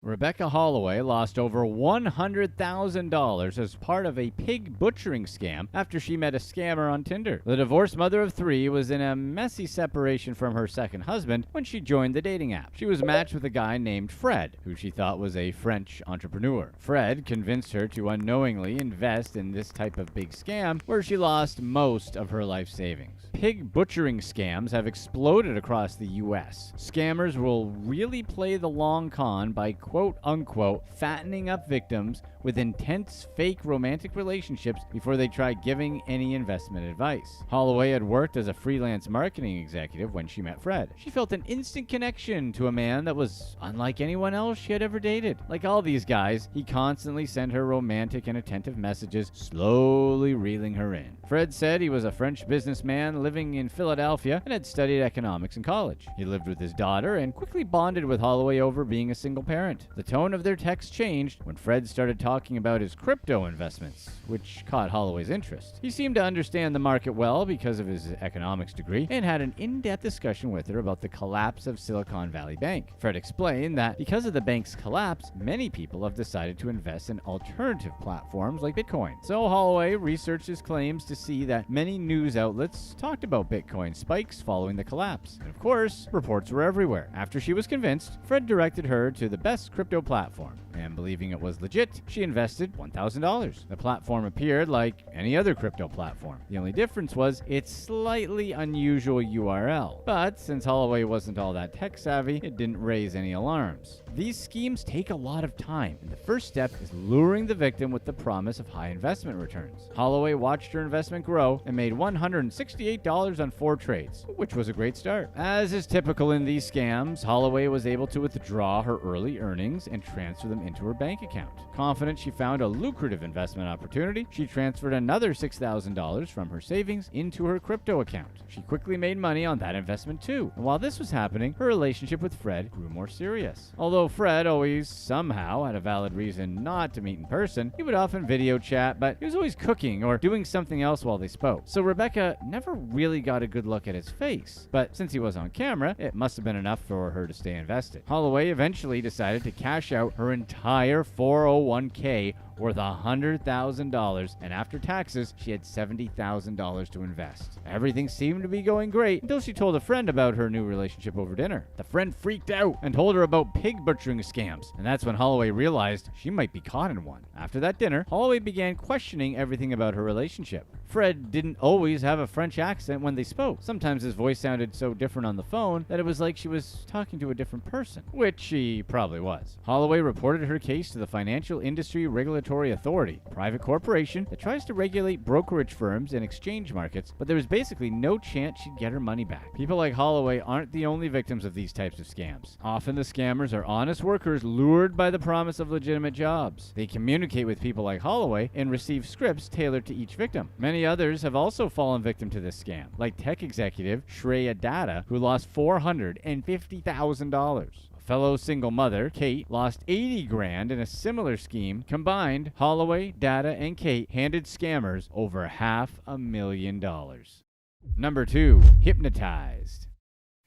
Rebecca Holloway lost over $100,000 as part of a pig butchering scam after she met a scammer on Tinder. The divorced mother of 3 was in a messy separation from her second husband when she joined the dating app. She was matched with a guy named Fred, who she thought was a French entrepreneur. Fred convinced her to unknowingly invest in this type of big scam where she lost most of her life savings. Pig butchering scams have exploded across the U.S. Scammers will really play the long con by quote-unquote fattening up victims with intense fake romantic relationships before they try giving any investment advice. Holloway had worked as a freelance marketing executive when she met Fred. She felt an instant connection to a man that was unlike anyone else she had ever dated. Like all these guys, he constantly sent her romantic and attentive messages, slowly reeling her in. Fred said he was a French businessman living in Philadelphia and had studied economics in college. He lived with his daughter and quickly bonded with Holloway over being a single parent. The tone of their text changed when Fred started talking about his crypto investments, which caught Holloway's interest. He seemed to understand the market well because of his economics degree and had an in-depth discussion with her about the collapse of Silicon Valley Bank. Fred explained that because of the bank's collapse, many people have decided to invest in alternative platforms like Bitcoin. So Holloway researched his claims to see that many news outlets talked about Bitcoin spikes following the collapse. And of course, reports were everywhere. After she was convinced, Fred directed her to the best crypto platform, and believing it was legit, she invested $1,000. The platform appeared like any other crypto platform. The only difference was its slightly unusual URL. But since Holloway wasn't all that tech savvy, it didn't raise any alarms. These schemes take a lot of time, and the first step is luring the victim with the promise of high investment returns. Holloway watched her investment grow and made $168 on 4 trades, which was a great start. As is typical in these scams, Holloway was able to withdraw her early earnings and transfer them them into her bank account. Confident she found a lucrative investment opportunity, she transferred another $6,000 from her savings into her crypto account. She quickly made money on that investment too. And while this was happening, her relationship with Fred grew more serious. Although Fred always somehow had a valid reason not to meet in person, he would often video chat, but he was always cooking or doing something else while they spoke. So Rebecca never really got a good look at his face. But since he was on camera, it must have been enough for her to stay invested. Holloway eventually decided to cash out her entire 401k worth $100,000, and after taxes, she had $70,000 to invest. Everything seemed to be going great until she told a friend about her new relationship over dinner. The friend freaked out and told her about pig butchering scams, and that's when Holloway realized she might be caught in one. After that dinner, Holloway began questioning everything about her relationship. Fred didn't always have a French accent when they spoke. Sometimes his voice sounded so different on the phone that it was like she was talking to a different person, which she probably was. Holloway reported her case to the Financial Industry Regulatory Authority, a private corporation that tries to regulate brokerage firms and exchange markets, but there was basically no chance she'd get her money back. People like Holloway aren't the only victims of these types of scams. Often the scammers are honest workers lured by the promise of legitimate jobs. They communicate with people like Holloway and receive scripts tailored to each victim. Many others have also fallen victim to this scam, like tech executive Shrek Data, who lost $450,000. Fellow single mother, Kate, lost $80,000 in a similar scheme. Combined, Holloway, Data, and Kate handed scammers over $500,000. Number 2. Hypnotized.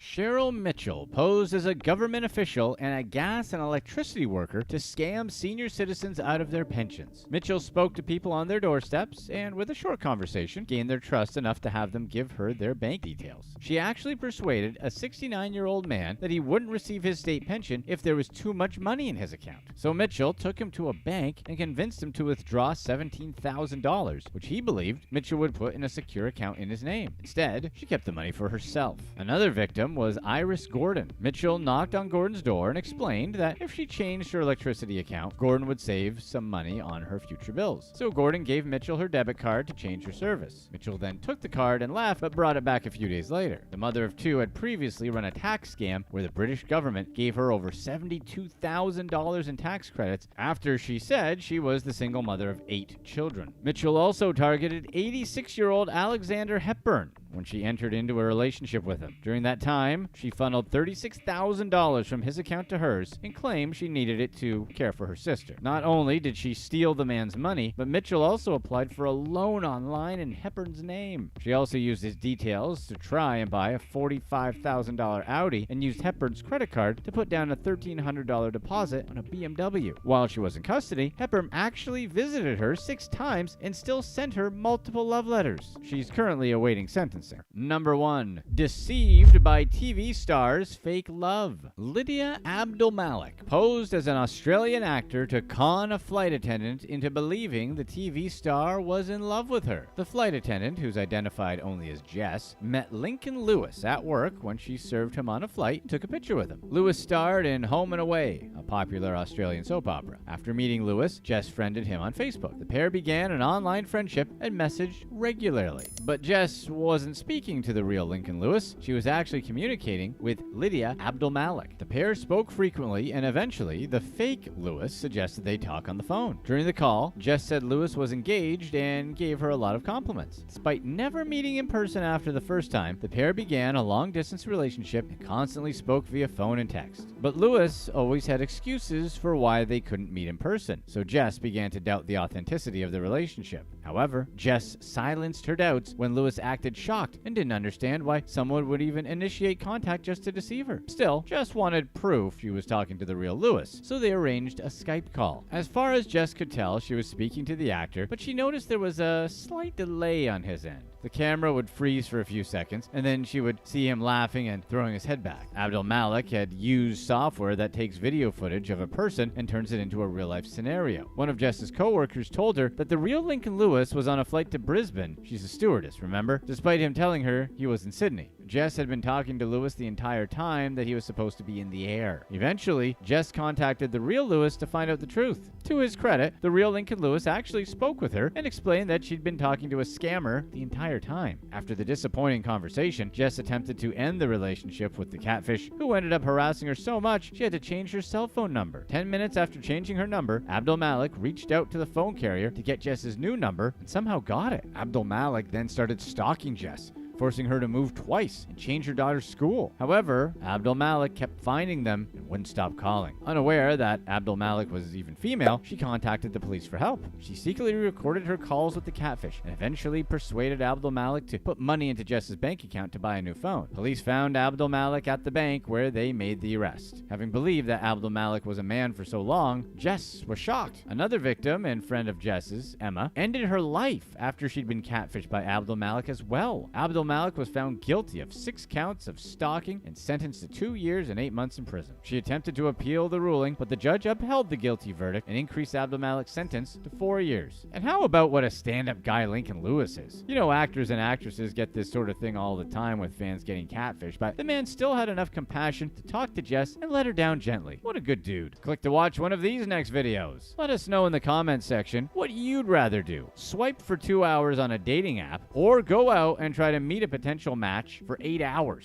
Cheryl Mitchell posed as a government official and a gas and electricity worker to scam senior citizens out of their pensions. Mitchell spoke to people on their doorsteps and, with a short conversation, gained their trust enough to have them give her their bank details. She actually persuaded a 69-year-old man that he wouldn't receive his state pension if there was too much money in his account. So Mitchell took him to a bank and convinced him to withdraw $17,000, which he believed Mitchell would put in a secure account in his name. Instead, she kept the money for herself. Another victim was Iris Gordon. Mitchell knocked on Gordon's door and explained that if she changed her electricity account, Gordon would save some money on her future bills. So Gordon gave Mitchell her debit card to change her service. Mitchell then took the card and left, but brought it back a few days later. The mother of two had previously run a tax scam where the British government gave her over $72,000 in tax credits after she said she was the single mother of 8 children. Mitchell also targeted 86-year-old Alexander Hepburn when she entered into a relationship with him. During that time, she funneled $36,000 from his account to hers and claimed she needed it to care for her sister. Not only did she steal the man's money, but Mitchell also applied for a loan online in Hepburn's name. She also used his details to try and buy a $45,000 Audi and used Hepburn's credit card to put down a $1,300 deposit on a BMW. While she was in custody, Hepburn actually visited her 6 times and still sent her multiple love letters. She's currently awaiting sentencing. Number 1. Deceived by TV stars' fake love. Lydia Abdul-Malik posed as an Australian actor to con a flight attendant into believing the TV star was in love with her. The flight attendant, who's identified only as Jess, met Lincoln Lewis at work when she served him on a flight and took a picture with him. Lewis starred in Home and Away, a popular Australian soap opera. After meeting Lewis, Jess friended him on Facebook. The pair began an online friendship and messaged regularly. But Jess wasn't speaking to the real Lincoln Lewis. She was actually communicating with Lydia Abdul-Malik. The pair spoke frequently, and eventually, the fake Lewis suggested they talk on the phone. During the call, Jess said Lewis was engaged and gave her a lot of compliments. Despite never meeting in person after the first time, the pair began a long-distance relationship and constantly spoke via phone and text. But Lewis always had excuses for why they couldn't meet in person, so Jess began to doubt the authenticity of the relationship. However, Jess silenced her doubts when Lewis acted shocked and didn't understand why someone would even initiate contact just to deceive her. Still, Jess wanted proof she was talking to the real Lewis, so they arranged a Skype call. As far as Jess could tell, she was speaking to the actor, but she noticed there was a slight delay on his end. The camera would freeze for a few seconds, and then she would see him laughing and throwing his head back. Abdul-Malik had used software that takes video footage of a person and turns it into a real-life scenario. One of Jess's co-workers told her that the real Lincoln Lewis was on a flight to Brisbane. She's a stewardess, remember? Despite him telling her he was in Sydney. Jess had been talking to Lewis the entire time that he was supposed to be in the air. Eventually, Jess contacted the real Lewis to find out the truth. To his credit, the real Lincoln Lewis actually spoke with her and explained that she'd been talking to a scammer the entire time. After the disappointing conversation, Jess attempted to end the relationship with the catfish, who ended up harassing her so much she had to change her cell phone number. 10 minutes after changing her number, Abdul Malik reached out to the phone carrier to get Jess's new number and somehow got it. Abdul Malik then started stalking Jess, forcing her to move twice and change her daughter's school. However, Abdul Malik kept finding them and wouldn't stop calling. Unaware that Abdul Malik was even female, she contacted the police for help. She secretly recorded her calls with the catfish and eventually persuaded Abdul Malik to put money into Jess's bank account to buy a new phone. Police found Abdul Malik at the bank where they made the arrest. Having believed that Abdul Malik was a man for so long, Jess was shocked. Another victim and friend of Jess's, Emma, ended her life after she'd been catfished by Abdul Malik as well. Abdul Malik was found guilty of 6 counts of stalking and sentenced to 2 years and 8 months in prison. She attempted to appeal the ruling, but the judge upheld the guilty verdict and increased Abdul Malik's sentence to 4 years. And how about what a stand-up guy Lincoln Lewis is? You know, actors and actresses get this sort of thing all the time with fans getting catfished, but the man still had enough compassion to talk to Jess and let her down gently. What a good dude. Click to watch one of these next videos. Let us know in the comments section what you'd rather do. Swipe for 2 hours on a dating app or go out and try to meet a potential match for 8 hours.